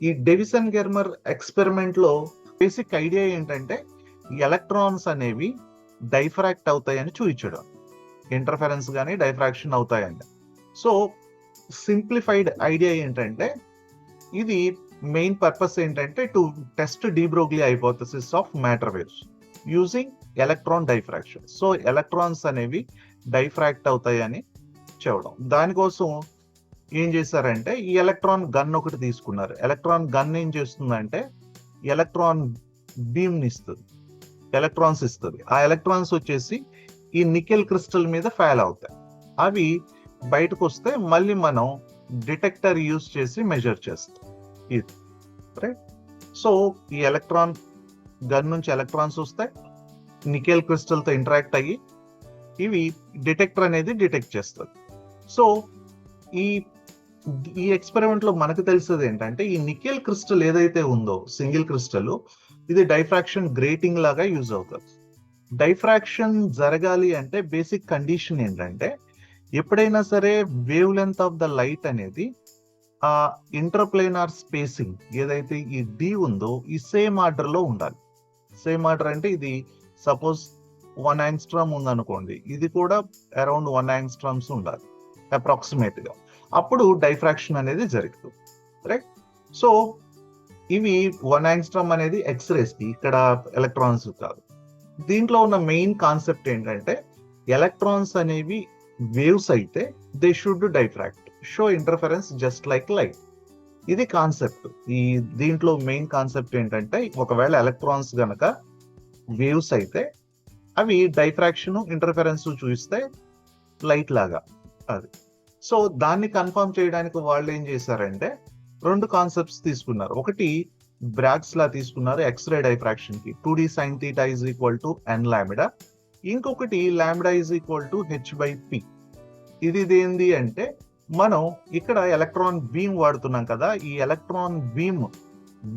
ఈ Davidson గెర్మర్ experiment లో basic idea ఏంటంటే ఎలక్ట్రాన్స్ అనేవి డైఫ్రాక్ట్ అవుతాయని చూపించడం, ఇంటర్ఫరెన్స్ కానీ డైఫ్రాక్షన్ అవుతాయని. సో సింప్లిఫైడ్ ఐడియా ఏంటంటే ఇది మెయిన్ పర్పస్ ఏంటంటే to test de Broglie hypothesis of matter waves using electron diffraction. So electrons అనేవి డైఫ్రాక్ట్ అవుతాయని చెప్పడం. దానికోసం ఏం చేశారంటే ఈ ఎలక్ట్రాన్ గన్ ఒకటి తీసుకున్నారు. ఎలక్ట్రాన్ గన్ ఏం చేస్తుందంటే ఎలక్ట్రాన్ బీమ్ ని ఇస్తుంది, ఎలక్ట్రాన్స్ ఇస్తుంది. ఆ ఎలక్ట్రాన్స్ వచ్చేసి ఈ నికెల్ క్రిస్టల్ మీద ఫెయిల్ అవుతాయి. అవి బయటకు వస్తే మళ్ళీ మనం డిటెక్టర్ యూజ్ చేసి మెజర్ చేస్తాం. ఇది రైట్. సో ఈ ఎలక్ట్రాన్ గన్ నుంచి ఎలక్ట్రాన్స్ వస్తాయి, నికెల్ క్రిస్టల్ తో ఇంటరాక్ట్ అయ్యి ఇవి డిటెక్టర్ అనేది డిటెక్ట్ చేస్తుంది. సో ఈ ఎక్స్పెరిమెంట్ లో మనకు తెలిసేది ఏంటంటే ఈ నికెల్ క్రిస్టల్ ఏదైతే ఉందో సింగిల్ క్రిస్టల్, ఇది డైఫ్రాక్షన్ గ్రేటింగ్ లాగా యూజ్ అవుతుంది. డైఫ్రాక్షన్ జరగాలి అంటే బేసిక్ కండిషన్ ఏంటంటే ఎప్పుడైనా సరే wave length of the light అనేది ఆ ఇంటర్ప్లేనార్ స్పేసింగ్ ఏదైతే ఈ డి ఉందో ఈ సేమ్ ఆర్డర్ లో ఉండాలి. సేమ్ ఆర్డర్ అంటే ఇది సపోజ్ 1 యాంగ్స్ట్రామ్ ఉందనుకోండి, ఇది కూడా అరౌండ్ 1 యాంగ్స్ట్రామ్స్ ఉండాలి అప్రాక్సిమేట్ గా. అప్పుడు డైఫ్రాక్షన్ అనేది జరుగుతుంది రైట్. సో ఇవి 1 యాంగ్స్ట్రామ్ అనేది ఎక్స్రేస్ కి, ఇక్కడ ఎలక్ట్రాన్స్ కాదు. దీంట్లో ఉన్న మెయిన్ కాన్సెప్ట్ ఏంటంటే ఎలక్ట్రాన్స్ అనేవి వేవ్స్ అయితే they should diffract, show interference just like light. ఇది కాన్సెప్ట్. ఈ దీంట్లో మెయిన్ కాన్సెప్ట్ ఏంటంటే ఒకవేళ ఎలక్ట్రాన్స్ గనక వేవ్స్ అయితే అవి డైఫ్రాక్షన్ ఇంటర్ఫరెన్స్ చూపిస్తే లైట్ లాగా అది. సో దాన్ని కన్ఫర్మ్ చేయడానికి వాళ్ళు ఏం చేశారంటే 2 కాన్సెప్ట్స్ తీసుకున్నారు. ఒకటి బ్రాగ్స్ లా తీసుకున్నారు ఎక్స్రే డైఫ్రాక్షన్ కి, 2d sin theta is equal to n lambda. ఇంకొకటి lambda is equal to h/p. ఇది ఏంది అంటే మనం ఇక్కడ ఎలక్ట్రాన్ బీమ్ వాడుతున్నాం కదా, ఈ electron beam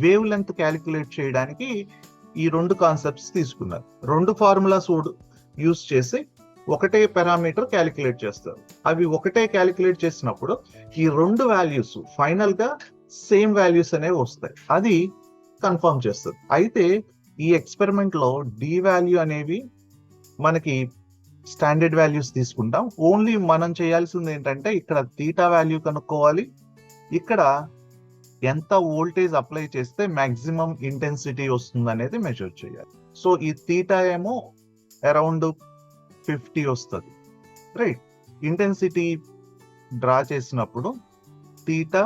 wave length calculate చేయడానికి ఈ 2 కాన్సెప్ట్స్ తీసుకున్నారు. 2 ఫార్ములాస్ యూజ్ చేసి ఒకటే పారామీటర్ క్యాలిక్యులేట్ చేస్తారు. అవి ఒకటే క్యాలిక్యులేట్ చేసినప్పుడు ఈ 2 వాల్యూస్ ఫైనల్ గా సేమ్ వాల్యూస్ అనేవి వస్తాయి. అది కన్ఫర్మ్ చేస్తుంది. అయితే ఈ ఎక్స్పెరిమెంట్ లో డి వాల్యూ అనేవి మనకి స్టాండర్డ్ వాల్యూస్ తీసుకుంటాం. ఓన్లీ మనం చేయాల్సింది ఏంటంటే ఇక్కడ తీటా వాల్యూ కనుక్కోవాలి, ఇక్కడ ఎంత వోల్టేజ్ అప్లై చేస్తే మాక్సిమం ఇంటెన్సిటీ వస్తుంది అనేది మెజర్ చేయాలి. సో ఈ తీటా ఏమో అరౌండ్ 50 వస్తుంది రైట్. ఇంటెన్సిటీ డ్రా చేసినప్పుడు తీటా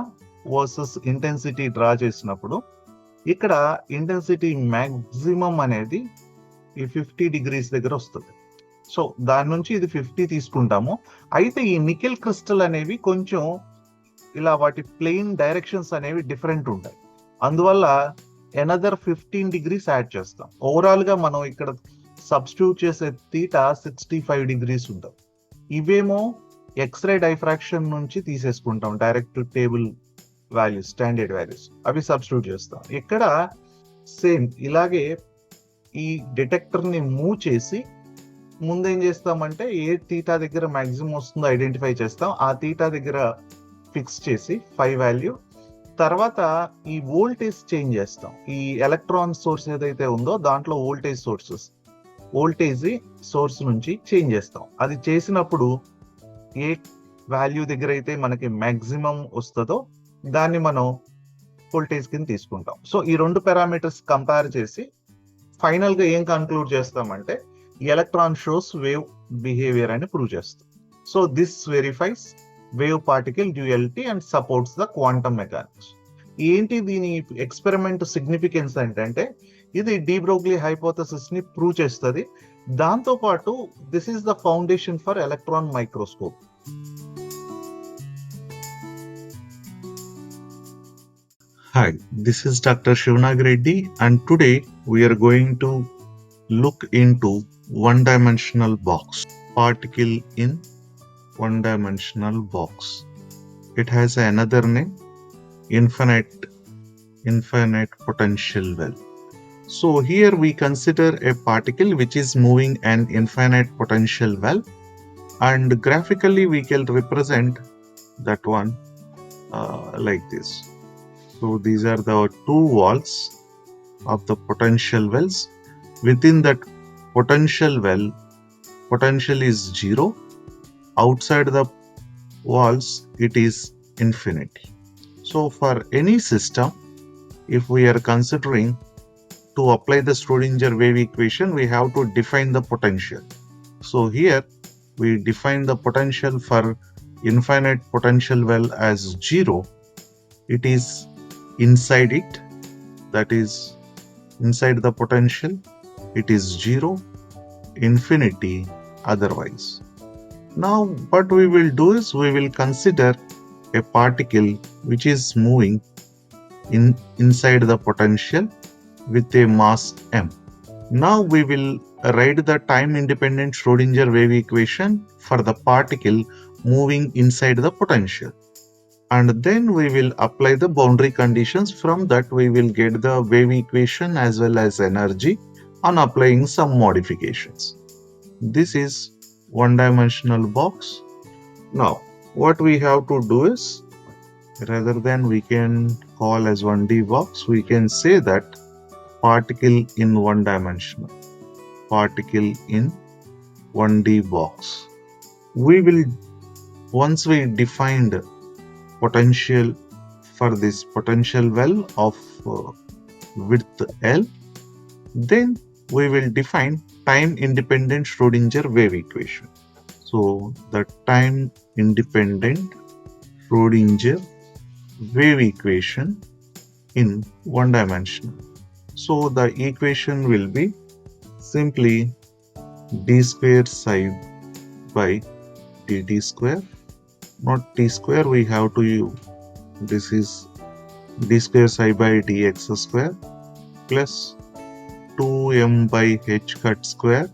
వర్సెస్ ఇంటెన్సిటీ డ్రా చేసినప్పుడు ఇక్కడ ఇంటెన్సిటీ మాక్సిమం అనేది ఈ 50 డిగ్రీస్ దగ్గర వస్తుంది. సో దాని నుంచి ఇది 50 తీసుకుంటాము. అయితే ఈ నికెల్ క్రిస్టల్ అనేవి కొంచెం ఇలా వాటి ప్లెయిన్ డైరెక్షన్స్ అనేవి డిఫరెంట్ ఉంటాయి. అందువల్ల ఎనదర్ 15 డిగ్రీస్ యాడ్ చేస్తాం. ఓవరాల్ గా మనం ఇక్కడ సబ్స్టిట్యూట్ చేసే తీటా 65 డిగ్రీస్ ఉంటుంది. ఇవేమో ఎక్స్రే డైఫ్రాక్షన్ నుంచి తీసేసుకుంటాం, direct table values, standard values, అవి సబ్స్టిట్యూట్ చేస్తాం. ఇక్కడ సేమ్ ఇలాగే ఈ డిటెక్టర్ ని మూవ్ చేసి ముందేం చేస్తామంటే ఏ తీటా దగ్గర మాక్సిమం వస్తుందో ఐడెంటిఫై చేస్తాం, ఆ తీటా దగ్గర ఫిక్స్ చేసి 5 వాల్యూ. తర్వాత ఈ వోల్టేజ్ చేంజ్ చేస్తాం. ఈ ఎలక్ట్రాన్ సోర్స్ ఏదైతే ఉందో దాంట్లో వోల్టేజ్ సోర్స్ నుంచి చేంజ్ చేస్తాం. అది చేసినప్పుడు ఏ వాల్యూ దగ్గర అయితే మనకి మాక్సిమం వస్తుందో దాన్ని మనం వోల్టేజ్ కింద తీసుకుంటాం. సో ఈ 2 పారామీటర్స్ కంపేర్ చేసి ఫైనల్ గా ఏం కన్క్లూడ్ చేస్తామంటే ఎలక్ట్రాన్ షోస్ వేవ్ బిహేవియర్ అని ప్రూవ్ చేస్తాం. So this verifies wave particle duality and supports the quantum mechanics. ఏంటి దీని ఎక్స్పెరిమెంట్ సిగ్నిఫికెన్స్ అంటే ఇది డి బ్రోగ్లీ హైపోథసిస్ ని ప్రూవ్ చేస్తుంది. దాంతో పాటు this is the foundation for electron microscope. Hi, this is Dr. Shivnag Reddy, and today we are going to look into one-dimensional box, particle in one-dimensional box. It has another name, infinite potential well. So here we consider a particle which is moving an infinite potential well, and graphically we can represent that one like this. So these are the two walls of the potential wells. Within that potential well, potential is 0. Outside the walls, it is infinity. So for any system, if we are considering to apply the Schrodinger wave equation, we have to define the potential. So here we define the potential for infinite potential well as 0. It is inside it, that is inside the potential, it is 0, infinity otherwise. Now what we will do is we will consider a particle which is moving inside the potential with a mass m. Now we will write the time independent Schrodinger wave equation for the particle moving inside the potential. And then we will apply the boundary conditions. From that we will get the wave equation as well as energy on applying some modifications. This is one-dimensional box. Now what we have to do is, rather than we can call as 1D box, we can say that particle in one dimensional, particle in 1D box. We will, once we defined potential for this potential well of width L, then we will define time independent Schrodinger wave equation. So the time independent Schrodinger wave equation in one dimension. So the equation will be simply d square psi by dt square, not t square, we have to use, this is d square psi by dx square plus 2m by h cut square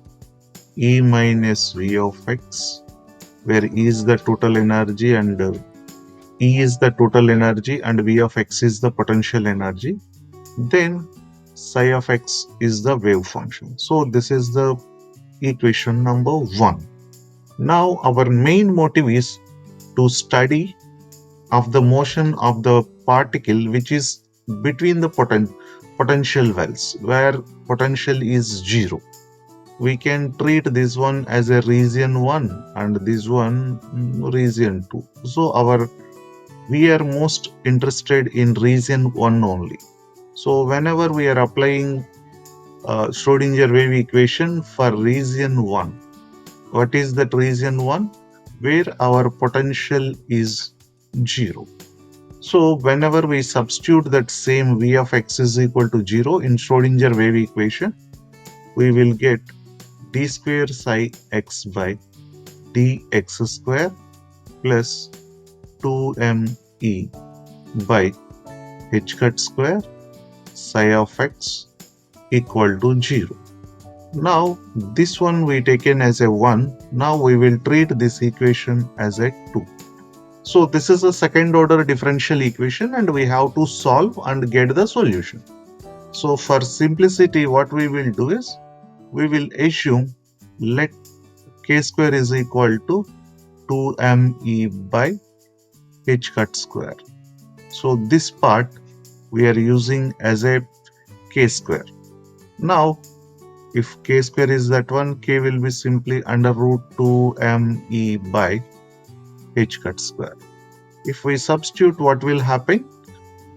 E minus V of x, where E is the total energy and E is the total energy and V of x is the potential energy. Then psi of x is the wave function. So this is the equation number 1. Now our main motive is to study of the motion of the particle which is between the potential wells, where potential is 0. We can treat this one as a region 1 and this one region 2. So we are most interested in region 1 only. So whenever we are applying Schrodinger wave equation for region 1, what is that region 1? Where our potential is 0. So whenever we substitute that same V of x is equal to 0 in Schrodinger wave equation, we will get d square psi x by dx square plus 2me by h cut square psi of x equal to 0. Now this one we taken as a 1. Now we will treat this equation as a 2. So this is a second order differential equation and we have to solve and get the solution. So for simplicity, what we will do is, we will assume let k square is equal to 2me by h cut square. So this part we are using as a k square. Now if k square is that one, k will be simply under root 2me by h cut square. If we substitute, what will happen?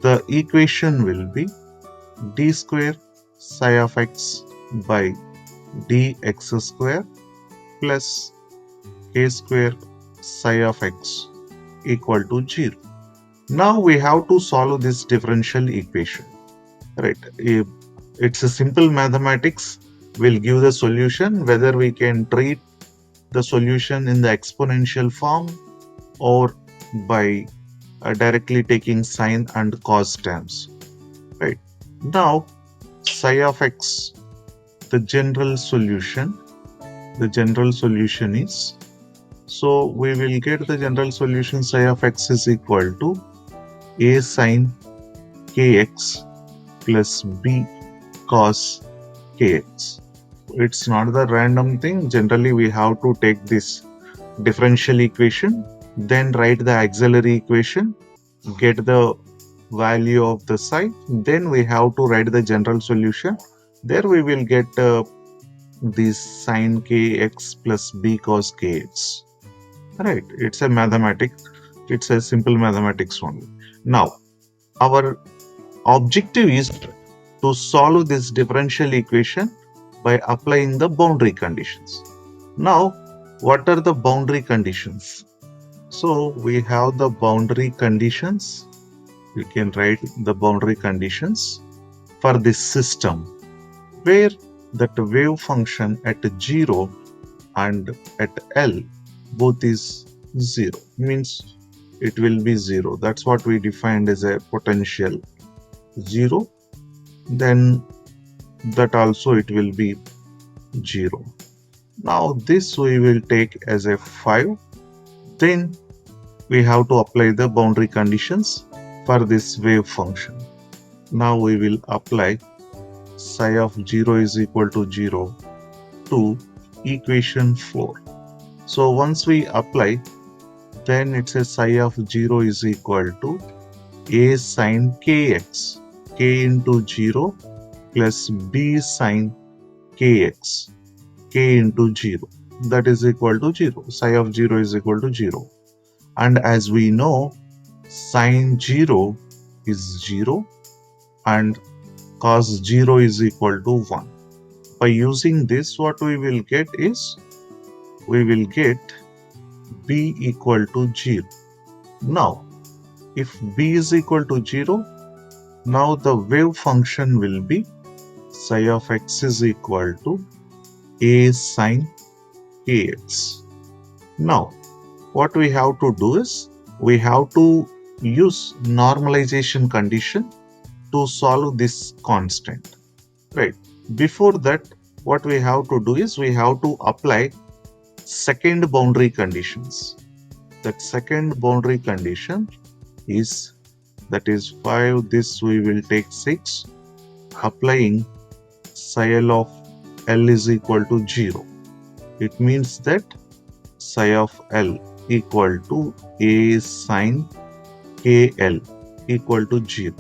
The equation will be d square psi of x by dx square plus k square psi of x equal to 0. Now we have to solve this differential equation, right? It's a simple mathematics, will give the solution, whether we can treat the solution in the exponential form or by directly taking sine and cos terms, right? Now psi of x, the general solution is, so we will get the general solution psi of x is equal to a sine kx plus b cos kx. It's not the random thing. Generally we have to take this differential equation, then write the auxiliary equation, get the value of the psi. Then we have to write the general solution. There we will get this sin kx plus b cos kx. Right, it's a mathematics. It's a simple mathematics only. Now, our objective is to solve this differential equation by applying the boundary conditions. Now, what are the boundary conditions? So, we have the boundary conditions. You can write the boundary conditions for this system where that wave function at 0 and at L both is 0, means it will be 0. That's what we defined as a potential 0. Then that also it will be 0. Now this we will take as a 5. Then we have to apply the boundary conditions for this wave function. Now we will apply psi of 0 is equal to 0 to equation 4. So once we apply, then it says psi of 0 is equal to a sin kx, k into 0 plus b sin kx, k into 0, that is equal to 0. Psi of 0 is equal to 0. And as we know, sin 0 is 0 and cos 0 is equal to 1. By using this, what we will get is, we will get b equal to 0. Now, if b is equal to 0, now the wave function will be psi of x is equal to a sin kx. Now, what we have to do is, we have to use normalization condition to solve this constant. Right. Before that, what we have to do is, we have to apply second boundary conditions. That second boundary condition is, that is 5, this we will take 6, applying psi L of L is equal to 0. It means that psi of L equal to a sin kl equal to 0,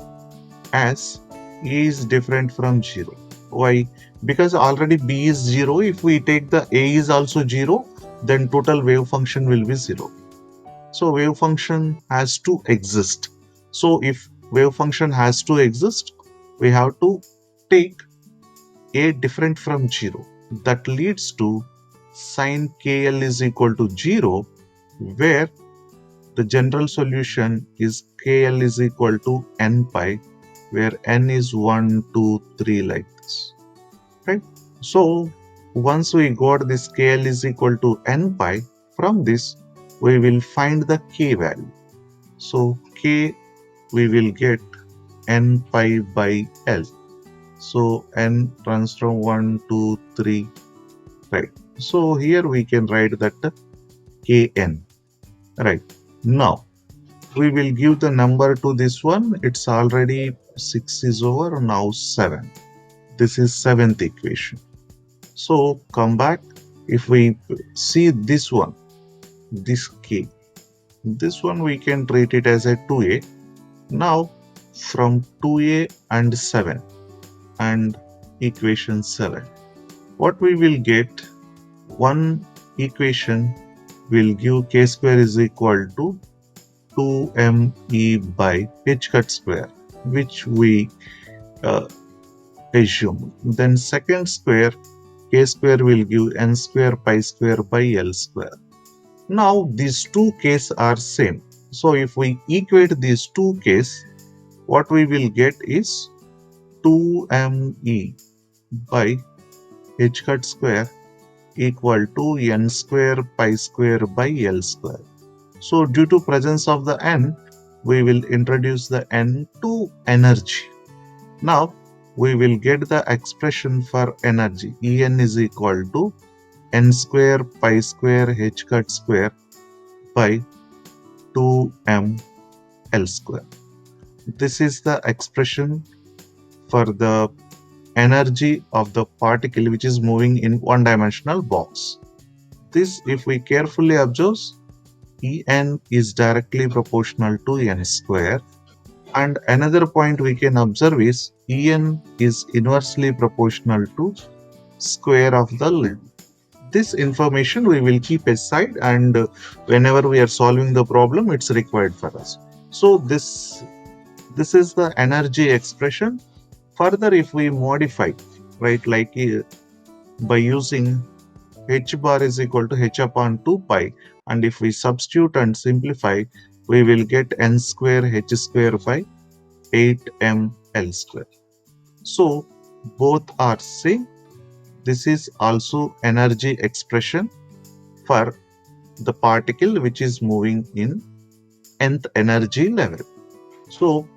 as a is different from 0. Why? Because already b is 0. If we take the a is also 0, then total wave function will be 0. So wave function has to exist. So if wave function has to exist, we have to take a different from 0. That leads to sin kl is equal to 0, where the general solution is kl is equal to n pi, where n is 1, 2, 3 like this. Right? So once we got this kl is equal to n pi, from this we will find the k value. So k we will get n pi by l. So n runs from 1, 2, 3. Right. So here we can write that kn. Right. Now we will give the number to this one. It's already 6 is over, now 7. This is 7th equation. So come back. If we see this one, this k, this one we can treat it as a 2a. Now from 2a and 7 and equation 7, what we will get, one equation will give k square is equal to 2me by h cut square, which we assume. Then second square, k square will give n square pi square by l square. Now these two k's are same. So if we equate these two k's, what we will get is 2me by h cut square equal to n square pi square by l square. So due to presence of the n, we will introduce the n to energy. Now we will get the expression for energy. En is equal to n square pi square h cut square by 2m l square. This is the expression for the energy of the particle which is moving in one-dimensional box. This, if we carefully observe, En is directly proportional to n square, And another point we can observe is En is inversely proportional to square of the limit. This information we will keep aside, and whenever we are solving the problem, it's required for us. So this is the energy expression. Further, if we modify, right, like by using h bar is equal to h upon 2 pi, and if we substitute and simplify, we will get n square h square by 8m L square. So both are same. This is also energy expression for the particle which is moving in nth energy level. So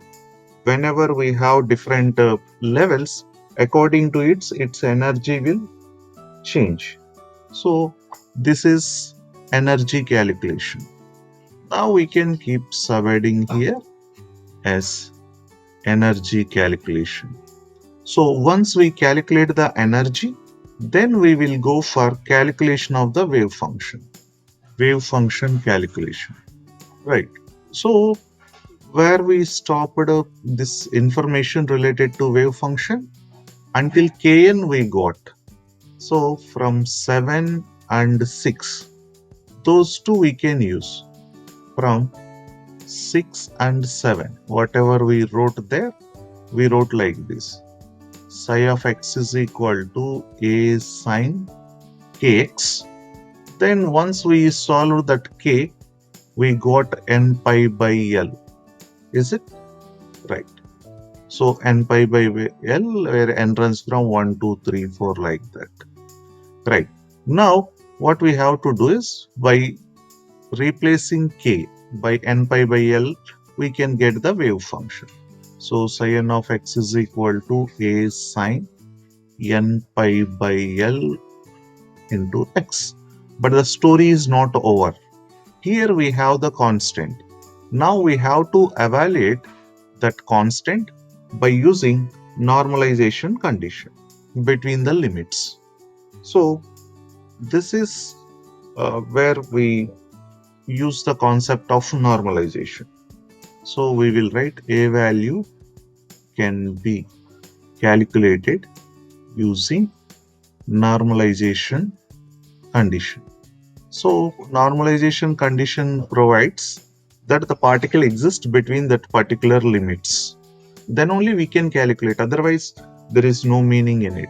whenever we have different levels, according to its energy will change. So this is energy calculation. Now we can keep subheading here as energy calculation. So once we calculate the energy, then we will go for calculation of the wave function calculation, right? So where we stopped this information related to wave function until kn we got. So from 7 and 6, those two we can use. From 6 and 7, whatever we wrote there, we wrote like this. Psi of x is equal to a sine kx. Then once we solve that k, we got n pi by L. Is it? Right. So n pi by L, where n runs from 1, 2, 3, 4 like that. Right. Now what we have to do is, by replacing k by n pi by L, we can get the wave function. So psi n of x is equal to a sine n pi by L into x. But the story is not over. Here we have the constant. Now we have to evaluate that constant by using normalization condition between the limits. So this is where we use the concept of normalization. So we will write a value can be calculated using normalization condition. So normalization condition provides that the particle exists between that particular limits. Then only we can calculate, otherwise there is no meaning in it.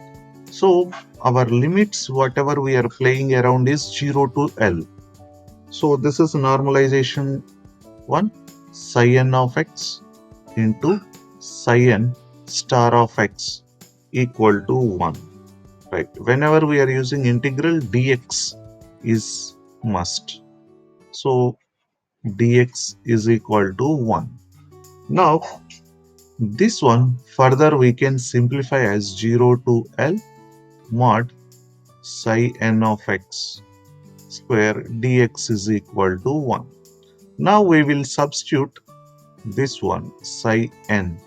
So our limits, whatever we are playing around, is 0 to L. So this is normalization 1, psi n of x into psi n star of x equal to 1. Right. Whenever we are using integral, dx is must. So dx is equal to 1. Now this one further we can simplify as 0 to L mod psi n of x square dx is equal to 1. Now we will substitute this one, psi n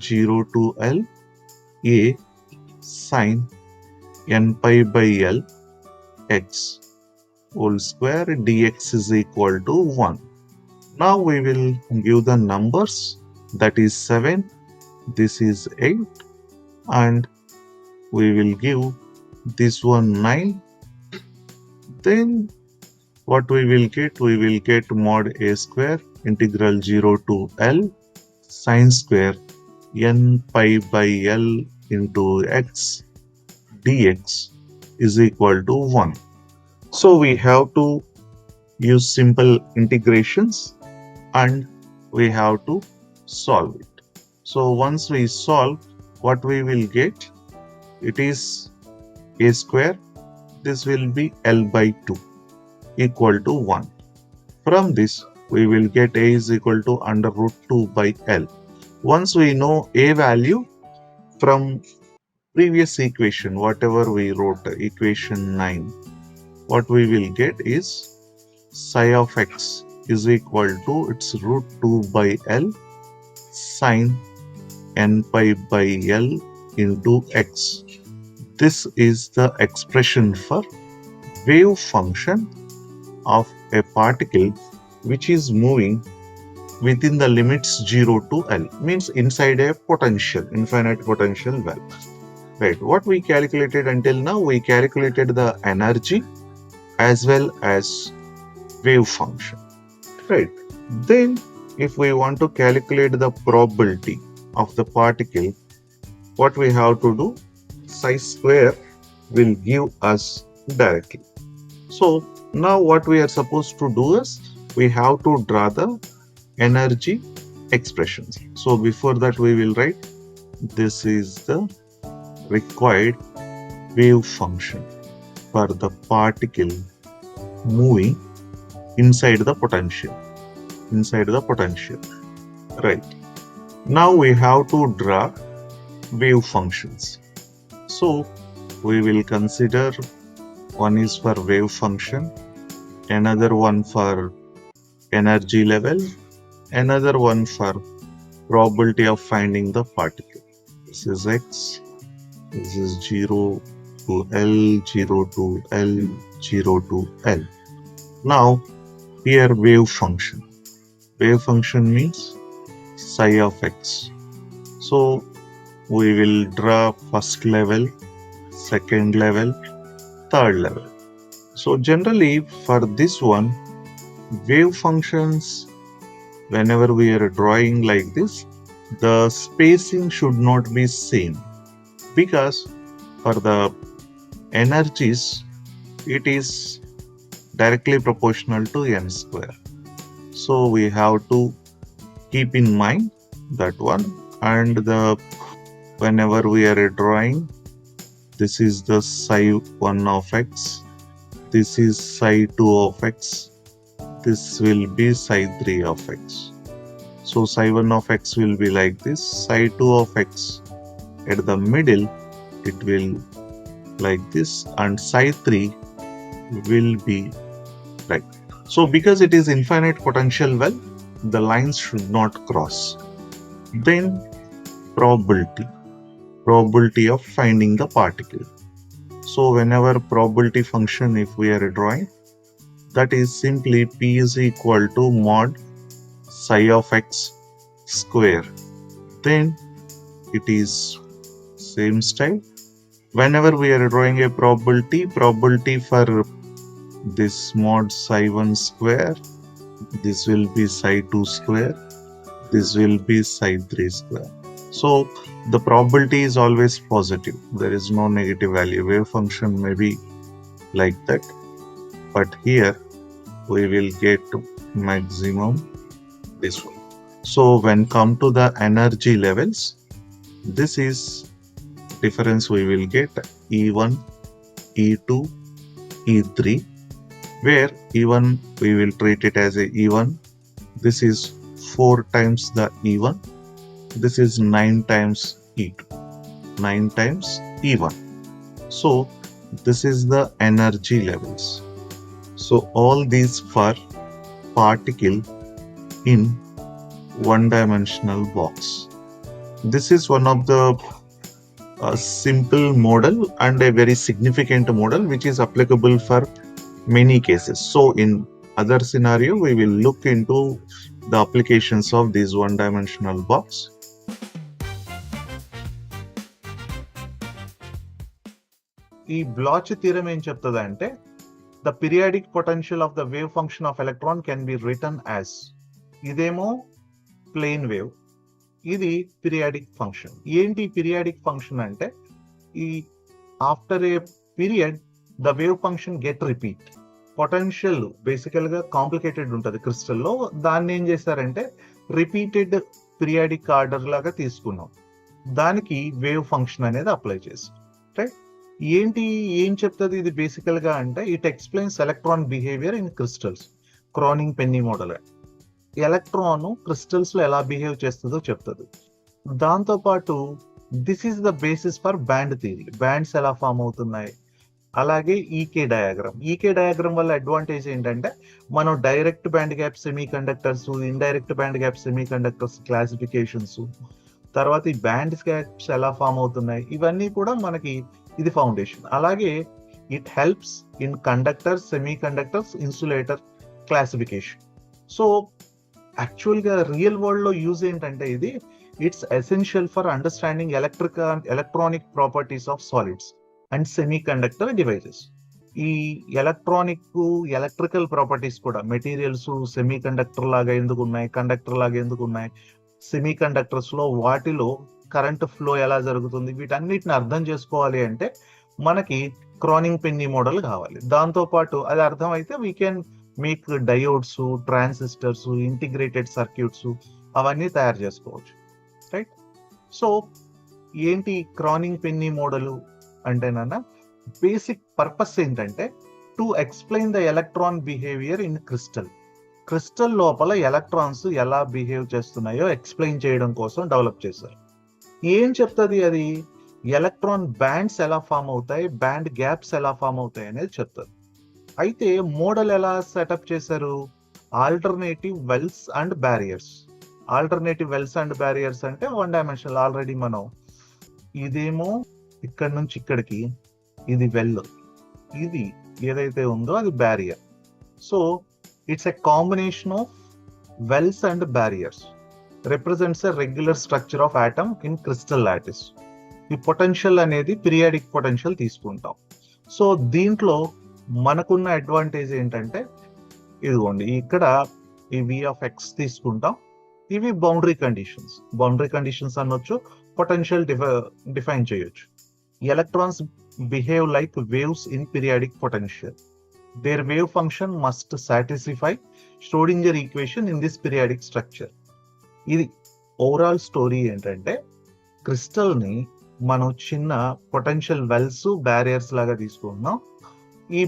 0 to L a sine n pi by L x whole square dx is equal to 1. Now we will give the numbers, that is 7, this is 8, and we will give this one 9. Then what we will get? We will get mod a square integral 0 to L sine square n pi by L into x dx is equal to 1. So we have to use simple integrations and we have to solve it. So once we solve, what we will get? It is a square. This will be L by 2 equal to 1. From this, we will get a is equal to under root 2 by L. Once we know a value from previous equation, whatever we wrote, equation 9, what we will get is psi of x is equal to its root 2 by L sine n pi by L into x. This is the expression for wave function of a particle which is moving within the limits 0 to L, means inside a potential, infinite potential well. Right, what we calculated until now, we calculated the energy as well as wave function. Right, then if we want to calculate the probability of the particle, what we have to do, psi square will give us directly. So now what we are supposed to do is we have to draw the energy expressions. So before that we will write, this is the required wave function for the particle moving inside the potential. Right, now we have to draw wave functions. So we will consider one is for wave function, another one for energy level, another one for probability of finding the particle. This is x, this is 0 to L, 0 to L, 0 to L. Now here wave function means psi of x. So we will draw first level, second level, third level. So generally for this one, wave functions, whenever we are drawing like this, the spacing should not be same, because for the energies it is directly proportional to n square. So we have to keep in mind that one. And whenever we are drawing, this is the psi 1 of x, this is psi 2 of x, this will be psi 3 of x. So psi 1 of x will be like this, psi 2 of x at the middle it will like this, and psi 3 will be like. So because it is infinite potential well, the lines should not cross. Then probability of finding the particle. So whenever probability function, if we are drawing, that is simply p is equal to mod psi of x square. Then it is same style. Whenever we are drawing a probability for this mod psi 1 square, this will be psi 2 square, this will be psi 3 square. So the probability is always positive, there is no negative value. Wave function may be like that, but here we will get maximum this one. So when come to the energy levels, this is difference we will get E1, E2, E3, where E1 we will treat it as a E1. This is 4 times the E1. This is 9 times E2. 9 times E1. So this is the energy levels. So all these for particle in one-dimensional box. This is one of the simple model and a very significant model which is applicable for many cases. So in other scenario we will look into the applications of this one-dimensional box. ఈ బ్లాచ్ theorem ఏం చెప్తుంది అంటే, the periodic potential of the wave function of electron can be return as, ఇదేమో plane wave, ఇది periodic function. ఏంటి periodic function అంటే, ఈ after a period the wave function get repeat. Potential బేసికల్ గా కాంప్లికేటెడ్ ఉంటుంది క్రిస్టల్లో, దాన్ని ఏం చేశారంటే రిపీటెడ్ పీరియాడిక్ ఆర్డర్ లాగా తీసుకున్నాం, దానికి వేవ్ ఫంక్షన్ అనేది అప్లై చేసాం. రైట్, ఏం చెప్తుంది ఇది బేసికల్ గా అంటే, it explains electron behaviour in crystals. Kronig Penney model electron crystals లో ఎలా బిహేవ్ చేస్తుందో చెప్తుంది. దాంతో పాటు this is the basis for band theory, bands ఎలా ఫామ్ అవుతున్నాయి. అలాగే ఈకే డయాగ్రామ్ వల్ల అడ్వాంటేజ్ ఏంటంటే, మనం direct band gap semiconductors, indirect band gap semiconductors classifications, తర్వాత ఈ బ్యాండ్ గ్యాప్స్ ఎలా ఫామ్ అవుతున్నాయి, ఇవన్నీ కూడా మనకి ఇది ఫౌండేషన్. అలాగే it helps in conductors, semi conductors, insulator classification. So actual గా రియల్ వరల్డ్ లో యూజ్ ఏంటంటే ఇది it's essential for understanding electronic properties of solids and semi conductor devices. ఈ ఎలక్ట్రికల్ ప్రాపర్టీస్ కూడా మెటీరియల్స్ సెమీ కండక్టర్ లాగా ఎందుకు ఉన్నాయి, కండక్టర్ లాగా ఎందుకు ఉన్నాయి, సెమీ కండక్టర్స్ లో వాటిలో కరెంట్ ఫ్లో ఎలా జరుగుతుంది, వీటన్నిటిని అర్థం చేసుకోవాలి అంటే మనకి క్రానింగ్ పెన్నీ మోడల్ కావాలి. దాంతో పాటు అది అర్థమైతే we can make diodes, transistors, integrated circuits అవన్నీ తయారు చేసుకోవచ్చు, రైట్? సో ఏంటి క్రానింగ్ పెన్నీ మోడల్ అంటేనన్నా బేసిక్ పర్పస్ ఏంటంటే to explain the electron behaviour in crystal లోపల ఎలక్ట్రాన్స్ ఎలా బిహేవ్ చేస్తున్నాయో ఎక్స్ప్లెయిన్ చేయడం కోసం డెవలప్ చేశారు. ఏం చెప్తుంది అది? ఎలక్ట్రాన్ బ్యాండ్స్ ఎలా ఫామ్ అవుతాయి, బ్యాండ్ గ్యాప్స్ ఎలా ఫామ్ అవుతాయి అనేది చెప్తారు. అయితే మోడల్ ఎలా సెటప్ చేశారు? Alternative wells and barriers. Alternative wells and barriers అంటే 1 డైమెన్షనల్. ఆల్రెడీ మనం ఇదేమో ఇక్కడ నుంచి ఇక్కడికి ఇది వెల్, ఇది ఏదైతే ఉందో అది barrier. So it's a combination of wells and barriers represents a regular structure of atom in crystal lattice. ఈ పొటెన్షియల్ అనేది పీరియాడిక్ పొటెన్షియల్ తీసుకుంటాం. సో దీంట్లో మనకున్న అడ్వాంటేజ్ ఏంటంటే ఇదిగోండి ఇక్కడ ఈ వి ఆఫ్ ఎక్స్ తీసుకుంటాం. ఇవి బౌండరీ కండిషన్స్ అనొచ్చు, పొటెన్షియల్ డిఫైన్ చేయొచ్చు. Electrons behave like waves in periodic potential. Their wave function must satisfy Schrodinger equation in this periodic structure. ఇది ఓవరాల్ స్టోరీ ఏంటంటే క్రిస్టల్ ని మనం చిన్న పొటెన్షియల్ వెల్స్, బ్యారియర్స్ లాగా తీసుకుంటున్నాం. ఈ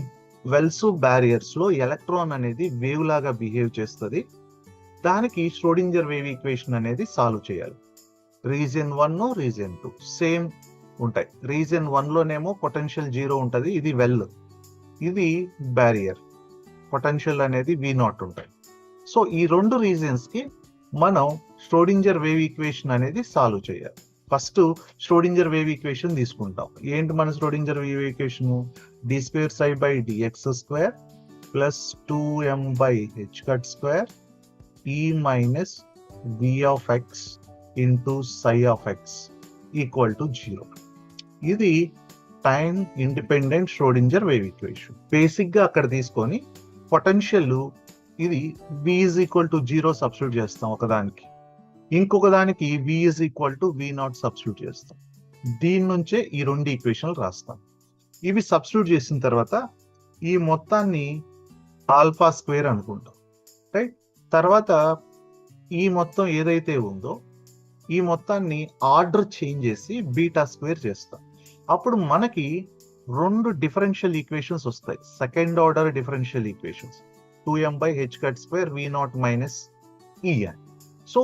వెల్స్, బ్యారియర్స్ లో ఎలక్ట్రాన్ అనేది వేవ్ లాగా బిహేవ్ చేస్తుంది. దానికి ష్రోడింజర్ వేవ్ ఈక్వేషన్ అనేది సాల్వ్ చేయాలి. రీజియన్ 1, రీజియన్ 2 సేమ్ ఉంటాయి. రీజియన్ 1 లోనేమో పొటెన్షియల్ 0 ఉంటది, ఇది వెల్, ఇది బ్యారియర్, పొటెన్షియల్ అనేది V0 ఉంటాయి. సో ఈ 2 రీజియన్స్ కి మనం ష్రోడింజర్ వేవ్ ఈక్వేషన్ అనేది సాల్వ్ చేయాలి. ఫస్ట్ ష్రోడింజర్ వేవ్ ఈక్వేషన్ తీసుకుంటాం. ఏంటి మన Schrodinger wave equation? d2ψ/dx² plus 2m/h² e minus v of x into ψ of x equal to 0. ఇది time independent Schrodinger wave equation. Basic గా అక్కడ తీసుకొని పొటెన్షియల్ ఇది v is equal to 0 substitute చేస్తాం ఒకదానికి, ఇంకొక దానికి v is equal to v0 substitute చేస్తాం. దీని నుంచే ఈ 2 ఈక్వేషన్లు రాస్తాం. ఇవి సబ్స్టిట్యూట్ చేసిన తర్వాత ఈ మొత్తాన్ని ఆల్ఫా స్క్వేర్ అనుకుంటాం, రైట్? తర్వాత ఈ మొత్తం ఏదైతే ఉందో ఈ మొత్తాన్ని ఆర్డర్ చేంజ్ చేసి బీటా స్క్వేర్ చేస్తాం. అప్పుడు మనకి 2 డిఫరెన్షియల్ ఈక్వేషన్స్ వస్తాయి, second order differential equations, 2m/h² v0 minus en. So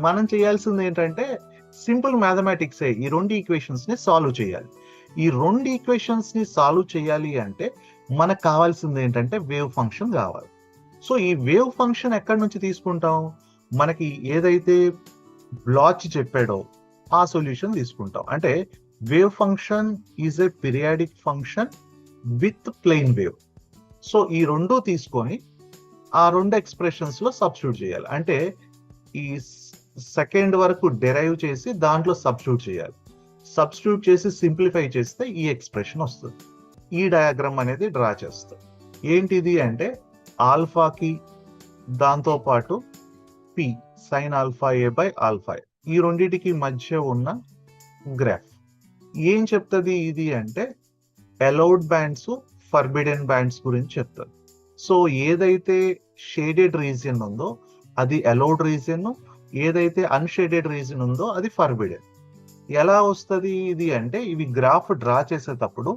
మనం చేయాల్సింది ఏంటంటే సింపుల్ మ్యాథమెటిక్స్, ఈ 2 ఈక్వేషన్స్ ని సాల్వ్ చేయాలి. ఈ 2 ఈక్వేషన్స్ ని సాల్వ్ చేయాలి అంటే మనకు కావాల్సింది ఏంటంటే వేవ్ ఫంక్షన్ కావాలి. సో ఈ వేవ్ ఫంక్షన్ ఎక్కడి నుంచి తీసుకుంటాం? మనకి ఏదైతే బ్లాచ్ చెప్పాడో ఆ సొల్యూషన్ తీసుకుంటాం. అంటే wave function is a periodic function with plain wave. So ఈ 2 తీసుకొని ఆ 2 ఎక్స్ప్రెషన్స్ లో సబ్స్టిట్యూట్ చేయాలి. అంటే ఈ సెకండ్ వరకు డెరైవ్ చేసి దాంట్లో సబ్స్టిట్యూట్ చేయాలి. సబ్స్టిట్యూట్ చేసి సింప్లిఫై చేస్తే ఈ ఎక్స్ప్రెషన్ వస్తుంది. ఈ డయాగ్రామ్ అనేది డ్రా చేస్తాం. ఏంటిది అంటే ఆల్ఫాకి దాంతో పాటు పి సైన్ ఆల్ఫా a/ఆల్ఫా, ఈ రెండింటికి మధ్య ఉన్న గ్రాఫ్ ఏం చెప్తుంది? ఇది అంటే అలౌడ్ బ్యాండ్స్, ఫర్బిడెన్ బ్యాండ్స్ గురించి చెప్తుంది. సో ఏదైతే షేడెడ్ రీజియన్ ఉందో అది అలౌడ్ రీజియన్, ఏదైతే అన్షేడెడ్ రీజియన్ ఉందో అది ఫర్బిడెన్. ఎలా వస్తుంది ఇది అంటే ఇవి గ్రాఫ్ డ్రా చేసేటప్పుడు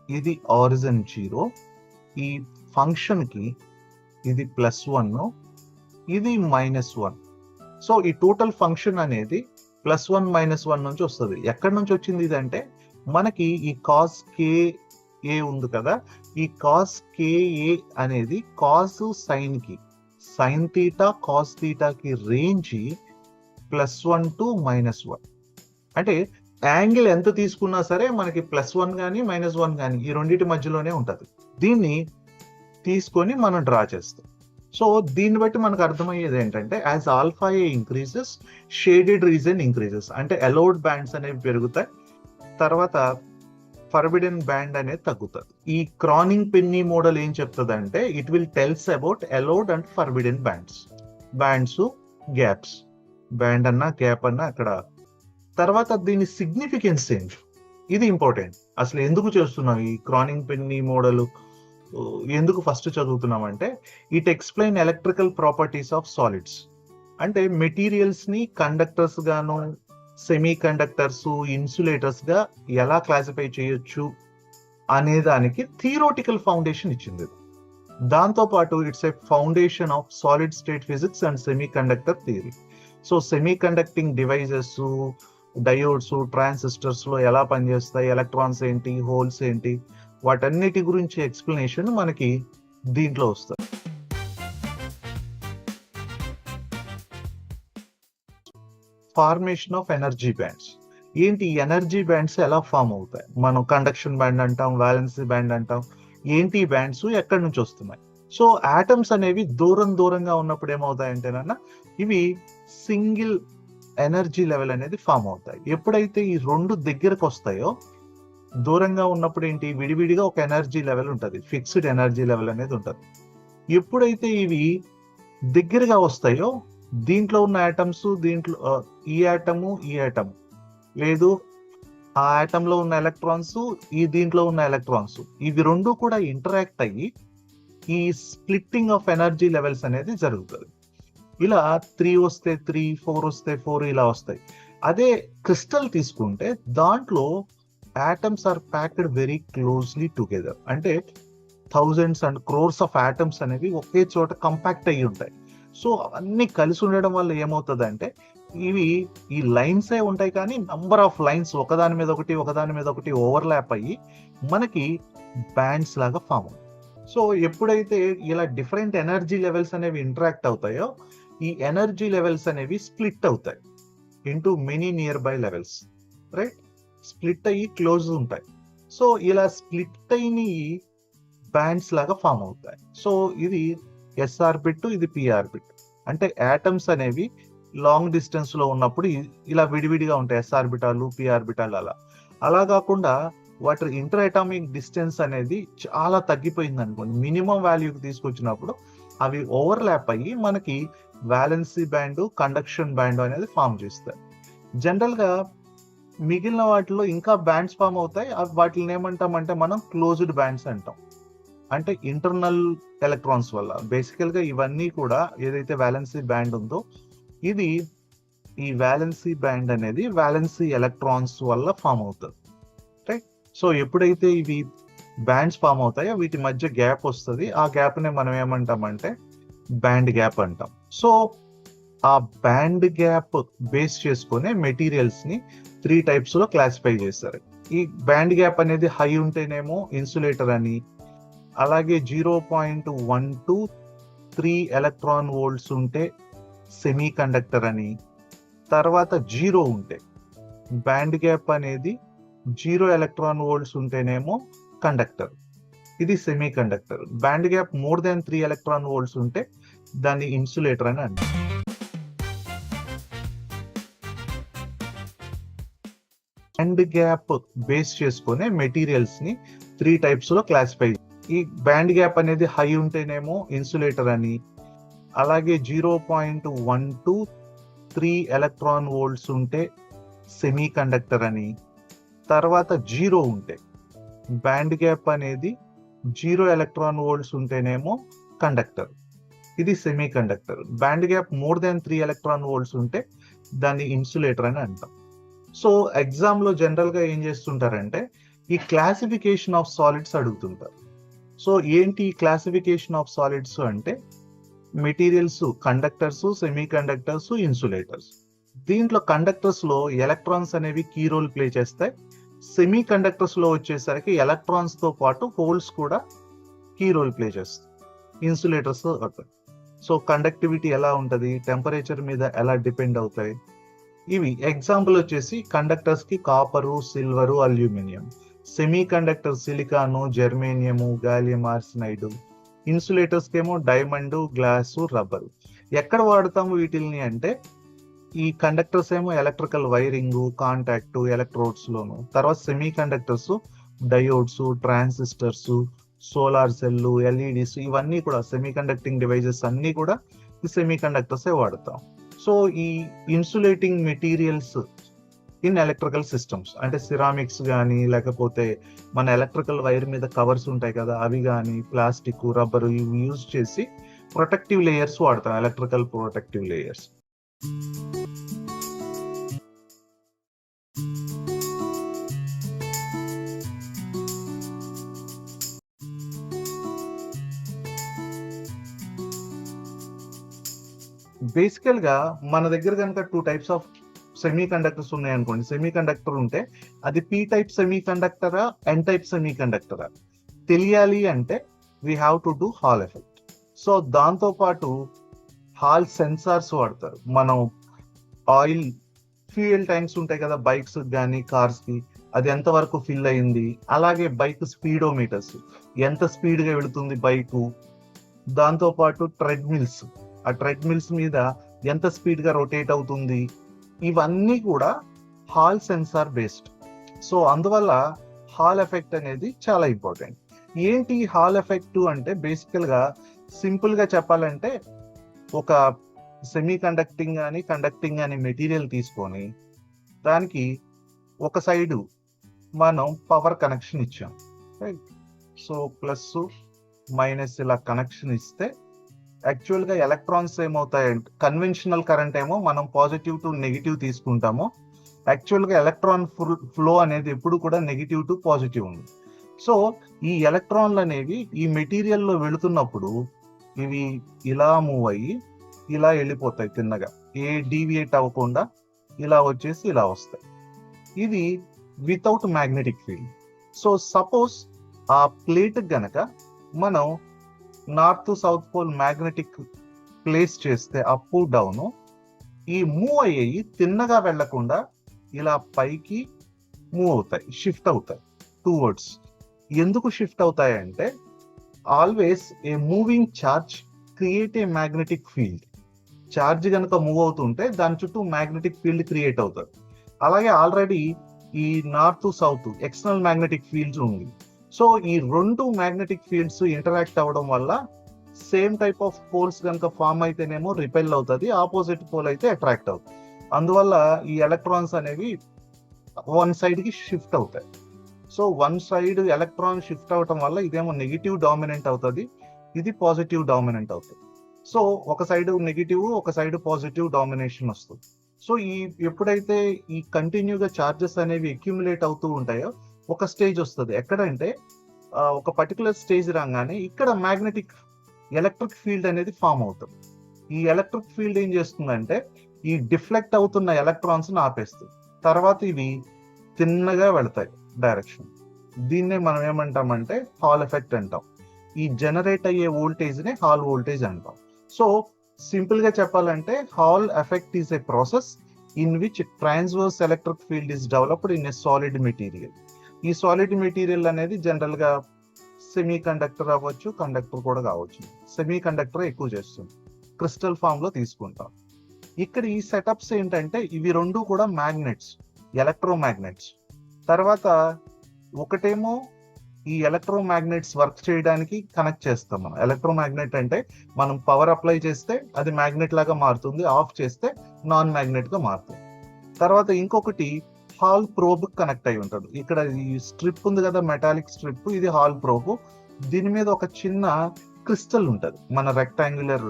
ఇది ఆరిజిన్ 0, ఈ ఫంక్షన్ కి ఇది +1, ఇది -1. సో ఈ టోటల్ ఫంక్షన్ అనేది +1 -1 నుంచి వస్తుంది. ఎక్కడి నుంచి వచ్చింది ఇది అంటే మనకి ఈ కాస్ KA ఉంది కదా, ఈ కాస్ KA అనేది కాస్ సైన్ కి, సైన్ థీటా కాస్ థీటాకి రేంజ్ +1 to -1. అంటే యాంగిల్ ఎంత తీసుకున్నా సరే మనకి +1 కానీ -1 కానీ ఈ రెండింటి మధ్యలోనే ఉంటది. దీన్ని తీసుకొని మనం డ్రా చేస్తాం. సో దీన్ని బట్టి మనకు అర్థమయ్యేది ఏంటంటే యాజ్ ఆల్ఫా ఏ ఇంక్రీజెస్ షేడెడ్ రీజన్ ఇంక్రీజెస్, అంటే అలౌడ్ బ్యాండ్స్ అనేవి పెరుగుతాయి, తర్వాత ఫర్బిడెన్ బ్యాండ్ అనేది తగ్గుతుంది. ఈ క్రానింగ్ పెన్నీ మోడల్ ఏం చెప్తుంది అంటే it will tells about allowed and forbidden bands gaps, band అన్నా గ్యాప్ అన్నా అక్కడ. తర్వాత దీని సిగ్నిఫికెన్స్ ఏంటి, ఇది ఇంపార్టెంట్. అసలు ఎందుకు చేస్తున్నాం ఈ క్రానింగ్ పెన్నీ మోడల్, ఎందుకు ఫస్ట్ చదువుతున్నాం అంటే it explain electrical properties of solids, అంటే మెటీరియల్స్ ని కండక్టర్స్ గాను సెమీ కండక్టర్స్ ఇన్సులేటర్స్ గా ఎలా క్లాసిఫై చేయొచ్చు అనే దానికి థియరాటికల్ ఫౌండేషన్ ఇచ్చింది. దాంతో పాటు it's a foundation of solid state physics and semi conductor theory. So semi conducting devices, diodes, transistors లో ఎలా పనిచేస్తాయి, ఎలక్ట్రాన్స్ ఏంటి, హోల్స్ ఏంటి, వాటన్నిటి గురించి ఎక్స్ప్లెనేషన్ మనకి దీంట్లో వస్తుంది. ఫార్మేషన్ ఆఫ్ ఎనర్జీ బ్యాండ్స్ ఏంటి, ఎనర్జీ బ్యాండ్స్ ఎలా ఫామ్ అవుతాయి, మనం కండక్షన్ బ్యాండ్ అంటాం, వ్యాలెన్సీ బ్యాండ్ అంటాం, ఏంటి బ్యాండ్స్ ఎక్కడి నుంచి వస్తున్నాయి. సో ఆటమ్స్ అనేవి దూరంగా ఉన్నప్పుడు ఏమవుతాయంటేనన్నా ఇవి సింగిల్ ఎనర్జీ లెవెల్ అనేది ఫామ్ అవుతాయి. ఎప్పుడైతే ఈ రెండు దగ్గరకు వస్తాయో, దూరంగా ఉన్నప్పుడు ఏంటి విడివిడిగా ఒక ఎనర్జీ లెవెల్ ఉంటుంది, ఫిక్స్డ్ ఎనర్జీ లెవెల్ అనేది ఉంటుంది. ఎప్పుడైతే ఇవి దగ్గరగా వస్తాయో దీంట్లో ఉన్న ఆటమ్స్, దీంట్లో ఈ ఆటము లేదు, ఆ ఆటమ్ లో ఉన్న ఎలక్ట్రాన్స్ దీంట్లో ఉన్న ఎలక్ట్రాన్స్, ఇవి రెండు కూడా ఇంటరాక్ట్ అయ్యి ఈ స్ప్లిట్టింగ్ ఆఫ్ ఎనర్జీ లెవెల్స్ అనేది జరుగుతుంది. ఇలా 3 వస్తే 3, 4 వస్తే 4 ఇలా వస్తాయి. అదే క్రిస్టల్ తీసుకుంటే దాంట్లో atoms are packed very closely together, అంటే thousands and crores of atoms అనేవి ఒకే చోట కంపాక్ట్ అయ్యి ఉంటాయి. సో అవన్నీ కలిసి ఉండడం వల్ల ఏమవుతుంది అంటే ఇవి ఈ లైన్సే ఉంటాయి కానీ నంబర్ ఆఫ్ లైన్స్ ఒకదాని మీద ఒకటి ఓవర్లాప్ అయ్యి మనకి బ్యాండ్స్ లాగా ఫామ్ అవుతాయి. సో ఎప్పుడైతే ఇలా డిఫరెంట్ ఎనర్జీ లెవెల్స్ అనేవి ఇంటరాక్ట్ అవుతాయో ఈ ఎనర్జీ లెవెల్స్ అనేవి స్ప్లిట్ అవుతాయి into many near by levels, right, split అయ్యి క్లోజ్ ఉంటాయి. సో ఇలా స్ప్లిట్ అయిన బ్యాండ్స్ లాగా ఫామ్ అవుతాయి. సో ఇది ఎస్ ఆర్బిట్, ఇది పి ఆర్బిట్, అంటే ఆటమ్స్ అనేవి లాంగ్ డిస్టెన్స్ లో ఉన్నప్పుడు ఇలా విడివిడిగా ఉంటాయి, ఎస్ ఆర్బిటాలు, పి ఆర్బిటాలు. అలా కాకుండా వాటి ఇంటర్ అటామిక్ డిస్టెన్స్ అనేది చాలా తగ్గిపోయింది అనుకోండి, మినిమం వాల్యూకి తీసుకొచ్చినప్పుడు అవి ఓవర్లాప్ అయ్యి మనకి వ్యాలెన్సీ బ్యాండ్, కండక్షన్ బ్యాండ్ అనేది ఫామ్ చేస్తాయి. జనరల్ గా మిగిలిన వాటిలో ఇంకా బ్యాండ్స్ ఫామ్ అవుతాయి, వాటిని ఏమంటామంటే మనం క్లోజ్డ్ బ్యాండ్స్ అంటాం, అంటే ఇంటర్నల్ ఎలక్ట్రాన్స్ వల్ల. బేసికల్ గా ఇవన్నీ కూడా ఏదైతే వ్యాలెన్సీ బ్యాండ్ ఉందో ఇది, ఈ వ్యాలెన్సీ బ్యాండ్ అనేది వ్యాలెన్సీ ఎలక్ట్రాన్స్ వల్ల ఫామ్ అవుతుంది, రైట్. సో ఎప్పుడైతే ఇవి బ్యాండ్స్ ఫామ్ అవుతాయో వీటి మధ్య గ్యాప్ వస్తుంది, ఆ గ్యాప్ నే మనం ఏమంటామంటే బ్యాండ్ గ్యాప్ అంటాం. సో ఆ బ్యాండ్ గ్యాప్ బేస్ చేసుకునే మెటీరియల్స్ ని 3 టైప్స్ లో క్లాసిఫై చేస్తారు. ఈ బ్యాండ్ గ్యాప్ అనేది హై ఉంటేనేమో ఇన్సులేటర్ అని, అలాగే 0.123 ఎలక్ట్రాన్ వోల్ట్స్ ఉంటే సెమీ కండక్టర్ అని, తర్వాత 0 ఉంటే బ్యాండ్ గ్యాప్ అనేది 0 ఎలక్ట్రాన్ వోల్ట్స్ ఉంటేనేమో కండక్టర్, ఇది semi conductor. Band gap more than 3 electron volts ఉంటే దాన్ని ఇన్సులేటర్ అని అంటారు. బ్యాండ్ గ్యాప్ బేస్ చేసుకునే మెటీరియల్స్ ని 3 టైప్స్ లో క్లాసిఫై. ఈ బ్యాండ్ గ్యాప్ అనేది హై ఉంటేనేమో ఇన్సులేటర్ అని, అలాగే 0.123 ఎలక్ట్రాన్ వోల్ట్స్ ఉంటే సెమీ కండక్టర్ అని, తర్వాత 0 ఉంటే బ్యాండ్ గ్యాప్ అనేది 0 ఎలక్ట్రాన్ వోల్ట్స్ ఉంటేనేమో కండక్టర్, ఇది semi conductor. Band gap more than 3 electron volts ఉంటే దాన్ని ఇన్సులేటర్ అని అంటాం. సో ఎగ్జామ్ లో జనరల్ గా ఏం చేస్తుంటారంటే ఈ క్లాసిఫికేషన్ ఆఫ్ సాలిడ్స్ అడుగుతుంటారు. సో ఏంటి క్లాసిఫికేషన్ ఆఫ్ సాలిడ్స్ అంటే materials, conductors, semi conductors, insulators. దీంట్లో కండక్టర్స్ లో ఎలక్ట్రాన్స్ అనేవి కీ రోల్ ప్లే చేస్తాయి. సెమీ కండక్టర్స్ లో వచ్చేసరికి ఎలక్ట్రాన్స్ తో పాటు హోల్స్ కూడా కీ రోల్ ప్లే చేస్తాయి. ఇన్సులేటర్స్ సో కండక్టివిటీ ఎలా ఉంటది, టెంపరేచర్ మీద ఎలా డిపెండ్ అవుతాయి, ఇవి ఎగ్జాంపుల్ వచ్చేసి కండక్టర్స్ కి copper, silver, aluminium. Semiconductor silicon, germanium, gallium arsenide, insulators కేమో డైమండ్, గ్లాసు, రబ్బరు. ఎక్కడ వాడతాము వీటిల్ని అంటే ఈ కండక్టర్స్ ఏమో ఎలక్ట్రికల్ వైరింగ్, కాంటాక్ట్, ఎలక్ట్రోడ్స్ లోను, తర్వాత semiconductors diodes, transistors, solar cell, LEDs, ఇవన్నీ కూడా సెమీ కండక్టింగ్ డివైజెస్ అన్ని కూడా ఈ సెమీ కండక్టర్స్ వాడతాం. సో ఈ insulating materials in electrical systems అంటే సిరామిక్స్ కానీ, లేకపోతే మన ఎలక్ట్రికల్ వైర్ మీద కవర్స్ ఉంటాయి కదా, అవి కానీ, ప్లాస్టిక్, రబ్బరు, ఇవి యూజ్ చేసి ప్రొటెక్టివ్ లేయర్స్ వాడతాం, ఎలక్ట్రికల్ ప్రొటెక్టివ్ లేయర్స్. బేసికల్ గా మన దగ్గర కనుక 2 టైప్స్ ఆఫ్ సెమీ కండక్టర్స్ ఉన్నాయి అనుకోండి. సెమీ కండక్టర్ ఉంటే అది పీ టైప్ సెమీ కండక్టరా, ఎన్ టైప్ సెమీ కండక్టరా తెలియాలి అంటే we have to do Hall effect. So దాంతో పాటు హాల్ సెన్సార్స్ వాడతారు. మనం ఆయిల్ ఫ్యూయల్ ట్యాంక్స్ ఉంటాయి కదా బైక్స్ కానీ కార్స్ కి, అది ఎంత వరకు ఫిల్ అయింది, అలాగే బైక్ స్పీడోమీటర్స్, ఎంత స్పీడ్ గా వెళుతుంది బైక్, దాంతో పాటు ట్రెడ్మిల్స్, ఆ ట్రెడ్మిల్స్ మీద ఎంత స్పీడ్ గా రొటేట్ అవుతుంది, ఇవన్నీ కూడా హాల్ సెన్సార్ బేస్డ్. సో అందువల్ల హాల్ ఎఫెక్ట్ అనేది చాలా ఇంపార్టెంట్. ఏంటి హాల్ ఎఫెక్ట్ అంటే బేసికల్ గా సింపుల్ గా చెప్పాలంటే ఒక సెమీ కండక్టింగ్ కానీ కండక్టింగ్ కానీ మెటీరియల్ తీసుకొని దానికి ఒక సైడు మనం పవర్ కనెక్షన్ ఇచ్చాం. సో ప్లస్ మైనస్ ఇలా కనెక్షన్ ఇస్తే యాక్చువల్ గా ఎలక్ట్రాన్స్ ఏమవుతాయంటే కన్వెన్షనల్ కరెంట్ ఏమో మనం పాజిటివ్ టు నెగిటివ్ తీసుకుంటాము. యాక్చువల్ గా ఎలక్ట్రాన్ ఫ్లో అనేది ఎప్పుడు కూడా నెగిటివ్ టు పాజిటివ్ ఉంది. సో ఈ ఎలక్ట్రాన్లు అనేవి ఈ మెటీరియల్ లో వెళుతున్నప్పుడు ఇవి ఇలా మూవ్ అయ్యి ఇలా వెళ్ళిపోతాయి తిన్నగా, ఏ డీవియేట్ అవ్వకుండా ఇలా వచ్చేసి ఇలా వస్తాయి. ఇది without magnetic field. So suppose ఆ ప్లేట్ గనక మనం north south pole magnetic place చేస్తే అప్ డౌన్, ఈ మూవ్ అయ్యేవి తిన్నగా వెళ్లకుండా ఇలా పైకి మూవ్ అవుతాయి, షిఫ్ట్ అవుతాయి టువర్డ్స్. ఎందుకు షిఫ్ట్ అవుతాయి అంటే always a moving charge create a magnetic field. Charge కనుక మూవ్ అవుతుంటే దాని చుట్టూ మ్యాగ్నెటిక్ ఫీల్డ్ క్రియేట్ అవుతుంది. అలాగే ఆల్రెడీ ఈ north south external magnetic fields ఉంది. సో ఈ రెండు మ్యాగ్నెటిక్ ఫీల్డ్స్ ఇంటరాక్ట్ అవ్వడం వల్ల సేమ్ టైప్ ఆఫ్ పోల్స్ కనుక ఫామ్ అయితేనేమో రిపెల్ అవుతుంది, ఆపోజిట్ పోల్ అయితే అట్రాక్ట్ అవుతుంది. అందువల్ల ఈ ఎలక్ట్రాన్స్ అనేవి వన్ సైడ్ కి షిఫ్ట్ అవుతాయి. So one side electron shift అవటం వల్ల ఇదేమో నెగిటివ్ డామినెంట్ అవుతుంది, ఇది పాజిటివ్ డామినెంట్ అవుతుంది. సో ఒక సైడ్ నెగిటివ్, ఒక సైడ్ పాజిటివ్ డామినేషన్ వస్తుంది. సో ఈ ఎప్పుడైతే ఈ కంటిన్యూగా చార్జెస్ అనేవి అక్యుములేట్ అవుతూ ఉంటాయో ఒక స్టేజ్ వస్తుంది. ఎక్కడంటే ఒక పర్టికులర్ స్టేజ్ రాగానే ఇక్కడ మ్యాగ్నెటిక్ ఎలక్ట్రిక్ ఫీల్డ్ అనేది ఫామ్ అవుతుంది. ఈ ఎలక్ట్రిక్ ఫీల్డ్ ఏం చేస్తుందంటే ఈ డిఫ్లెక్ట్ అవుతున్న ఎలక్ట్రాన్స్ ఆపేస్తుంది. తర్వాత ఇవి తిన్నగా వెళతాయి డైరెక్షన్. దీన్నే మనం ఏమంటామంటే హాల్ ఎఫెక్ట్ అంటాం. ఈ జనరేట్ అయ్యే వోల్టేజ్ నే హాల్ వోల్టేజ్ అంటాం. సో సింపుల్ గా చెప్పాలంటే hall effect is a process in which transverse electric field is developed in a solid material. ఈ సాలిడ్ మెటీరియల్ అనేది జనరల్ గా సెమీ కండక్టర్ అవ్వచ్చు, కండక్టర్ కూడా కావచ్చు. సెమీ కండక్టర్ ఎక్కువ చేస్తుంది, క్రిస్టల్ ఫామ్ లో తీసుకుంటాం. ఇక్కడ ఈ సెటప్స్ ఏంటంటే ఇవి రెండు కూడా మ్యాగ్నెట్స్, ఎలక్ట్రోమాగ్నెట్స్. తర్వాత ఒకటేమో ఈ ఎలక్ట్రోమాగ్నెట్స్ వర్క్ చేయడానికి కనెక్ట్ చేస్తాం మనం. ఎలక్ట్రోమాగ్నెట్ అంటే మనం పవర్ అప్లై చేస్తే అది మ్యాగ్నెట్ లాగా మారుతుంది, ఆఫ్ చేస్తే నాన్ మ్యాగ్నెట్ గా మారుతుంది. తర్వాత ఇంకొకటి హాల్ ప్రోబ్ కనెక్ట్ అయి ఉంటుంది. ఇక్కడ ఈ స్ట్రిప్ ఉంది కదా, మెటాలిక్ స్ట్రిప్, ఇది హాల్ ప్రోబ్. దీని మీద ఒక చిన్న క్రిస్టల్ ఉంటుంది, మన రెక్టాంగులర్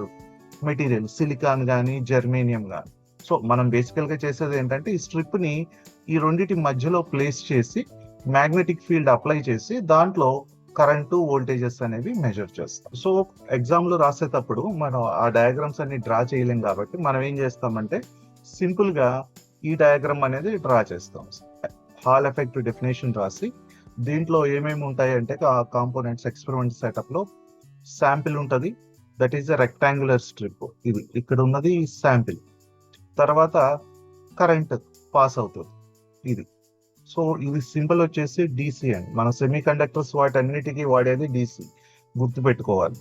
మెటీరియల్, సిలికాన్ కానీ జర్మేనియం కానీ. సో మనం బేసికల్ గా చేసేది ఏంటంటే ఈ స్ట్రిప్ ని ఈ రెండింటి మధ్యలో ప్లేస్ చేసి మ్యాగ్నెటిక్ ఫీల్డ్ అప్లై చేసి దాంట్లో కరెంటు, వోల్టేజెస్ అనేవి మెజర్ చేస్తాం. సో ఎగ్జామ్ లో రాసేటప్పుడు మనం ఆ డయాగ్రామ్స్ అన్ని డ్రా చేయలేం కాబట్టి మనం ఏం చేస్తామంటే సింపుల్ గా ఈ డయాగ్రామ్ అనేది డ్రా చేస్తాం. హాల్ ఎఫెక్ట్ డెఫినేషన్ రాసి దీంట్లో ఏమేమి ఉంటాయి అంటే కాంపోనెంట్స్ ఎక్స్పెరిమెంట్ సెటప్ లో శాంపిల్ ఉంటుంది, that is a rectangular strip. ఇది ఇక్కడ ఉన్నది శాంపిల్. తర్వాత కరెంట్ పాస్ అవుతుంది ఇది. సో ఇది సింపుల్ వచ్చేసి DC అండి. మన సెమీ కండక్టర్స్ వాటన్నిటికీ వాడేది DC, గుర్తుపెట్టుకోవాలి.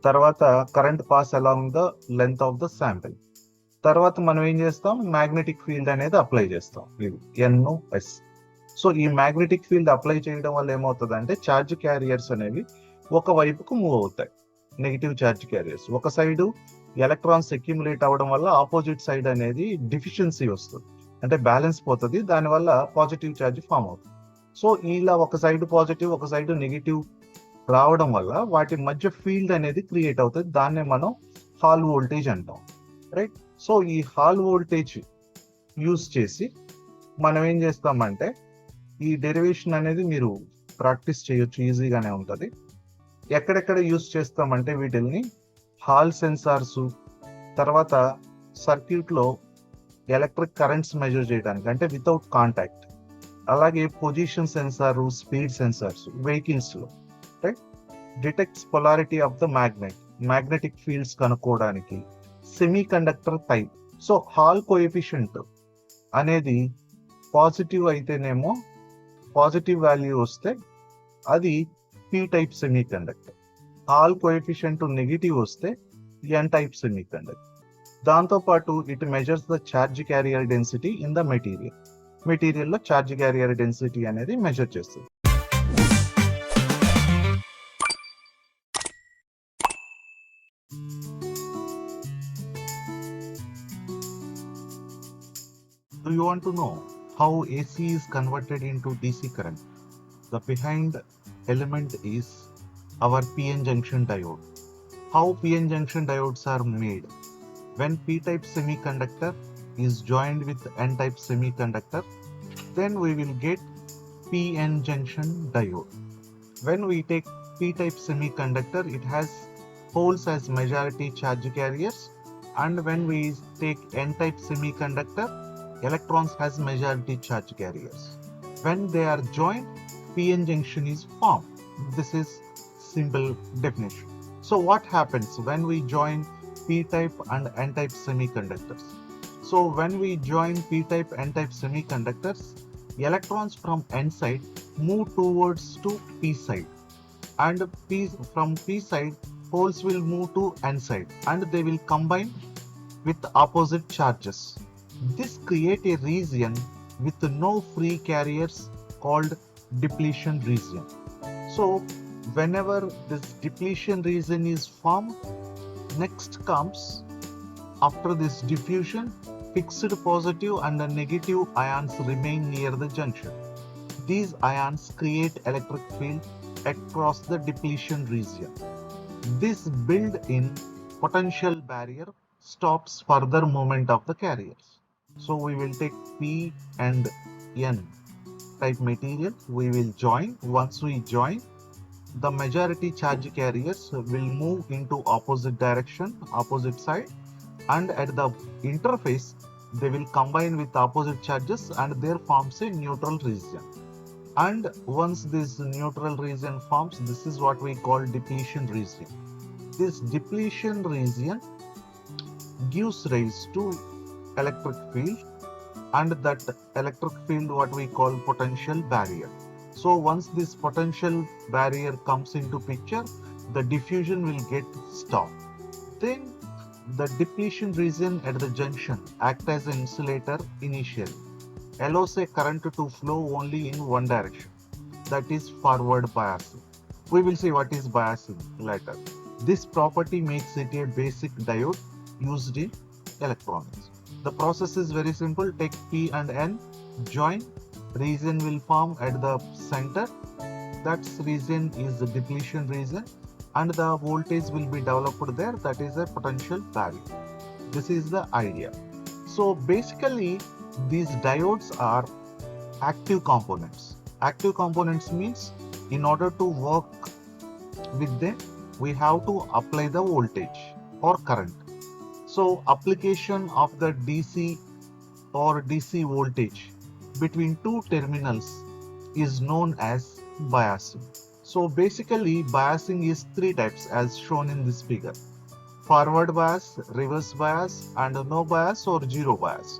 తర్వాత current pass along the length of the sample. తర్వాత మనం ఏం చేస్తాం, మ్యాగ్నెటిక్ ఫీల్డ్ అనేది అప్లై చేస్తాం, ఇది NOS. సో ఈ మ్యాగ్నెటిక్ ఫీల్డ్ అప్లై చేయడం వల్ల ఏమవుతుంది అంటే ఛార్జ్ క్యారియర్స్ అనేవి ఒక వైపుకు మూవ్ అవుతాయి. నెగిటివ్ ఛార్జ్ క్యారియర్స్ ఒక సైడ్ ఎలక్ట్రాన్స్ అక్యుములేట్ అవ్వడం వల్ల ఆపోజిట్ సైడ్ అనేది డిఫిషియన్సీ వస్తుంది, అంటే బ్యాలెన్స్ పోతుంది, దానివల్ల పాజిటివ్ ఛార్జ్ ఫామ్ అవుతుంది. సో ఇలా ఒక సైడ్ పాజిటివ్ ఒక సైడ్ నెగిటివ్ రావడం వల్ల వాటి మధ్య ఫీల్డ్ అనేది క్రియేట్ అవుతుంది, దాన్నే మనం హాల్ వోల్టేజ్ అంటాం, రైట్. సో ఈ హాల్ వోల్టేజ్ యూజ్ చేసి మనం ఏం చేస్తామంటే ఈ డెరివేషన్ అనేది మీరు ప్రాక్టీస్ చేయొచ్చు, ఈజీగానే ఉంటుంది. ఎక్కడెక్కడ యూజ్ చేస్తామంటే వీటిల్ని హాల్ సెన్సార్స్, తర్వాత సర్క్యూట్లో ఎలక్ట్రిక్ కరెంట్స్ మెజర్ చేయడానికి అంటే వితౌట్ కాంటాక్ట్, అలాగే పొజిషన్ సెన్సార్, స్పీడ్ సెన్సార్స్ వెహికల్స్లో, right. Detects polarity of the magnetic fields కనుక్కోవడానికి, semiconductor type. So Hall coefficient అనేది పాజిటివ్ అయితేనేమో పాజిటివ్ వాల్యూ వస్తే అది P type semiconductor, Hall coefficient negative వస్తే ఎన్ టైప్ సెమీ కండక్టర్. దాంతోపాటు it measures the charge carrier density in the మెటీరియల్లో charge carrier density అనేది measure చేస్తుంది. Do you want to know how AC is converted into DC current? The behind element is our PN junction diode. How PN junction diodes are made? When P-type semiconductor is joined with N-type semiconductor, then we will get PN junction diode. When we take P-type semiconductor, it has holes as majority charge carriers, and when we take N-type semiconductor, electrons has majority charge carriers. When they are joined, PN junction is formed. This is simple definition. So what happens when we join P-type and N-type semiconductors? So when we join P-type N-type semiconductors, electrons from N side move towards to P side, and from P side holes will move to N side, and they will combine with opposite charges. This create a region with no free carriers called depletion region. So whenever this depletion region is formed, next comes after this diffusion, fixed positive and negative ions remain near the junction. These ions create electric field across the depletion region. This built-in potential barrier stops further movement of the carriers. So we will take P and N type material, we will join. Once we join, the majority charge carriers will move into opposite direction, opposite side, and at the interface they will combine with opposite charges and there forms a neutral region. And once this neutral region forms, this is what we call depletion region. This depletion region gives rise to electric field, and that electric field what we call potential barrier. So once this potential barrier comes into picture, the diffusion will get stopped. Then the depletion region at the junction act as an insulator initially, allows a current to flow only in one direction, that is forward biasing. We will see what is biasing later. This property makes it a basic diode used in electronics. The process is very simple. Take P and N, join, region will form at the center. That region is the depletion region, and the voltage will be developed there. That is a potential barrier. This is the idea. So basically, these diodes are active components. Active components means in order to work with them, we have to apply the voltage or current. So application of the DC or DC voltage between two terminals is known as biasing. So basically biasing is three types as shown in this figure: forward bias, reverse bias, and no bias or zero bias.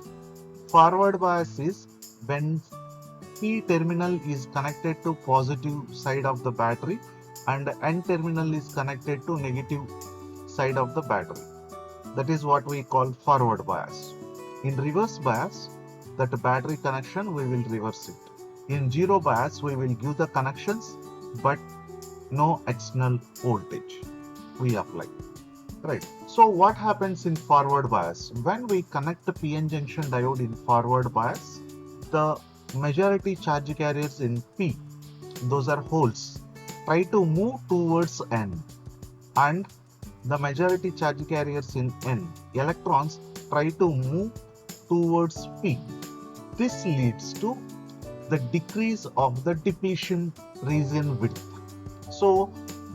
Forward bias is when P terminal is connected to positive side of the battery and N terminal is connected to negative side of the battery. That is what we call forward bias. In reverse bias, that battery connection we will reverse it. In zero bias, we will give the connections but no external voltage we apply. Right. So what happens in forward bias? When we connect the PN junction diode in forward bias, the majority charge carriers in P, those are holes, try to move towards N, and the majority charge carriers in N, electrons, try to move towards P. This leads to the decrease of the depletion region width. So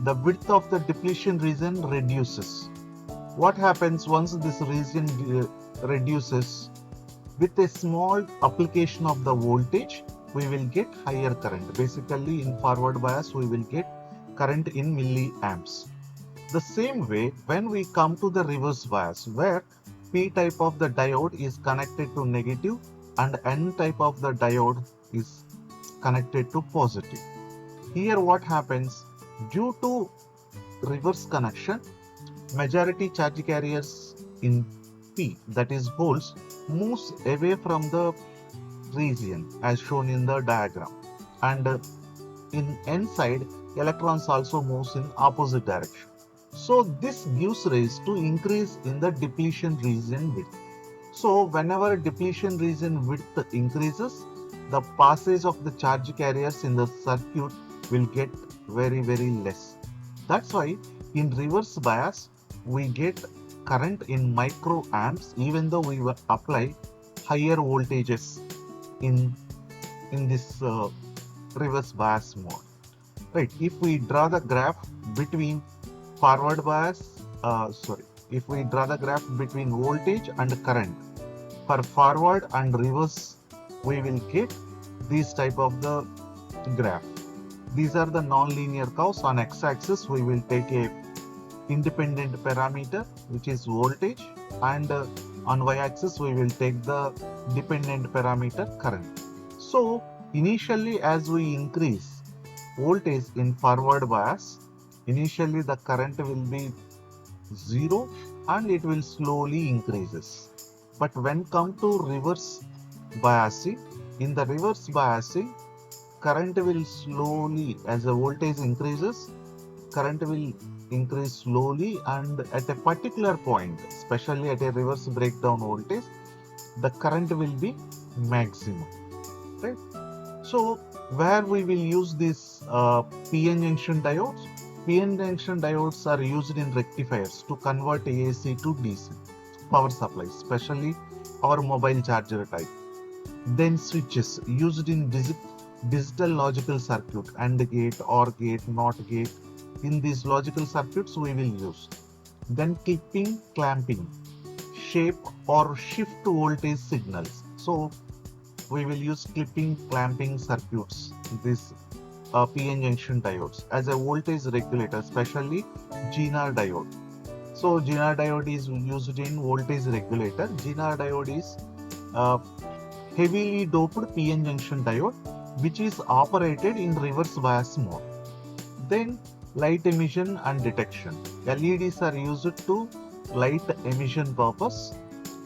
the width of the depletion region reduces. What happens once this region reduces? With a small application of the voltage, we will get higher current. Basically, in forward bias, we will get current in milliamps. The same way, when we come to the reverse bias, where P type of the diode is connected to negative and N type of the diode is connected to positive. Here what happens? Due to reverse connection, majority charge carriers in P, that is holes, moves away from the region as shown in the diagram, and in N side, electrons also moves in opposite direction. So this gives rise to increase in the depletion region width. So whenever depletion region width increases, the passage of the charge carriers in the circuit will get very less. That's why in reverse bias, we get current in microamps even though we will apply higher voltages in this reverse bias mode. Right, if we draw the graph between forward bias, if we draw the graph between voltage and current, for forward and reverse, we will get this type of the graph. These are the non-linear curves. On x-axis, we will take a independent parameter which is voltage, and on y-axis we will take the dependent parameter current. So initially, as we increase voltage in forward bias, initially the current will be 0 and it will slowly increases. But when come to reverse biasing, in the reverse biasing, current will slowly, as the voltage increases, current will increase slowly, and at a particular point, especially at a reverse breakdown voltage, the current will be maximum. Right? So where we will use these PN junction diodes? PN junction diodes are used in rectifiers to convert AC to DC power supply, especially our mobile charger type. Then switches used in digital logical circuit, AND gate, OR gate, NOT gate. In these logical circuits we will use. Then clipping, clamping, shape or shift voltage signals. So we will use clipping, clamping circuits, this PN junction diodes, as a voltage regulator, especially GNR diode. So GNR diode is used in voltage regulator. GNR diode is heavily doped PN junction diode which is operated in reverse bias mode. Then light emission and detection. LEDs are used to light emission purpose,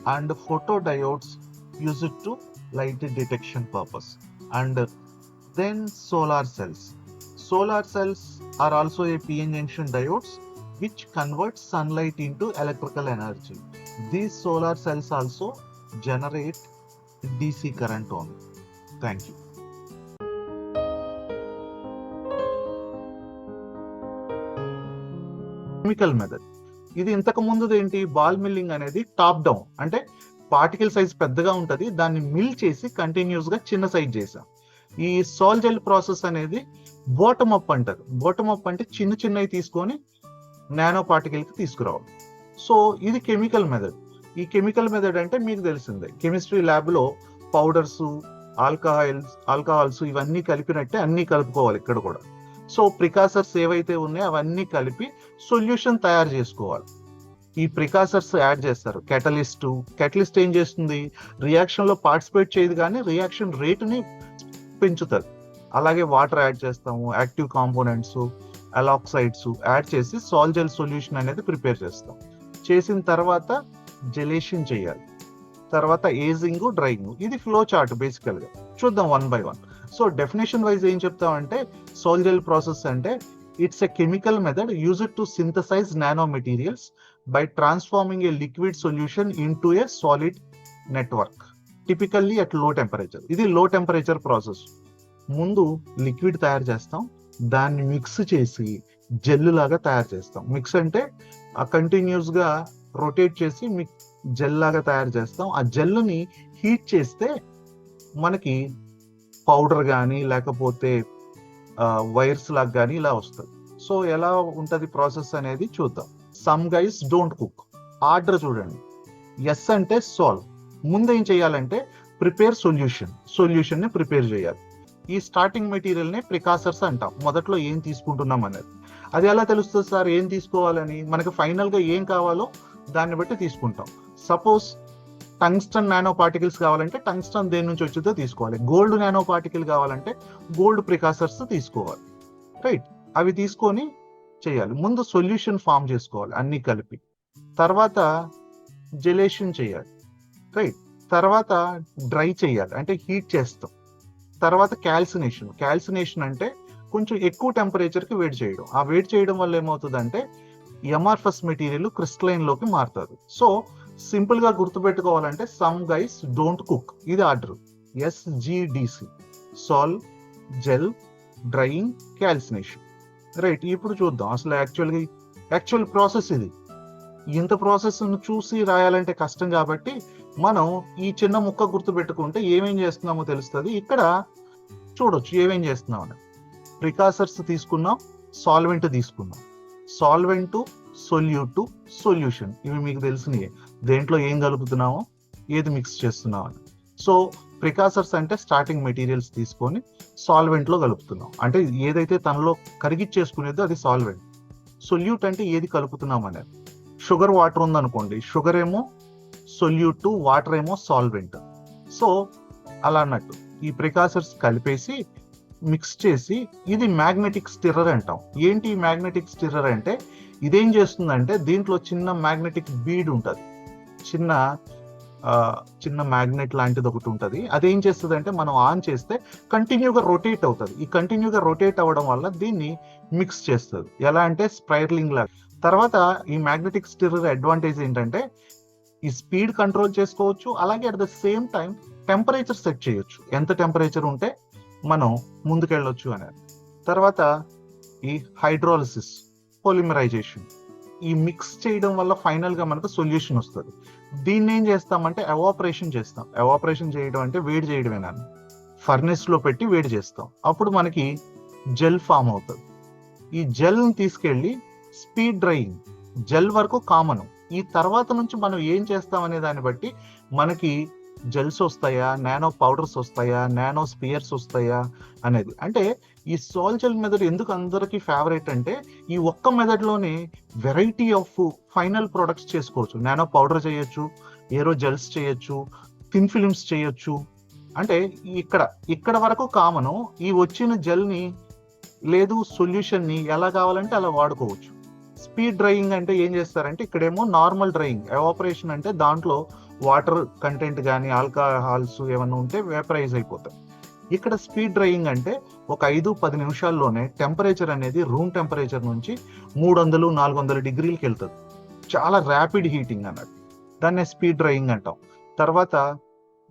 and photodiodes used to light detection purpose. And then solar cells. Solar cells are also a PN junction diodes which convert sunlight into electrical energy. These solar cells also generate DC current only. Thank you. Chemical method. ఇది ఇంతకు ముందు ఏంటి, ball milling అనేది top down, అంటే particle size పెద్దగా ఉంటుంది, దాన్ని mill చేసి కంటిన్యూస్ గా చిన్న సైజ్ చేసాం. ఈ సాల్ జెల్ ప్రాసెస్ అనేది బాటమ్ అప్ అంటారు. బాటమ్ అప్ అంటే చిన్న చిన్నవి తీసుకొని నానో పార్టికల్ కి తీసుకురావాలి. సో ఇది కెమికల్ మెథడ్. ఈ కెమికల్ మెథడ్ అంటే మీకు తెలిసిందే, కెమిస్ట్రీ ల్యాబ్ లో పౌడర్స్, ఆల్కహాల్స్ ఇవన్నీ కలిపినట్టే అన్ని కలుపుకోవాలి ఇక్కడ కూడా. సో ప్రికాసర్స్ ఏవైతే ఉన్నాయో అవన్నీ కలిపి సొల్యూషన్ తయారు చేసుకోవాలి. ఈ ప్రికాసర్స్ యాడ్ చేస్తారు. కెటలిస్ట్ ఏం చేస్తుంది, రియాక్షన్ లో పార్టిసిపేట్ చేయదు కానీ రియాక్షన్ రేటుని పెంచుతుంది. అలాగే వాటర్ యాడ్ చేస్తాము, యాక్టివ్ కాంపోనెంట్స్, అలాక్సైడ్స్ యాడ్ చేసి సాల్ జెల్ సొల్యూషన్ అనేది ప్రిపేర్ చేస్తాం. చేసిన తర్వాత జెలేషన్ చేయాలి, తర్వాత ఏజింగ్, డ్రైయింగ్. ఇది ఫ్లో చార్ట్ బేసికల్ గా. చూద్దాం one by one. So definition wise ఏం చెప్తామంటే సాల్ జెల్ ప్రాసెస్ అంటే it's a chemical method used to synthesise nano materials by transforming a liquid solution into a solid network typically at low temperature. ఇది low temperature process. ముందు liquid తయారు చేస్తాం, దాన్ని mix చేసి gel లాగా తయారు చేస్తాం. మిక్స్ అంటే కంటిన్యూస్ గా రొటేట్ చేసి జెల్ లాగా తయారు చేస్తాం. ఆ జెల్ని హీట్ చేస్తే మనకి పౌడర్ కానీ లేకపోతే వైర్స్ లాగా కానీ ఇలా వస్తుంది. సో ఎలా ఉంటది ప్రాసెస్ అనేది చూద్దాం. Some guys don't cook. Order చూడండి. ఎస్ అంటే సాల్వ్. ముందు ఏం చేయాలంటే ప్రిపేర్ సొల్యూషన్ ని ప్రిపేర్ చేయాలి. ఈ స్టార్టింగ్ మెటీరియల్ ని ప్రికాసర్స్ అంటాం. మొదట్లో ఏం తీసుకుంటున్నాం అనేది. అది ఎలా తెలుస్తుంది సార్ ఏం తీసుకోవాలని? మనకి ఫైనల్ గా ఏం కావాలో దాన్ని బట్టి తీసుకుంటాం. సపోజ్ టంగ్స్టన్ నానో పార్టికల్స్ కావాలంటే టంగ్స్టన్ దేని నుంచి వచ్చిందో తీసుకోవాలి. గోల్డ్ నానో పార్టికల్ కావాలంటే గోల్డ్ ప్రికాసర్స్ తీసుకోవాలి. రైట్, అవి తీసుకొని చేయాలి. ముందు సొల్యూషన్ ఫామ్ చేసుకోవాలి అన్ని కలిపి, తర్వాత జెలేషన్ చేయాలి. రైట్, తర్వాత డ్రై చేయాలి అంటే హీట్ చేస్తాం. తర్వాత క్యాల్సినేషన్ అంటే కొంచెం ఎక్కువ టెంపరేచర్ కి వేడి చేయడం. ఆ వేడి చేయడం వల్ల ఏమవుతుందంటే ఎమార్ఫస్ మెటీరియల్ క్రిస్టలైన్ లోకి మారుతుంది. సో సింపుల్ గా గుర్తుపెట్టుకోవాలంటే సమ్ గైస్ డోంట్ కుక్. ఇది order. SGDC solve, gel, drying, calcination. Right, ఇప్పుడు చూద్దాం అసలు యాక్చువల్ ప్రాసెస్ ఇది. ఇంత ప్రాసెస్ చూసి రాయాలంటే కష్టం కాబట్టి మనం ఈ చిన్న ముక్క గుర్తు పెట్టుకుంటే ఏమేం చేస్తున్నామో తెలుస్తుంది. ఇక్కడ చూడొచ్చు ఏమేం చేస్తున్నామని. ప్రికాసర్స్ తీసుకున్నాం, సాల్వెంట్ తీసుకున్నాం. సాల్వెంట్, సొల్యూషన్ ఇవి మీకు తెలిసినవి. దేంట్లో ఏం కలుపుతున్నామో, ఏది మిక్స్ చేస్తున్నాం అని. సో ప్రికాసర్స్ అంటే స్టార్టింగ్ మెటీరియల్స్ తీసుకొని సాల్వెంట్ లో కలుపుతున్నాం. అంటే ఏదైతే తనలో కరిగిచ్చేసుకునేదో అది సాల్వెంట్. సొల్యూట్ అంటే ఏది కలుపుతున్నాం అనేది. షుగర్ వాటర్ ఉందనుకోండి, షుగర్ ఏమో సొల్యూట్, వాటర్ ఏమో సాల్వెంట్. సో అలా అన్నట్టు ఈ ప్రికాసర్స్ కలిపేసి మిక్స్ చేసి ఇది మ్యాగ్నెటిక్ స్టిర్రర్ అంటాం. ఏంటి మ్యాగ్నెటిక్ స్టిర్రర్ అంటే ఇదేం చేస్తుందంటే దీంట్లో చిన్న మ్యాగ్నెటిక్ బీడ్ ఉంటుంది, చిన్న మ్యాగ్నెట్ లాంటిది ఒకటి ఉంటుంది. అదేం చేస్తుంది అంటే మనం ఆన్ చేస్తే కంటిన్యూగా రొటేట్ అవుతుంది. ఈ కంటిన్యూగా రొటేట్ అవ్వడం వల్ల దీన్ని మిక్స్ చేస్తుంది. ఎలా అంటే స్ప్రైర్లింగ్ లాగా. తర్వాత ఈ మ్యాగ్నెటిక్ స్టిర్రర్ అడ్వాంటేజ్ ఏంటంటే ఈ స్పీడ్ కంట్రోల్ చేసుకోవచ్చు, అలాగే at the same time temperature set చేయొచ్చు. ఎంత టెంపరేచర్ ఉంటే మనం ముందుకెళ్ళొచ్చు అనేది. తర్వాత ఈ హైడ్రాలిసిస్, పొలిమరైజేషన్. ఈ మిక్స్ చేయడం వల్ల ఫైనల్ గా మనకు సొల్యూషన్ వస్తుంది. దీన్ని ఏం చేస్తామంటే ఎవాపరేషన్ చేస్తాం. ఎవాపరేషన్ చేయడం అంటే వేడి చేయడమేనా. ఫర్నెస్ లో పెట్టి వేడి చేస్తాం. అప్పుడు మనకి జెల్ ఫామ్ అవుతుంది. ఈ జెల్ ని తీసుకెళ్లి స్పీడ్ డ్రైయింగ్, జెల్ వరకు కామన్. ఈ తర్వాత నుంచి మనం ఏం చేస్తాం అనే దాన్ని బట్టి మనకి జెల్స్ వస్తాయా, నానో పౌడర్స్ వస్తాయా, నానో స్పియర్స్ వస్తాయా అనేది. అంటే ఈ సాల్ జెల్ మెథడ్ ఎందుకు అందరికి ఫేవరెట్ అంటే ఈ ఒక్క మెథడ్ లోనే వెరైటీ ఆఫ్ ఫైనల్ ప్రొడక్ట్స్ చేసుకోవచ్చు. నానో పౌడర్ చేయొచ్చు, ఏరో జెల్స్ చేయొచ్చు, థిన్ ఫిల్మ్స్ చేయొచ్చు. అంటే ఇక్కడ వరకు కామను. ఈ వచ్చిన జెల్ ని లేదు సొల్యూషన్ ని ఎలా కావాలంటే అలా వాడుకోవచ్చు. స్పీడ్ డ్రైయింగ్ అంటే ఏం చేస్తారంటే ఇక్కడేమో నార్మల్ డ్రైయింగ్. ఎవాపరేషన్ అంటే దాంట్లో వాటర్ కంటెంట్ కానీ ఆల్కహాల్స్ ఏమన్నా ఉంటే వేపరైజ్ అయిపోతాయి. ఇక్కడ స్పీడ్ డ్రైయింగ్ అంటే ఒక 5-10 నిమిషాల్లోనే టెంపరేచర్ అనేది రూమ్ టెంపరేచర్ నుంచి 300-400 డిగ్రీలకి వెళ్తుంది. చాలా ర్యాపిడ్ హీటింగ్ అన్నట్టు. దాన్ని స్పీడ్ డ్రైయింగ్ అంటాం. తర్వాత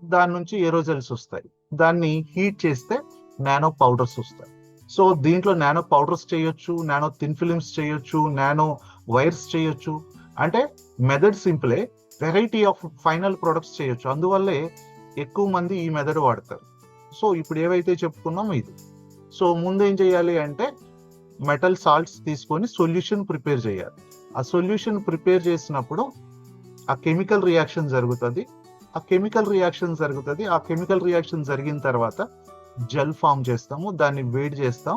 దాని నుంచి ఏరోజెల్స్ వస్తాయి. దాన్ని హీట్ చేస్తే నానో పౌడర్స్ వస్తాయి. సో దీంట్లో నానో పౌడర్స్ చేయొచ్చు, నానో థిన్ ఫిల్మ్స్ చేయొచ్చు, నానో వైర్స్ చేయొచ్చు. అంటే మెథడ్ సింపులే, వెరైటీ ఆఫ్ ఫైనల్ ప్రొడక్ట్స్ చేయొచ్చు. అందువల్లే ఎక్కువ మంది ఈ మెథడ్ వాడతారు. సో ఇప్పుడు ఏవైతే చెప్పుకున్నామో ఇది. సో ముందు ఏం చేయాలి అంటే మెటల్ సాల్ట్స్ తీసుకొని సొల్యూషన్ ప్రిపేర్ చేయాలి. ఆ సొల్యూషన్ ప్రిపేర్ చేసినప్పుడు ఆ కెమికల్ రియాక్షన్ జరుగుతుంది. ఆ కెమికల్ రియాక్షన్ జరిగిన తర్వాత జెల్ ఫామ్ చేస్తాము, దాన్ని వేడి చేస్తాం,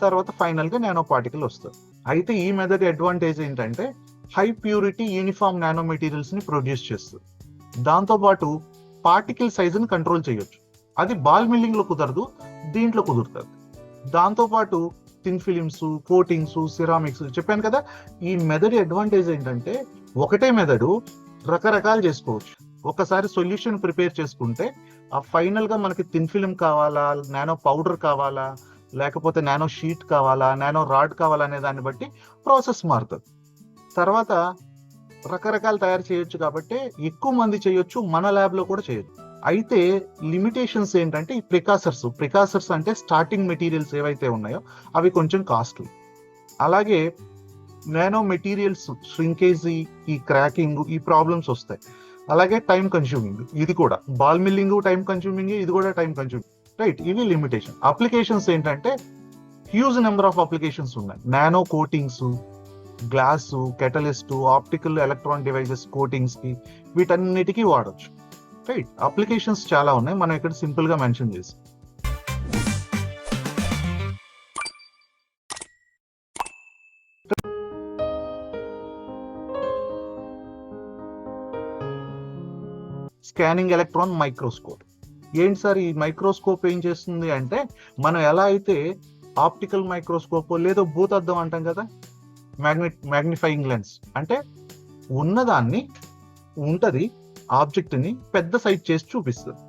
తర్వాత ఫైనల్ గా నానో పార్టికల్ వస్తుంది. అయితే ఈ మెథడ్ అడ్వాంటేజ్ ఏంటంటే high purity uniform nano materials ని ప్రొడ్యూస్ చేస్తుంది. దాంతో పాటు పార్టికల్ సైజ్ ని కంట్రోల్ చేయొచ్చు. అది బాల్ మిల్లింగ్ లో కుదరదు, దీంట్లో కుదురుతుంది. దాంతో పాటు థిన్ ఫిలిమ్స్, కోటింగ్స్, సిరామిక్స్ చెప్పాను కదా. ఈ మెథడ్ అడ్వాంటేజ్ ఏంటంటే ఒకటే మెథడ్ రకరకాలు చేసుకోవచ్చు. ఒకసారి సొల్యూషన్ ప్రిపేర్ చేసుకుంటే ఆ ఫైనల్ గా మనకి థిన్ ఫిలిం కావాలా, నానో పౌడర్ కావాలా, లేకపోతే నానో షీట్ కావాలా, నానో రాడ్ కావాలా అనే దాన్ని బట్టి ప్రాసెస్ మారుతుంది. తర్వాత రకరకాలు తయారు చేయొచ్చు కాబట్టి ఎక్కువ మంది చేయొచ్చు, మన ల్యాబ్ లో కూడా చేయొచ్చు. అయితే లిమిటేషన్స్ ఏంటంటే ఈ ప్రికాసర్స్ అంటే స్టార్టింగ్ మెటీరియల్స్ ఏవైతే ఉన్నాయో అవి కొంచెం కాస్ట్లీ. అలాగే నానో మెటీరియల్స్ ష్రింకేజీ, ఈ క్రాకింగ్, ఈ ప్రాబ్లమ్స్ వస్తాయి. అలాగే టైం కన్స్యూమింగ్, ఇది కూడా బాల్ మిల్లింగ్ టైం కన్స్యూమింగ్, ఇది కూడా టైం కన్స్యూమింగ్, రైట్. ఇవి లిమిటేషన్. అప్లికేషన్స్ ఏంటంటే హ్యూజ్ నెంబర్ ఆఫ్ అప్లికేషన్స్ ఉన్నాయి. Nano coatings, glass, catalyst, optical electronic devices coatings కి, వీటన్నిటికీ వాడచ్చు, రైట్. అప్లికేషన్స్ చాలా ఉన్నాయి, మనం ఇక్కడ సింపుల్ గా మెన్షన్ చేసి. Scanning electron microscope. ఏంటి సార్ ఈ మైక్రోస్కోప్ ఏం చేస్తుంది అంటే, మనం ఎలా అయితే ఆప్టికల్ మైక్రోస్కోప్ లేదో భూతద్దం అంటాం కదా, మ్యాగ్నిఫైయింగ్ లెన్స్ అంటే ఉన్నదాన్ని ఉంటది ఆబ్జెక్ట్ ని పెద్ద సైజ్ చేసి చూపిస్తుంది.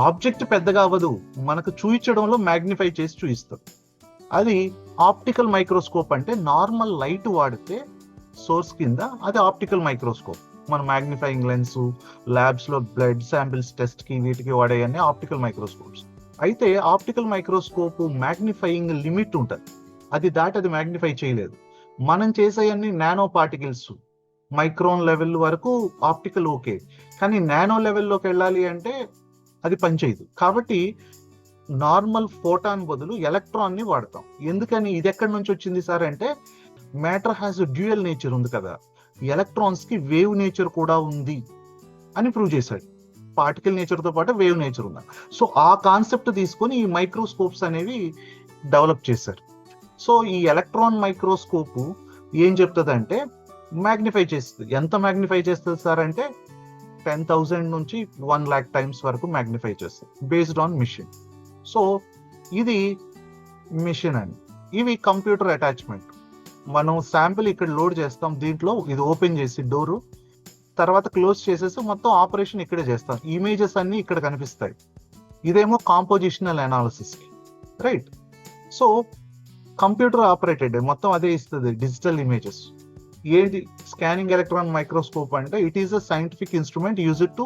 ఆబ్జెక్ట్ పెద్దగా అవ్వదు, మనకు చూపించడంలో మ్యాగ్నిఫై చేసి చూపిస్తుంది. అది ఆప్టికల్ మైక్రోస్కోప్ అంటే నార్మల్ లైట్ వాడితే సోర్స్ కింద అది ఆప్టికల్ మైక్రోస్కోప్. మన మ్యాగ్నిఫైయింగ్ లెన్స్, ల్యాబ్స్ లో బ్లడ్ శాంపిల్స్ టెస్ట్ కి వీటికి వాడేయన్నీ ఆప్టికల్ మైక్రోస్కోప్స్. అయితే ఆప్టికల్ మైక్రోస్కోప్ మ్యాగ్నిఫైయింగ్ లిమిట్ ఉంటుంది, అది దాటి అది మ్యాగ్నిఫై చేయలేదు. మనం చేసేయన్ని నానో పార్టికల్స్, మైక్రోన్ లెవెల్ వరకు ఆప్టికల్ ఓకే, కానీ నానో లెవెల్లోకి వెళ్ళాలి అంటే అది పనిచేయదు. కాబట్టి నార్మల్ ఫోటాన్ బదులు ఎలక్ట్రాన్ ని వాడతాం. ఎందుకని, ఇది ఎక్కడి నుంచి వచ్చింది సార్ అంటే, మ్యాటర్ హ్యాస్ డ్యూయల్ నేచర్ ఉంది కదా, ఎలక్ట్రాన్స్ కి వేవ్ నేచర్ కూడా ఉంది అని ప్రూవ్ చేశాడు. పార్టికల్ నేచర్ తో పాటు వేవ్ నేచర్ ఉంది. సో ఆ కాన్సెప్ట్ తీసుకొని ఈ మైక్రోస్కోప్స్ అనేవి డెవలప్ చేశారు. సో ఈ ఎలక్ట్రాన్ మైక్రోస్కోప్ ఏం చెప్తుంది అంటే మ్యాగ్నిఫై చేస్తుంది. ఎంత మ్యాగ్నిఫై చేస్తుంది సార్ అంటే 10,000 నుంచి 1,00,000 టైమ్స్ వరకు మ్యాగ్నిఫై చేస్తుంది బేస్డ్ ఆన్ మిషన్. సో ఇది మిషన్ అండి. ఇవి కంప్యూటర్ అటాచ్మెంట్. మనం శాంపిల్ ఇక్కడ లోడ్ చేస్తాం, దీంట్లో ఇది ఓపెన్ చేసి డోరు, తర్వాత క్లోజ్ చేసేసి మొత్తం ఆపరేషన్ ఇక్కడే చేస్తాం. ఇమేజెస్ అన్ని ఇక్కడ కనిపిస్తాయి. ఇదేమో compositional analysis, right. So computer operated మొత్తం అదే ఇస్తుంది, డిజిటల్ ఇమేజెస్. ఏంటి స్కానింగ్ ఎలక్ట్రాన్ మైక్రోస్కోప్ అంటే, it is a scientific instrument used to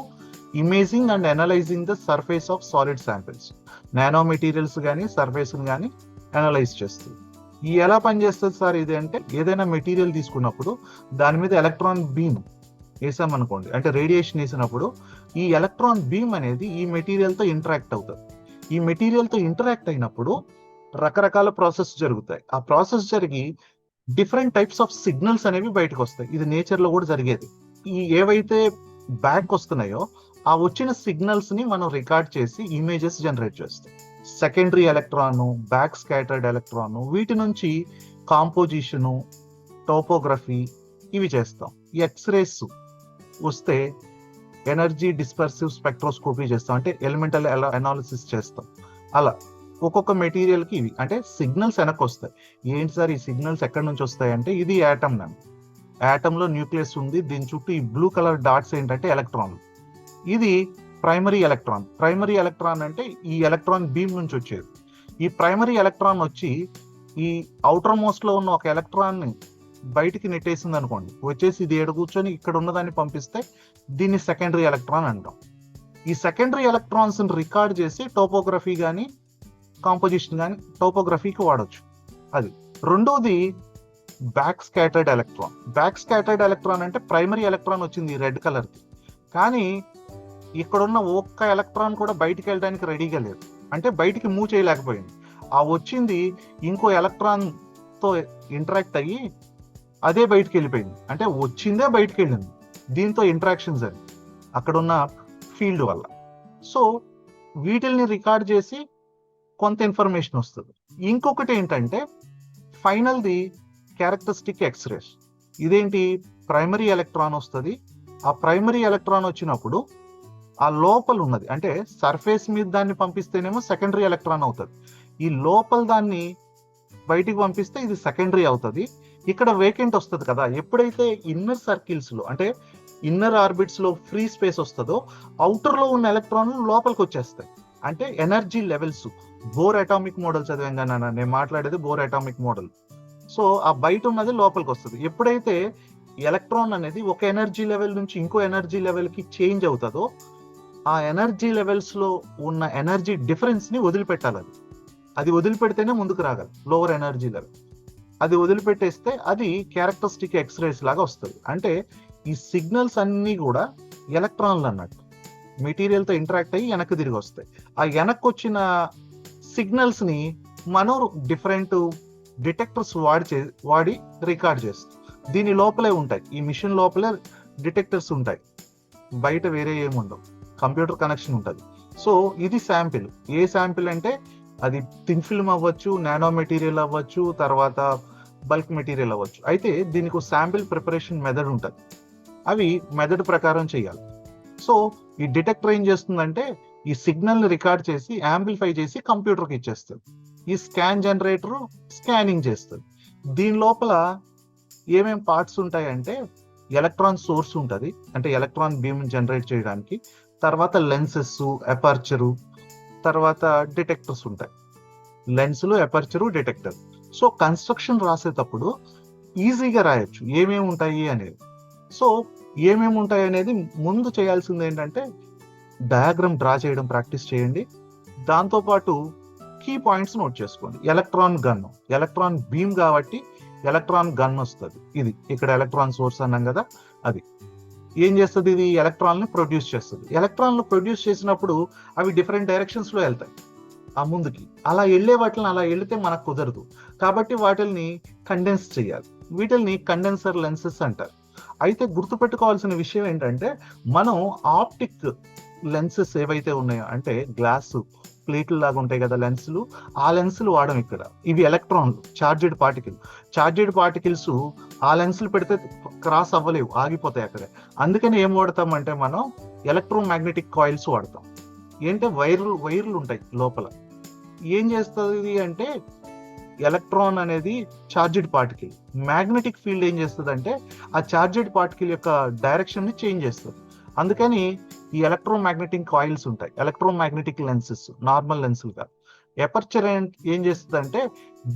imaging and analysing the surface of solid samples. Nano materials కానీ సర్ఫేస్ కానీ అనలైజ్ చేస్తుంది. ఈ ఎలా పనిచేస్తుంది సార్ ఇది అంటే, ఏదైనా మెటీరియల్ తీసుకున్నప్పుడు దాని మీద ఎలక్ట్రాన్ బీమ్ వేసామనుకోండి, అంటే రేడియేషన్ వేసినప్పుడు ఈ ఎలక్ట్రాన్ బీమ్ అనేది ఈ మెటీరియల్ తో ఇంటరాక్ట్ అవుతుంది. ఈ మెటీరియల్ తో ఇంటరాక్ట్ అయినప్పుడు రకరకాల ప్రాసెస్ జరుగుతాయి. ఆ ప్రాసెస్ జరిగి డిఫరెంట్ టైప్స్ ఆఫ్ సిగ్నల్స్ అనేవి బయటకు వస్తాయి. ఇది నేచర్ లో కూడా జరిగేది. ఈ ఏవైతే బ్యాక్ వస్తున్నాయో ఆ వచ్చిన సిగ్నల్స్ ని మనం రికార్డ్ చేసి ఇమేజెస్ జనరేట్ చేస్తాం. Secondary electron, back scattered electron, వీటి నుంచి కాంపోజిషను, టోపోగ్రఫీ ఇవి చేస్తాం. ఎక్స్రేస్ వస్తే ఎనర్జీ డిస్పర్సివ్ స్పెక్ట్రోస్కోపీ చేస్తాం, అంటే ఎలిమెంటల్ అనాలిసిస్ చేస్తాం. అలా ఒక్కొక్క మెటీరియల్ కి ఇవి అంటే సిగ్నల్స్ వెనక్కి వస్తాయి. ఏంటి సార్ ఈ సిగ్నల్స్ ఎక్కడి నుంచి వస్తాయి అంటే, ఇది యాటమ్ నండి. యాటమ్ లో న్యూక్లియస్ ఉంది, దీని చుట్టూ ఈ బ్లూ కలర్ డాట్స్ ఏంటంటే ఎలక్ట్రాన్. ఇది ప్రైమరీ ఎలక్ట్రాన్. ప్రైమరీ ఎలక్ట్రాన్ అంటే ఈ ఎలక్ట్రాన్ బీమ్ నుంచి వచ్చేది. ఈ ప్రైమరీ ఎలక్ట్రాన్ వచ్చి ఈ అవుటర్ మోస్ట్ లో ఉన్న ఒక ఎలక్ట్రాన్ ని బయటికి నెట్టేసింది అనుకోండి, వచ్చేసి ఇది ఏడు కూర్చొని ఇక్కడ ఉన్నదాన్ని పంపిస్తే దీన్ని సెకండరీ ఎలక్ట్రాన్ అంటాం. ఈ సెకండరీ ఎలక్ట్రాన్స్ రికార్డ్ చేసి టోపోగ్రఫీ కానీ కాంపోజిషన్ కానీ టోపోగ్రఫీకి వాడచ్చు. అది. రెండోది back scattered electron. Back scattered electron అంటే ప్రైమరీ ఎలక్ట్రాన్ వచ్చింది రెడ్ కలర్ కి, కానీ ఇక్కడున్న ఒక్క ఎలక్ట్రాన్ కూడా బయటికి వెళ్ళడానికి రెడీగా లేదు, అంటే బయటికి మూవ్ చేయలేకపోయింది. ఆ వచ్చింది ఇంకో ఎలక్ట్రాన్ తో ఇంటరాక్ట్ అయ్యి అదే బయటికి వెళ్ళిపోయింది, అంటే వచ్చిందే బయటికి వెళ్ళింది. దీంతో ఇంటరాక్షన్స్ అని అక్కడున్న ఫీల్డ్ వల్ల. సో వీటిల్ని రికార్డ్ చేసి కొంత ఇన్ఫర్మేషన్ వస్తుంది. ఇంకొకటి ఏంటంటే ఫైనల్ది క్యారెక్టరిస్టిక్ ఎక్స్రేస్. ఇదేంటి, ప్రైమరీ ఎలక్ట్రాన్ వస్తుంది. ఆ ప్రైమరీ ఎలక్ట్రాన్ వచ్చినప్పుడు ఆ లోపల ఉన్నది, అంటే సర్ఫేస్ మీద దాన్ని పంపిస్తేనేమో సెకండరీ ఎలక్ట్రాన్ అవుతుంది. ఈ లోపల దాన్ని బయటికి పంపిస్తే ఇది సెకండరీ అవుతుంది. ఇక్కడ వేకెంట్ వస్తుంది కదా, ఎప్పుడైతే ఇన్నర్ సర్కిల్స్ లో అంటే ఇన్నర్ ఆర్బిట్స్ లో ఫ్రీ స్పేస్ వస్తుందో అవుటర్ లో ఉన్న ఎలక్ట్రాన్లు లోపలికి వచ్చేస్తాయి. అంటే energy levels, bore atomic model చదివాం నేను మాట్లాడేది బోర్ అటామిక్ మోడల్. సో ఆ బయట ఉన్నది లోపలికి వస్తుంది. ఎప్పుడైతే ఎలక్ట్రాన్ అనేది ఒక ఎనర్జీ లెవెల్ నుంచి ఇంకో ఎనర్జీ లెవెల్ కి చేంజ్ అవుతుందో ఆ ఎనర్జీ లెవెల్స్ లో ఉన్న ఎనర్జీ డిఫరెన్స్ ని వదిలిపెట్టాలి. అది వదిలిపెడితేనే ముందుకు రాగలదు. లోవర్ ఎనర్జీ లెవెల్ అది వదిలిపెట్టేస్తే అది క్యారెక్టరిస్టిక్ ఎక్స్రేస్ లాగా వస్తుంది. అంటే ఈ సిగ్నల్స్ అన్ని కూడా ఎలక్ట్రాన్లు అన్నట్టు మెటీరియల్ తో ఇంటరాక్ట్ అయ్యి వెనక్కి తిరిగి వస్తాయి. ఆ వెనక్కి వచ్చిన సిగ్నల్స్ ని మనం డిఫరెంట్ డిటెక్టర్స్ వాడి రికార్డ్ చేస్తాం. దీని లోపలే ఉంటాయి, ఈ మిషన్ లోపలే డిటెక్టర్స్ ఉంటాయి, బయట వేరే ఏముండవు, కంప్యూటర్ కనెక్షన్ ఉంటుంది. సో ఇది శాంపిల్. ఏ శాంపిల్ అంటే అది థిన్ ఫిల్మ్ అవ్వచ్చు, నానో మెటీరియల్ అవ్వచ్చు, తర్వాత బల్క్ మెటీరియల్ అవ్వచ్చు. అయితే దీనికి శాంపిల్ ప్రిపరేషన్ మెథడ్ ఉంటుంది, అవి మెథడ్ ప్రకారం చేయాలి. సో ఈ డిటెక్టర్ ఏం చేస్తుందంటే ఈ సిగ్నల్ ని రికార్డ్ చేసి యాంప్లిఫై చేసి కంప్యూటర్కి ఇచ్చేస్తుంది. ఈ స్కాన్ జనరేటర్ స్కానింగ్ చేస్తుంది. దీని లోపల ఏమేం పార్ట్స్ ఉంటాయంటే ఎలక్ట్రాన్ సోర్స్ ఉంటుంది, అంటే ఎలక్ట్రాన్ బీమ్ జనరేట్ చేయడానికి, తర్వాత లెన్సెస్, అపర్చరు, తర్వాత డిటెక్టర్స్ ఉంటాయి. లెన్సులు, అపర్చరు, డిటెక్టర్. సో కన్స్ట్రక్షన్ రాసేటప్పుడు ఈజీగా రాయొచ్చు ఏమేమి ఉంటాయి అనేది. సో ఏమేమి ఉంటాయి అనేది ముందు చేయాల్సింది ఏంటంటే డయాగ్రామ్ డ్రా చేయడం ప్రాక్టీస్ చేయండి. దాంతోపాటు కీ పాయింట్స్ నోట్ చేసుకోండి. ఎలక్ట్రాన్ గన్, ఎలక్ట్రాన్ బీమ్ కాబట్టి ఎలక్ట్రాన్ గన్ వస్తుంది. ఇది ఇక్కడ ఎలక్ట్రాన్ సోర్స్ అన్నాం కదా, అది ఏం చేస్తుంది, ఇది ఎలక్ట్రాన్ ని ప్రొడ్యూస్ చేస్తుంది. ఎలక్ట్రాన్లు ప్రొడ్యూస్ చేసినప్పుడు అవి డిఫరెంట్ డైరెక్షన్స్ లో వెళ్తాయి ఆ ముందుకి. అలా వెళ్ళే వాటిని అలా వెళితే మనకు కుదరదు, కాబట్టి వాటిని కండెన్స్ చేయాలి. వీటిని కండెన్సర్ లెన్సెస్ అంటారు. అయితే గుర్తుపెట్టుకోవాల్సిన విషయం ఏంటంటే మనం ఆప్టిక్ లెన్సెస్ ఏవైతే ఉన్నాయో అంటే గ్లాస్ ప్లేట్లు లాగా ఉంటాయి కదా లెన్సులు, ఆ లెన్సులు వాడడం ఇక్కడ. ఇవి ఎలక్ట్రాన్లు, చార్జెడ్ పార్టికల్స్ ఆ లెన్సులు పెడితే క్రాస్ అవ్వలేవు, ఆగిపోతాయి అక్కడే. అందుకని ఏం వాడతాం అంటే మనం ఎలక్ట్రోమాగ్నెటిక్ కాయిల్స్ వాడతాం. ఏంటంటే వైర్లు ఉంటాయి లోపల. ఏం చేస్తుంది అంటే ఎలక్ట్రాన్ అనేది చార్జెడ్ పార్టికల్, మ్యాగ్నెటిక్ ఫీల్డ్ ఏం చేస్తుంది అంటే ఆ చార్జెడ్ పార్టికల్ యొక్క డైరెక్షన్ ని చేంజ్ చేస్తుంది. అందుకని ఈ ఎలక్ట్రోమాగ్నెటిక్ కాయిల్స్ ఉంటాయి, ఎలక్ట్రోమాగ్నెటిక్ లెన్సెస్, నార్మల్ లెన్సులు కాదు. ఎపర్చర్ ఏం చేస్తుంది అంటే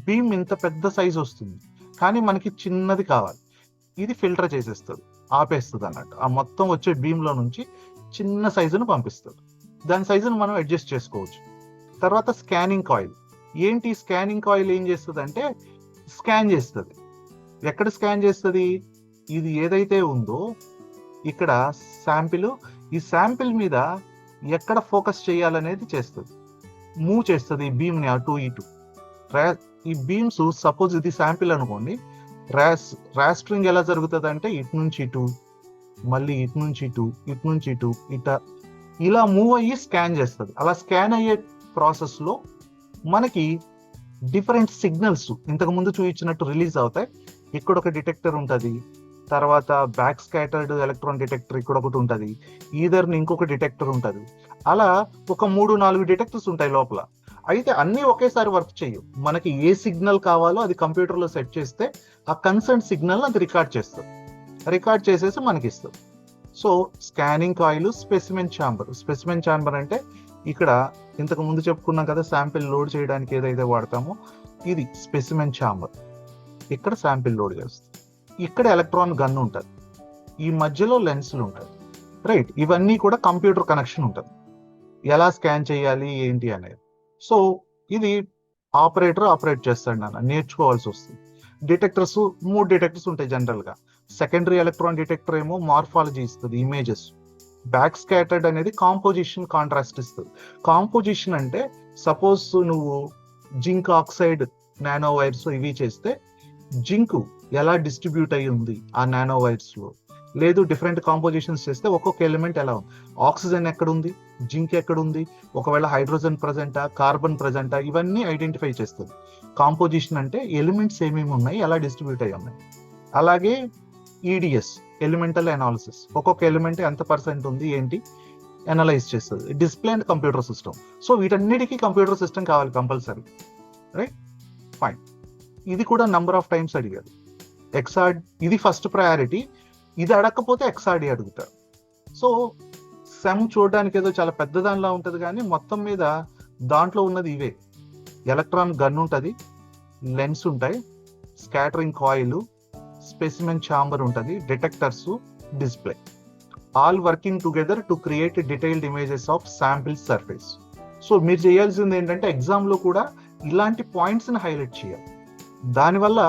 బీమ్ ఇంత పెద్ద సైజ్ వస్తుంది కానీ మనకి చిన్నది కావాలి, ఇది ఫిల్టర్ చేసేస్తుంది, ఆపేస్తుంది అన్నట్టు. ఆ మొత్తం వచ్చే బీమ్ లో నుంచి చిన్న సైజును పంపిస్తుంది. దాని సైజును మనం అడ్జస్ట్ చేసుకోవచ్చు. తర్వాత స్కానింగ్ కాయిల్. ఏంటి స్కానింగ్ కాయిల్ ఏం చేస్తుంది అంటే స్కాన్ చేస్తుంది. ఎక్కడ స్కాన్ చేస్తుంది, ఇది ఏదైతే ఉందో ఇక్కడ శాంపిల్, ఈ శాంపిల్ మీద ఎక్కడ ఫోకస్ చేయాలనేది చేస్తుంది, మూవ్ చేస్తుంది ఈ బీమ్ ని అటు ఇటు. ఈ బీమ్స్ సపోజ్ ఇది శాంపిల్ అనుకోండి, రాస్టరింగ్ ఎలా జరుగుతుంది అంటే ఇటు నుంచి ఇటు, మళ్ళీ ఇటు నుంచి ఇటు, ఇటు నుంచి ఇటు, ఇలా మూవ్ అయ్యి స్కాన్ చేస్తుంది. అలా స్కాన్ అయ్యే ప్రాసెస్ లో మనకి డిఫరెంట్ సిగ్నల్స్ ఇంతకు ముందు చూపించినట్టు రిలీజ్ అవుతాయి. ఇక్కడ ఒక డిటెక్టర్ ఉంటుంది, తర్వాత బ్యాక్ స్కాటర్డ్ ఎలక్ట్రాన్ డిటెక్టర్ ఇక్కడ ఒకటి ఉంటుంది, ఈధర్ ఇంకొక డిటెక్టర్ ఉంటుంది. అలా ఒక 3-4 డిటెక్టర్స్ ఉంటాయి లోపల. అయితే అన్ని ఒకేసారి వర్క్ చేయవు. మనకి ఏ సిగ్నల్ కావాలో అది కంప్యూటర్ లో సెట్ చేస్తే ఆ కన్సర్న్ సిగ్నల్ అది రికార్డ్ చేసేసి మనకి ఇస్తుంది. So scanning coil, specimen chamber అంటే ఇక్కడ ఇంతకు ముందు చెప్పుకున్నాం కదా శాంపిల్ లోడ్ చేయడానికి ఏదైతే వాడతామో ఇది స్పెసిమెన్ ఛాంబర్. ఇక్కడ శాంపిల్ లోడ్ చేస్తుంది, ఇక్కడ ఎలక్ట్రాన్ గన్ ఉంటుంది, ఈ మధ్యలో లెన్సులు ఉంటాయి, రైట్. ఇవన్నీ కూడా కంప్యూటర్ కనెక్షన్ ఉంటుంది, ఎలా స్కాన్ చేయాలి ఏంటి అనేది. సో ఇది ఆపరేట్ చేస్తాడు, నేర్చుకోవాల్సి వస్తుంది. డిటెక్టర్స్ 3 డిటెక్టర్స్ ఉంటాయి జనరల్ గా. సెకండరీ ఎలక్ట్రాన్ డిటెక్టర్ ఏమో మార్ఫాలజీ ఇస్తుంది, ఇమేజెస్. బ్యాక్ స్కాటర్డ్ అనేది కాంపోజిషన్, కాంట్రాస్ట్ ఇస్తుంది. కాంపోజిషన్ అంటే సపోజ్ నువ్వు జింక్ ఆక్సైడ్ నానో వైర్స్ ఇవి చేస్తే జింక్ ఎలా డిస్ట్రిబ్యూట్ అయ్యి ఉంది ఆ నానో వైర్స్ లో, లేదు డిఫరెంట్ కాంపోజిషన్స్ చేస్తే ఒక్కొక్క ఎలిమెంట్ ఎలా ఉంది, ఆక్సిజన్ ఎక్కడుంది, జింక్ ఎక్కడుంది, ఒకవేళ హైడ్రోజన్ ప్రజెంటా, కార్బన్ ప్రజెంటా, ఇవన్నీ ఐడెంటిఫై చేస్తుంది. కాంపోజిషన్ అంటే ఎలిమెంట్స్ ఏమేమి ఉన్నాయి, ఎలా డిస్ట్రిబ్యూట్ అయ్యి ఉన్నాయి. అలాగే ఈడిఎస్, ఎలిమెంటల్ అనాలిసిస్, ఒక్కొక్క ఎలిమెంట్ ఎంత పర్సెంట్ ఉంది ఏంటి అనలైజ్ చేస్తుంది. Display and computer system. So వీటన్నిటికీ కంప్యూటర్ సిస్టమ్ కావాలి కంపల్సరీ, రైట్. ఫైన్. ఇది కూడా నంబర్ ఆఫ్ టైమ్స్ అడిగారు. ఎక్స్ఆర్డ్ ఇది ఫస్ట్ ప్రయారిటీ, ఇది అడగకపోతే ఎక్స్ఆర్డి అడుగుతారు. సో సెమ్ చూడడానికి ఏదో చాలా పెద్ద దానిలా ఉంటుంది, కానీ మొత్తం మీద దాంట్లో ఉన్నది ఇవే. ఎలక్ట్రాన్ గన్ ఉంటుంది, లెన్స్ ఉంటాయి, స్కాటరింగ్ కాయిల్, స్పెసిమెన్ ఛాంబర్ ఉంటుంది, detectors, display, all working together to create detailed images of sample surface. So మీరు చేయాల్సింది ఏంటంటే ఎగ్జామ్లో కూడా ఇలాంటి పాయింట్స్ని హైలైట్ చేయాలి. దానివల్ల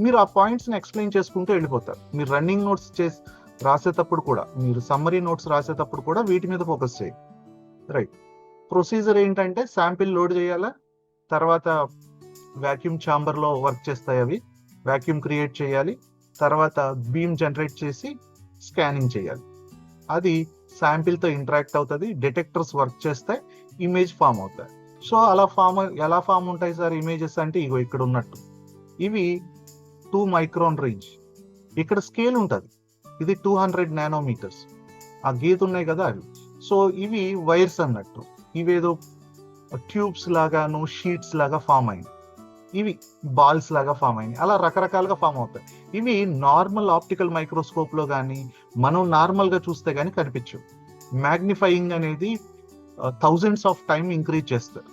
మీరు ఆ పాయింట్స్ని ఎక్స్ప్లెయిన్ చేసుకుంటూ వెళ్ళిపోతారు. మీరు రన్నింగ్ నోట్స్ రాసేటప్పుడు కూడా, మీరు సమ్మరీ నోట్స్ రాసేటప్పుడు కూడా వీటి మీద ఫోకస్ చేయండి. రైట్. ప్రొసీజర్ ఏంటంటే శాంపిల్ లోడ్ చేయాలా, తర్వాత వాక్యూమ్ ఛాంబర్లో వర్క్ చేస్తాయి అవి, వాక్యూమ్ క్రియేట్ చేయాలి, తర్వాత బీమ్ జనరేట్ చేసి స్కానింగ్ చేయాలి. అది శాంపిల్తో ఇంటరాక్ట్ అవుతుంది, డిటెక్టర్స్ వర్క్ చేస్తాయి, ఇమేజ్ ఫామ్ అవుతాయి. సో అలా ఎలా ఫామ్ ఉంటాయి సార్ ఇమేజెస్ అంటే, ఇగో ఇక్కడ ఉన్నట్టు ఇవి 2 మైక్రాన్ రేంజ్. ఇక్కడ స్కేల్ ఉంటుంది, ఇది 200 నానోమీటర్స్. ఆ గీత ఉన్నాయి కదా అవి. సో ఇవి వైర్స్ అన్నట్టు, ఇవేదో ట్యూబ్స్ లాగాను షీట్స్ లాగా ఫామ్ అయింది, ఇవి బాల్స్ లాగా ఫామ్ అయింది, అలా రకరకాలుగా ఫామ్ అవుతాయి. ఇవి నార్మల్ ఆప్టికల్ మైక్రోస్కోప్ లో కానీ మనం నార్మల్ గా చూస్తే కానీ కనిపించవు. మ్యాగ్నిఫైయింగ్ అనేది థౌజండ్స్ ఆఫ్ టైం ఇంక్రీజ్ చేస్తారు.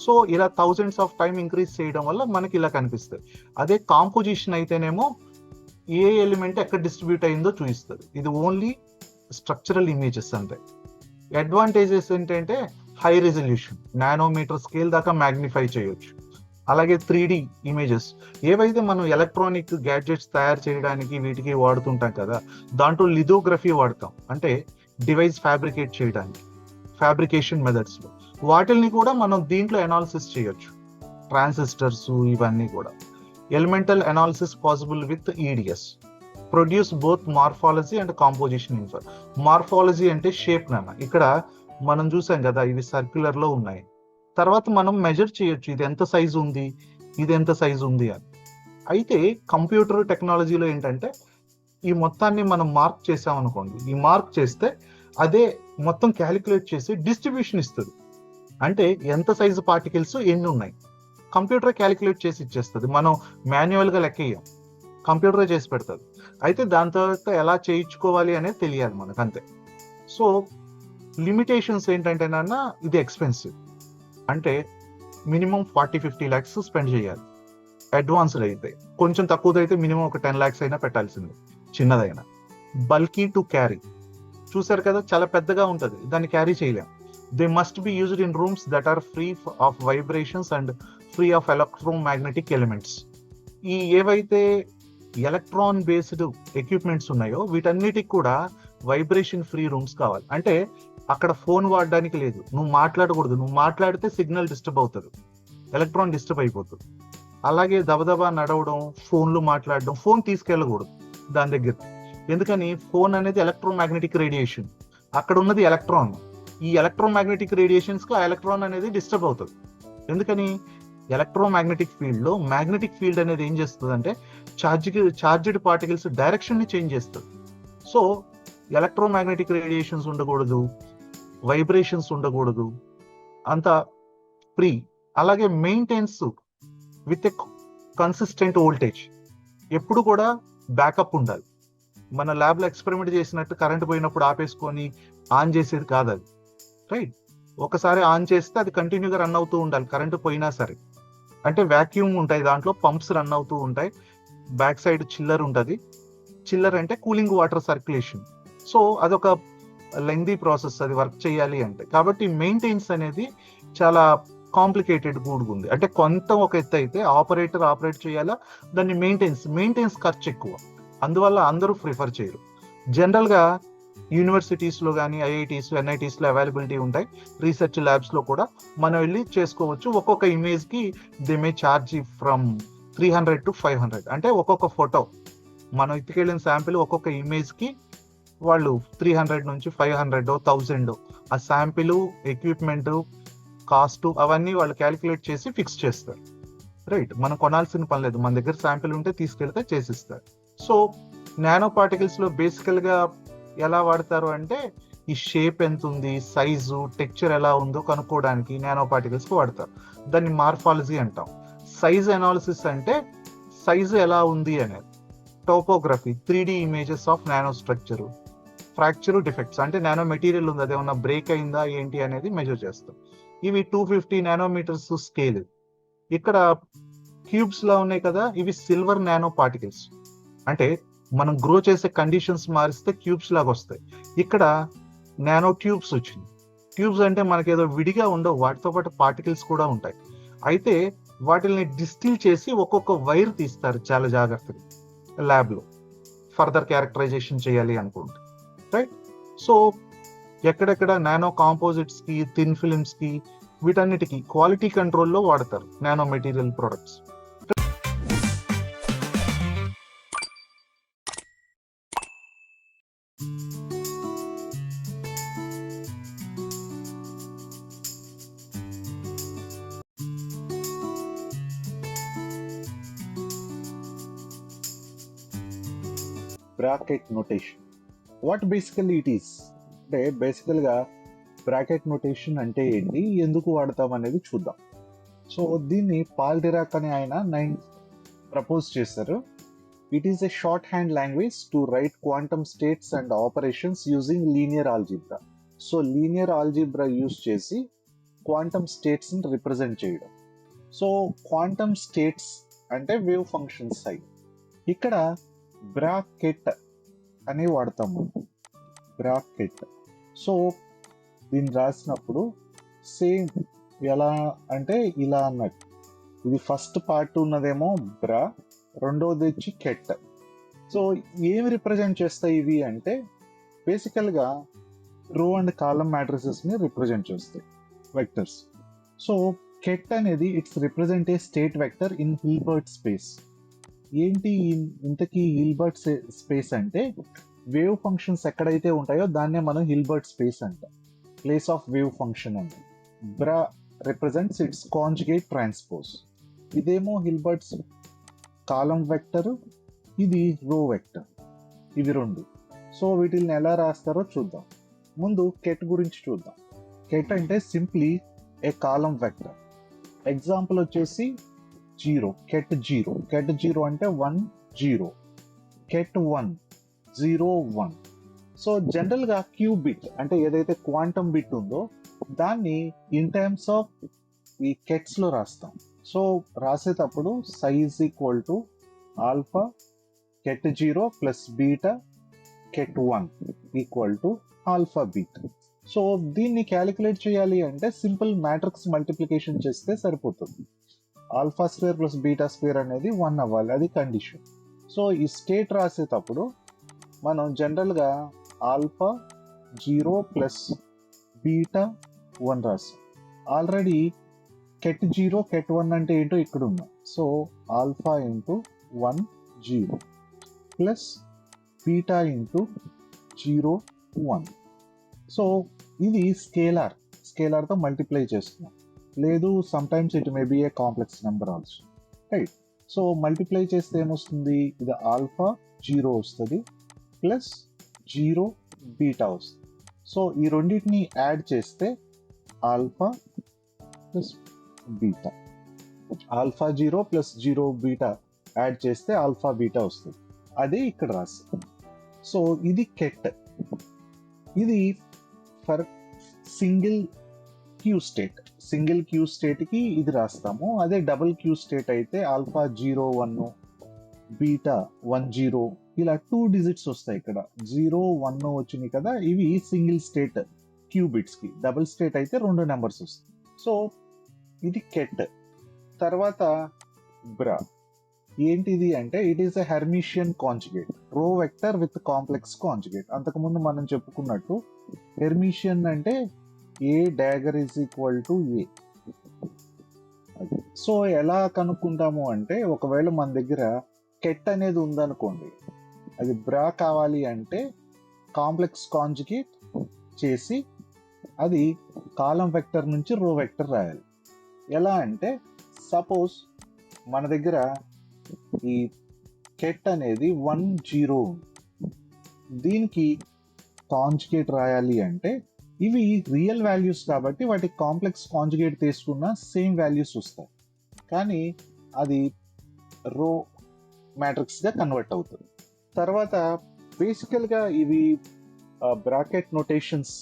సో ఇలా థౌజండ్స్ ఆఫ్ టైం ఇంక్రీజ్ చేయడం వల్ల మనకి ఇలా కనిపిస్తుంది. అదే కాంపోజిషన్ అయితేనేమో ఏ ఎలిమెంట్ ఎక్కడ డిస్ట్రిబ్యూట్ అయిందో చూపిస్తుంది. ఇది ఓన్లీ స్ట్రక్చరల్ ఇమేజెస్ అంటే. అడ్వాంటేజెస్ ఏంటంటే హై రెజల్యూషన్, నానోమీటర్ స్కేల్ దాకా మ్యాగ్నిఫై చేయొచ్చు. అలాగే 3D ఇమేజెస్ ఏవైతే మనం ఎలక్ట్రానిక్ గ్యాడ్జెట్స్ తయారు చేయడానికి వీటికి వాడుతుంటాం కదా, దాంట్లో లిథోగ్రఫీ వాడతాం, అంటే డివైస్ ఫ్యాబ్రికేట్ చేయడానికి, ఫ్యాబ్రికేషన్ మెథడ్స్ లో వాటిల్ని కూడా మనం దీంట్లో అనాలిసిస్ చేయొచ్చు. ట్రాన్సిస్టర్స్ ఇవన్నీ కూడా. Elemental analysis possible with EDS. Produce both morphology and composition infer. Morphology అంటే షేప్ నాన్న, ఇక్కడ మనం చూసాం కదా ఇవి సర్క్యులర్ లో ఉన్నాయి. తర్వాత మనం మెజర్ చేయొచ్చు ఇది ఎంత సైజు ఉంది, ఇది ఎంత సైజు ఉంది అని. అయితే కంప్యూటర్ టెక్నాలజీలో ఏంటంటే ఈ మొత్తాన్ని మనం మార్క్ చేసామనుకోండి, ఈ మార్క్ చేస్తే అదే మొత్తం క్యాలిక్యులేట్ చేసి డిస్ట్రిబ్యూషన్ ఇస్తుంది. అంటే ఎంత సైజు పార్టికల్స్ ఎన్ని ఉన్నాయి కంప్యూటర్ క్యాలిక్యులేట్ చేసి ఇచ్చేస్తుంది. మనం మాన్యువల్ గా లెక్కేయం, కంప్యూటరే చేసి పెడుతుంది. అయితే దాని తర్వాత ఎలా చేయించుకోవాలి అనేది తెలియాలి మనకు, అంతే. సో లిమిటేషన్స్ ఏంటంటే నాన్న, ఇది ఎక్స్పెన్సివ్, అంటే మినిమం 40-50 lakhs స్పెండ్ చేయాలి. అడ్వాన్స్డ్ అయితే కొంచెం తక్కువదైతే మినిమం ఒక 10 lakhs అయినా పెట్టాల్సింది, చిన్నదైనా. బల్కీ టు క్యారీ, చూసారు కదా చాలా పెద్దగా ఉంటుంది, దాన్ని క్యారీ చేయలేం. They must be used in rooms that are free of vibrations and free of electromagnetic elements. ఈ ఏవైతే ఎలక్ట్రాన్ బేస్డ్ ఎక్విప్మెంట్స్ ఉన్నాయో వీటన్నిటికి కూడా వైబ్రేషన్ ఫ్రీ రూమ్స్ కావాలి. అంటే అక్కడ ఫోన్ వాడడానికి లేదు, నువ్వు మాట్లాడకూడదు, నువ్వు మాట్లాడితే సిగ్నల్ డిస్టర్బ్ అవుతుంది, ఎలక్ట్రాన్ డిస్టర్బ్ అయిపోతుంది. అలాగే దబదబా నడవడం, ఫోన్లు మాట్లాడడం, ఫోన్ తీసుకెళ్ళకూడదు దాని దగ్గర. ఎందుకని, ఫోన్ అనేది ఎలక్ట్రోమాగ్నెటిక్ రేడియేషన్, అక్కడ ఉన్నది ఎలక్ట్రాన్. ఈ ఎలక్ట్రోమాగ్నెటిక్ రేడియేషన్స్ కి ఆ ఎలక్ట్రాన్ అనేది డిస్టర్బ్ అవుతుంది. ఎందుకని, ఎలక్ట్రోమాగ్నెటిక్ ఫీల్డ్ లో మ్యాగ్నెటిక్ ఫీల్డ్ అనేది ఏం చేస్తుంది అంటే చార్జ్డ్ పార్టికల్స్ డైరెక్షన్ ని చేంజ్ చేస్తుంది. సో ఎలక్ట్రోమాగ్నెటిక్ రేడియేషన్స్ ఉండకూడదు, వైబ్రేషన్స్ ఉండకూడదు, అంత ఫ్రీ. అలాగే maintenance with a consistent voltage, ఎప్పుడు కూడా బ్యాకప్ ఉండాలి. మన ల్యాబ్ లో ఎక్స్పెరిమెంట్ చేసినట్టు కరెంట్ పోయినప్పుడు ఆపేసుకొని ఆన్ చేసేది కాదు అది, రైట్. ఒకసారి ఆన్ చేస్తే అది కంటిన్యూగా రన్ అవుతూ ఉండాలి కరెంట్ పోయినా సరే. అంటే వాక్యూమ్ ఉంటాయి, దాంట్లో పంప్స్ రన్ అవుతూ ఉంటాయి, బ్యాక్ సైడ్ చిల్లర్ ఉంటుంది. చిల్లర్ అంటే కూలింగ్ వాటర్ సర్క్యులేషన్. సో అదొక లెంగ్దీ ప్రాసెస్, అది వర్క్ చేయాలి అంటే. కాబట్టి మెయింటెనెన్స్ అనేది చాలా కాంప్లికేటెడ్ ఉంది. అంటే కొంత ఒక ఎత్తు అయితే ఆపరేట్ చేయాలా, దాన్ని మెయింటెనెన్స్ ఖర్చు ఎక్కువ, అందువల్ల అందరూ ప్రిఫర్ చేయరు. జనరల్ గా యూనివర్సిటీస్ లో కానీ IITs NITs లో అవైలబిలిటీ ఉంటాయి, రీసెర్చ్ ల్యాబ్స్ లో కూడా మనం వెళ్ళి చేసుకోవచ్చు. ఒక్కొక్క ఇమేజ్ కి they may charge from 300 to 500. అంటే ఒక్కొక్క ఫోటో మనం ఎత్తుకెళ్ళిన శాంపిల్ ఒక్కొక్క ఇమేజ్ కి వాళ్ళు 300 నుంచి 500 1000 ఆ శాంపిల్, ఎక్విప్మెంట్ కాస్ట్ అవన్నీ వాళ్ళు క్యాలిక్యులేట్ చేసి ఫిక్స్ చేస్తారు, రైట్. మనం కొనాల్సిన పని లేదు, మన దగ్గర శాంపిల్ ఉంటే తీసుకెళ్తే చేసిస్తారు. సో నానో పార్టికల్స్ లో బేసికల్ గా ఎలా వాడతారు అంటే ఈ షేప్ ఎంత ఉంది, సైజు, టెక్స్చర్ ఎలా ఉందో కనుక్కోవడానికి నానో పార్టికల్స్ కి వాడతారు. దాన్ని మార్ఫాలజీ అంటాం. సైజ్ అనాలిసిస్ అంటే సైజు ఎలా ఉంది అనేది. Topography 3D images of nano structure. Fracture defects అంటే నానో మెటీరియల్ ఉంది, అదేమన్నా బ్రేక్ అయిందా ఏంటి అనేది మెజర్ చేస్తాం. ఇవి 250 నానోమీటర్స్ స్కేల్. ఇక్కడ క్యూబ్స్ లా ఉన్నాయి కదా, ఇవి సిల్వర్ నానో పార్టికల్స్. అంటే మనం గ్రో చేసే కండిషన్స్ మారిస్తే క్యూబ్స్ లాగా వస్తాయి. ఇక్కడ నానో ట్యూబ్స్ వచ్చింది. ట్యూబ్స్ అంటే మనకి ఏదో విడిగా ఉండవు, వాటితో పాటు పార్టికల్స్ కూడా ఉంటాయి. అయితే వాటిని డిస్టిల్ చేసి ఒక్కొక్క వైర్ తీస్తారు చాలా జాగ్రత్తగా ల్యాబ్ లో ఫర్దర్ క్యారెక్టరైజేషన్ చేయాలి అనుకుంటే, రైట్? సో ఎక్కడెక్కడ నానో కాంపోజిట్స్ కి, థిన్ ఫిలిమ్స్ కి, వీటన్నిటికి క్వాలిటీ కంట్రోల్లో వాడతారు nano material products. Bracket notation, what basically it is అంటే బేసికల్గా బ్రాకెట్ నోటేషన్ అంటే ఏంటి, ఎందుకు వాడతాం అనేది చూద్దాం. సో దీన్ని పాల్ డిరాక్ అనే ఆయన ప్రపోజ్ చేశారు. It is a short hand language to right quantum states and operations using linear algebra. So linear algebra use చేసి క్వాంటమ్ స్టేట్స్ ని రిప్రజెంట్ చేయడం. సో క్వాంటమ్ స్టేట్స్ అంటే వేవ్ ఫంక్షన్స్ అయి. ఇక్కడ బ్రాకెట్ అని వాడతాము, బ్రాకెట్. సో దీన్ని రాసినప్పుడు సేమ్ ఎలా అంటే ఇలా అన్నట్టు, ఇది ఫస్ట్ పార్ట్ ఉన్నదేమో బ్రా, రెండోది వచ్చి కెట్. సో ఏమి రిప్రజెంట్ చేస్తాయి ఇవి అంటే బేసికల్గా రో అండ్ కాలమ్ మ్యాట్రిసెస్ ని రిప్రజెంట్ చేస్తాయి, వెక్టర్స్. సో కెట్ అనేది it's represent A state vector in Hilbert space. ఏంటి ఇంతకీ హిల్బర్ట్ స్పేస్ అంటే వేవ్ ఫంక్షన్స్ ఎక్కడైతే ఉంటాయో దాన్నే మనం హిల్బర్ట్ స్పేస్ అంటాం, ప్లేస్ ఆఫ్ వేవ్ ఫంక్షన్ అంటే. బ్రా రిప్రజెంట్స్ ఇట్స్ కాంజుగేట్ ట్రాన్స్పోజ్. ఇదేమో హిల్బర్ట్స్ కాలమ్ వెక్టర్, ఇది రో వెక్టర్, ఇవి రెండు. సో వీటిని ఎలా రాస్తారో చూద్దాం. ముందు కెట్ గురించి చూద్దాం. కెట్ అంటే simply a column vector. Example వచ్చేసి 0, కెట్ 0. కెట్ 0 అంటే 1 0, కెట్ 1 0 1. సో జనరల్ గా క్యూ బిట్ అంటే ఏదైతే క్వాంటమ్ బిట్ ఉందో దాన్ని ఇన్ టర్మ్స్ ఆఫ్ ఈ కెట్స్ లో రాస్తాం. సో రాసేటప్పుడు psi equal to alpha ket 0 plus beta ket 1 equal to alpha beta. So దీన్ని క్యాలిక్యులేట్ చేయాలి అంటే సింపుల్ మ్యాట్రిక్స్ మల్టిప్లికేషన్ చేస్తే సరిపోతుంది. Alpha square plus beta square అనేది 1 అవ్వాలి, అది కండిషన్. సో ఈ స్టేట్ రాసేటప్పుడు మనం జనరల్గా ఆల్ఫా 0 ప్లస్ బీటా 1 రాస్తాం. ఆల్రెడీ కెట్ 0 కెట్ 1 అంటే ఏంటో ఇక్కడ ఉన్నాం. So alpha into 1 0 plus beta into 0 1. So ఇది స్కేలార్తో మల్టిప్లై చేస్తున్నాం. లేదు sometimes it may be A complex number also, right? So multiply చేస్తే ఏమొస్తుంది, ఇది ఆల్ఫా 0 వస్తుంది ప్లస్ 0 బీటా వస్తుంది. సో ఈ రెండింటిని యాడ్ చేస్తే alpha plus beta, alpha 0 plus 0 beta add చేస్తే ఆల్ఫా బీటా వస్తుంది. అదే ఇక్కడ రాస్తాం. సో ఇది కెట్. ఇది ఫర్ సింగిల్ క్యూ స్టేట్ కి ఇది రాస్తాము. అదే డబుల్ క్యూ స్టేట్ అయితే ఆల్ఫా 0 1 బీటా 1 0 ఇలా 2 డిజిట్స్ వస్తాయి. ఇక్కడ 0 1 వచ్చినాయి కదా, ఇవి సింగిల్ స్టేట్ క్యూబిట్స్ కి. డబుల్ స్టేట్ అయితే 2 నెంబర్స్ వస్తాయి. సో ఇది కెట్. తర్వాత బ్రా ఏంటిది అంటే it is a Hermitian conjugate, row vector with complex conjugate. అంతకుముందు మనం చెప్పుకున్నట్టు హెర్మిషియన్ అంటే A dagger is equal to A. So ఎలా కనుక్కుంటాము అంటే ఒకవేళ మన దగ్గర కెట్ అనేది ఉందనుకోండి, అది బ్రా కావాలి అంటే కాంప్లెక్స్ కాంజుగేట్ చేసి అది కాలం వెక్టర్ నుంచి రో వెక్టర్ రాయాలి. ఎలా అంటే సపోజ్ మన దగ్గర ఈ కెట్ అనేది 1 0 దీనికి కాంజుగేట్ రాయాలి అంటే ఇవి రియల్ వాల్యూస్ కాబట్టి వాటి కాంప్లెక్స్ కాంజుగేట్ తీసుకున్న సేమ్ వాల్యూస్ వస్తాయి. కానీ అది రో మ్యాట్రిక్స్గా కన్వర్ట్ అవుతుంది. తర్వాత బేసికల్గా ఇవి బ్రాకెట్ నోటేషన్స్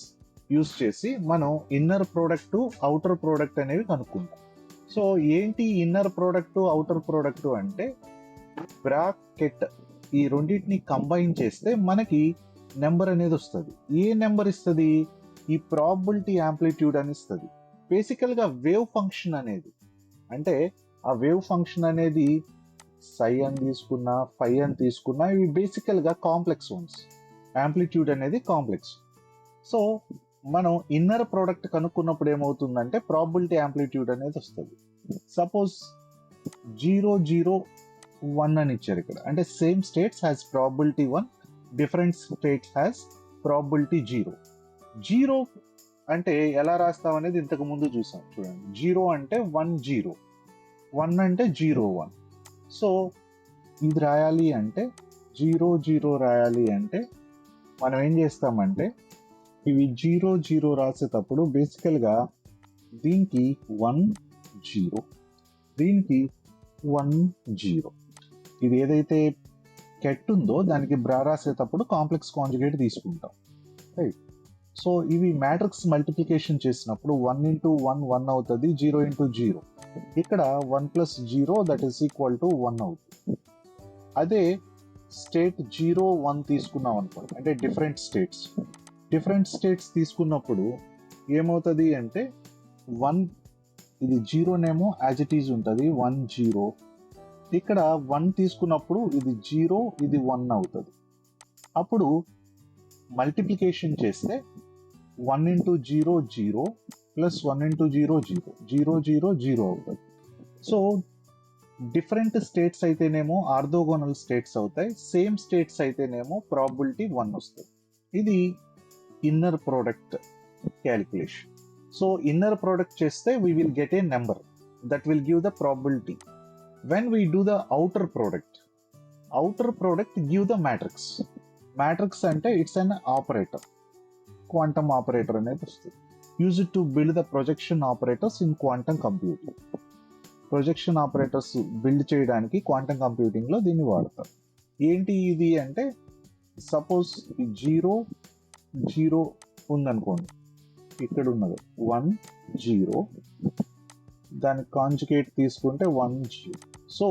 యూజ్ చేసి మనం ఇన్నర్ ప్రోడక్ట్ అవుటర్ ప్రోడక్ట్ అనేవి కనుక్కుంటాం. సో ఏంటి ఇన్నర్ ప్రోడక్ట్ అవుటర్ ప్రోడక్ట్ అంటే బ్రాకెట్ ఈ రెండింటిని కంబైన్ చేస్తే మనకి నెంబర్ అనేది వస్తుంది. ఏ నెంబర్ ఇస్తుంది? ఈ ప్రాబబిలిటీ యాంప్లిట్యూడ్ అని ఇస్తుంది. బేసికల్గా వేవ్ ఫంక్షన్ అనేది, అంటే ఆ వేవ్ ఫంక్షన్ అనేది సై అని తీసుకున్నా ఫై అని తీసుకున్నా ఇవి బేసికల్గా కాంప్లెక్స్ వన్స్. యాంప్లిట్యూడ్ అనేది కాంప్లెక్స్. సో మనం ఇన్నర్ ప్రోడక్ట్ కనుక్కున్నప్పుడు ఏమవుతుందంటే ప్రాబబిలిటీ యాంప్లిట్యూడ్ అనేది వస్తుంది. సపోజ్ 0, 0, 1 అని ఇచ్చారు ఇక్కడ, అంటే same states has probability 1, different states has probability 0. 0 అంటే ఎలా రాస్తాం అనేది ఇంతకు ముందు చూసాం చూడండి. 0 అంటే 1 0, 1 అంటే 0 1. సో ఇది రాయాలి అంటే 0 0 రాయాలి అంటే మనం ఏం చేస్తామంటే ఇవి 0 0 రాసేటప్పుడు బేసికల్గా దీనికి 1 0, దీనికి 1 0. ఇది ఏదైతే కెట్ ఉందో దానికి బ్రా రాసేటప్పుడు కాంప్లెక్స్ కాంజుగేట్ తీసుకుంటాం, రైట్? సో ఇవి మ్యాట్రిక్స్ మల్టిప్లికేషన్ చేసినప్పుడు 1 into 1 1 అవుతుంది, 0 into 0 ఇక్కడ 1 plus 0 that is equal to 1 అవుతుంది. అదే స్టేట్ 0 1 తీసుకున్నాం అనుకోండి, అంటే డిఫరెంట్ స్టేట్స్ తీసుకున్నప్పుడు ఏమవుతుంది అంటే 1 ఇది 0 నేమో యాజ్ ఇట్ ఈజ్ ఉంటుంది 1 0. ఇక్కడ 1 తీసుకున్నప్పుడు ఇది 0 ఇది 1 అవుతుంది. అప్పుడు మల్టిప్లికేషన్ చేస్తే 1 into 0 0 ప్లస్ 1 into 0 0 0 0 0 అవుతుంది. సో డిఫరెంట్ స్టేట్స్ అయితేనేమో ఆర్థోగోనల్ స్టేట్స్ అవుతాయి, సేమ్ స్టేట్స్ అయితేనేమో ప్రాబబిలిటీ 1 వస్తుంది. ఇది inner product calculation. So inner product చేస్తే we will get a number that will give the probability. When we do the outer product give the matrix అంటే it's an operator, quantum operator అనేది వస్తుంది. Use it to build the projection operators in quantum computing. Projection operators build చేయడానికి quantum కంప్యూటింగ్లో దీన్ని వాడతారు. ఏంటి ఇది అంటే సపోజ్ 0 0 ఉందనుకోండి, ఇక్కడ ఉన్నది 1 0, దానికి కాంజుగేట్ తీసుకుంటే 1 0. సో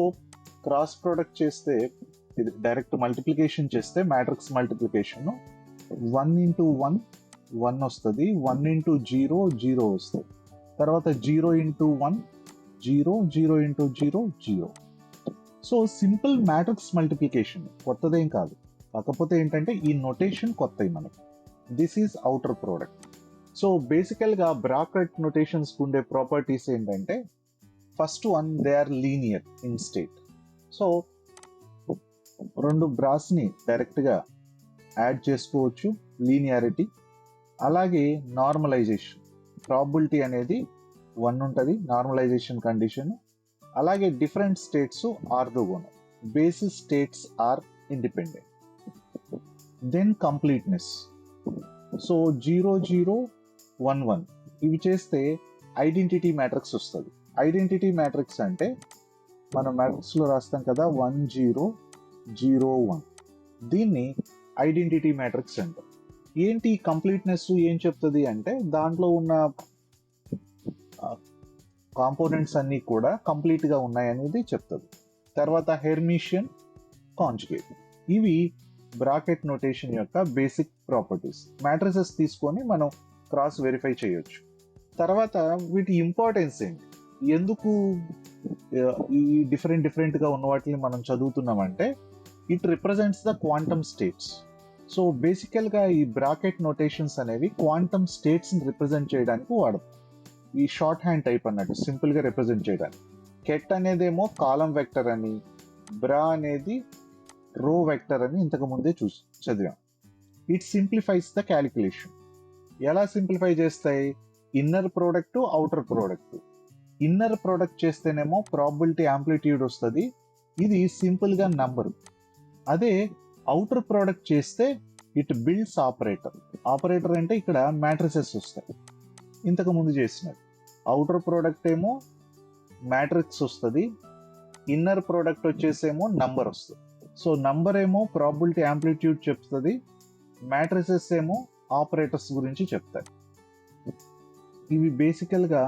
క్రాస్ ప్రొడక్ట్ చేస్తే ఇది డైరెక్ట్ మల్టిప్లికేషన్ చేస్తే మ్యాట్రిక్స్ మల్టిప్లికేషన్ 1 into 1 1 వస్తుంది, 1 into 0 0 వస్తుంది, తర్వాత 0 into 1 0 0 into 0 0. So simple matrix multiplication, కొత్తదేం కాదు. కాకపోతే ఏంటంటే ఈ నొటేషన్ కొత్తవి మనకి. This is outer product. So బేసికల్గా బ్రాకెట్ నొటేషన్స్ ఉండే ప్రాపర్టీస్ ఏంటంటే first one, they are linear in state. So రెండు బ్రాస్ని డైరెక్ట్గా యాడ్ చేసుకోవచ్చు, లీనియారిటీ. అలాగే నార్మలైజేషన్, ప్రాబబిలిటీ అనేది 1 ఉంటుంది, నార్మలైజేషన్ కండిషన్. అలాగే different states orthogonal, basis states are independent. Then completeness. So 0 0 1 1 ఇవి చేస్తే ఐడెంటిటీ మ్యాట్రిక్స్ వస్తుంది. ఐడెంటిటీ మ్యాట్రిక్స్ అంటే మనం మ్యాట్రిక్స్లో రాస్తాం కదా 1 0 0 1, దీన్ని ఐడెంటిటీ మ్యాట్రిక్స్ అంటాం. ఏంటి కంప్లీట్నెస్ ఏం చెప్తుంది అంటే దాంట్లో ఉన్న కాంపోనెంట్స్ అన్నీ కూడా కంప్లీట్గా ఉన్నాయనేది చెప్తుంది. తర్వాత హెర్మిషియన్ కాంజుగేట్, ఇవి బ్రాకెట్ నొటేషన్ యొక్క బేసిక్ ప్రాపర్టీస్. మ్యాట్రిసెస్ తీసుకొని మనం క్రాస్ వెరిఫై చేయొచ్చు. తర్వాత వీటి ఇంపార్టెన్స్ ఏంటి, ఎందుకు ఈ డిఫరెంట్గా ఉన్న వాటిని మనం చదువుతున్నామంటే it represents the quantum states. So బేసికల్గా ఈ బ్రాకెట్ నొటేషన్స్ అనేవి క్వాంటమ్ స్టేట్స్ని రిప్రజెంట్ చేయడానికి వాడతాం. ఈ షార్ట్ హ్యాండ్ టైప్ అన్నట్టు సింపుల్గా రిప్రజెంట్ చేయడానికి. కెట్ అనేదేమో కాలం వెక్టర్ అని, బ్రా అనేది రో వెక్టర్ అని ఇంతకు ముందే చదివాం. It simplifies the calculation. ఎలా సింప్లిఫై చేస్తాయి? Inner product outer product. Inner product చేస్తేనేమో ప్రాబబిలిటీ యాంప్లిట్యూడ్ వస్తుంది, ఇది సింపుల్గా నంబర్. అదే అవుటర్ ప్రోడక్ట్ చేస్తే ఇట్ బిల్డ్స్ ఆపరేటర్. ఆపరేటర్ అంటే ఇక్కడ మ్యాట్రిసెస్ వస్తాయి, ఇంతకు ముందు చేసినది. అవుటర్ ప్రోడక్ట్ ఏమో మ్యాట్రిక్స్ వస్తుంది, ఇన్నర్ ప్రోడక్ట్ వచ్చేసేమో నంబర్ వస్తుంది. సో నంబర్ ఏమో ప్రాబిలిటీ యాంప్లిట్యూడ్ చెప్తుంది, మ్యాట్రిసెస్ ఏమో ఆపరేటర్స్ గురించి చెప్తాయి. ఇవి బేసికల్గా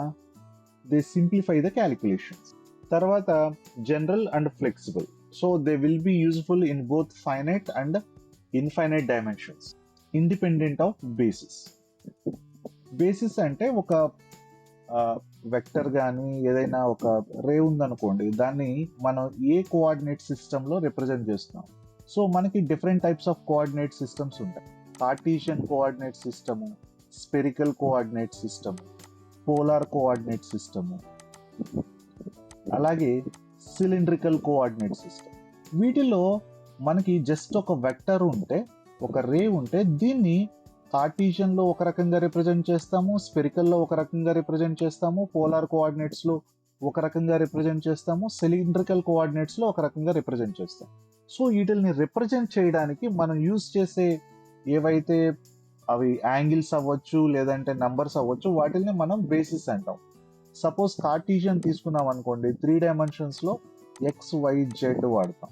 దే సింప్లిఫై ద క్యాలిక్యులేషన్స్. తర్వాత general and flexible. So they will be useful in both finite and infinite dimensions, independent of basis. Basis అంటే ఒక వెక్టర్ కానీ ఏదైనా ఒక రే ఉందనుకోండి, దాన్ని మనం ఏ కోఆర్డినేట్ సిస్టంలో రిప్రజెంట్ చేస్తున్నాం. సో మనకి different types of coordinate systems ఉంటాయి. Cartesian coordinate system, spherical coordinate system, polar coordinate system, అలాగే సిలిండ్రికల్ కోఆర్డినేట్ సిస్టమ్. వీటిలో మనకి జస్ట్ ఒక వెక్టర్ ఉంటే, ఒక రే ఉంటే, దీన్ని కార్టీషియన్లో ఒక రకంగా రిప్రజెంట్ చేస్తాము, స్పెరికల్లో ఒక రకంగా రిప్రజెంట్ చేస్తాము, పోలార్ కోఆర్డినేట్స్లో ఒక రకంగా రిప్రజెంట్ చేస్తాము, సిలిండ్రికల్ కోఆర్డినేట్స్లో ఒక రకంగా రిప్రజెంట్ చేస్తాం. సో వీటిని రిప్రజెంట్ చేయడానికి మనం యూజ్ చేసే ఏవైతే అవి యాంగిల్స్ అవ్వచ్చు, లేదంటే నంబర్స్ అవ్వచ్చు, వాటిని మనం బేసిస్ అంటాం. సపోజ్ కార్టీషియన్ తీసుకున్నాం అనుకోండి, 3 డైమెన్షన్స్లో ఎక్స్, వై, జెడ్ వాడతాం.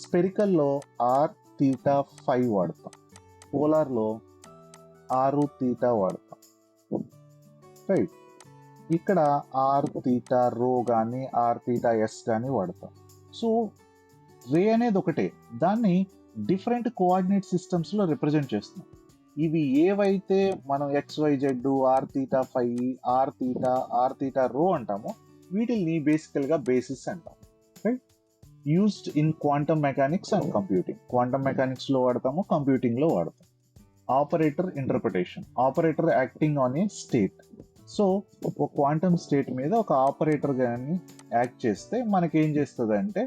స్పెరికల్లో ఆర్, తీటా, ఫై వాడతాం. పోలార్లో ఆరు, తీటా వాడతాం. రైట్, ఇక్కడ ఆర్, తీటా, రో కానీ ఆర్, తీటా, ఎస్ కానీ వాడతాం. సో రే అనేది ఒకటే, దాన్ని డిఫరెంట్ కోఆర్డినేట్ సిస్టమ్స్లో రిప్రజెంట్ చేస్తున్నాం. ఇవి ఏవైతే మనం X, Y, Z, R, theta, phi, R, theta, rho అంటామో, వీటిని బేసికల్గా బేసిస్ అంటాం. Right, used in quantum mechanics and computing. Quantum మెకానిక్స్లో వాడతాము, కంప్యూటింగ్లో వాడతాం. Operator interpretation. Operator acting on a state. So ఒక క్వాంటమ్ స్టేట్ మీద ఒక ఆపరేటర్ కానీ యాక్ట్ చేస్తే మనకేం చేస్తుంది అంటే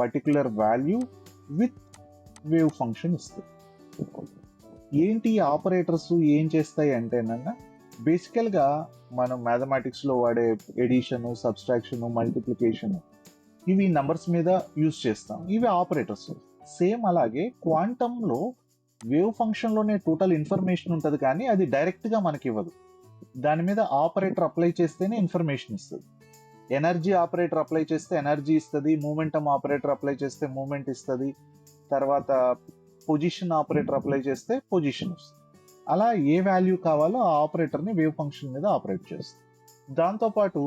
particular value with wave function ఇస్తుంది. ఏంటి ఆపరేటర్స్ ఏం చేస్తాయి అంటే బేసికల్గా మనం మ్యాథమెటిక్స్లో వాడే ఎడిషన్, సబ్స్ట్రాక్షన్, మల్టిప్లికేషన్, ఇవి నంబర్స్ మీద యూజ్ చేస్తాం. ఇవి ఆపరేటర్స్. సేమ్ అలాగే క్వాంటంలో వేవ్ ఫంక్షన్లోనే టోటల్ ఇన్ఫర్మేషన్ ఉంటుంది, కానీ అది డైరెక్ట్గా మనకి ఇవ్వదు. దాని మీద ఆపరేటర్ అప్లై చేస్తేనే ఇన్ఫర్మేషన్ ఇస్తుంది. ఎనర్జీ ఆపరేటర్ అప్లై చేస్తే ఎనర్జీ ఇస్తుంది, మూమెంటమ్ ఆపరేటర్ అప్లై చేస్తే మూమెంట్ ఇస్తుంది, తర్వాత పొజిషన్ ఆపరేటర్ అప్లై చేస్తే పొజిషన్ వస్తుంది. అలా ఏ వాల్యూ కావాలో ఆ ఆపరేటర్ని వేవ్ ఫంక్షన్ మీద ఆపరేట్ చేస్తుంది. దాంతోపాటు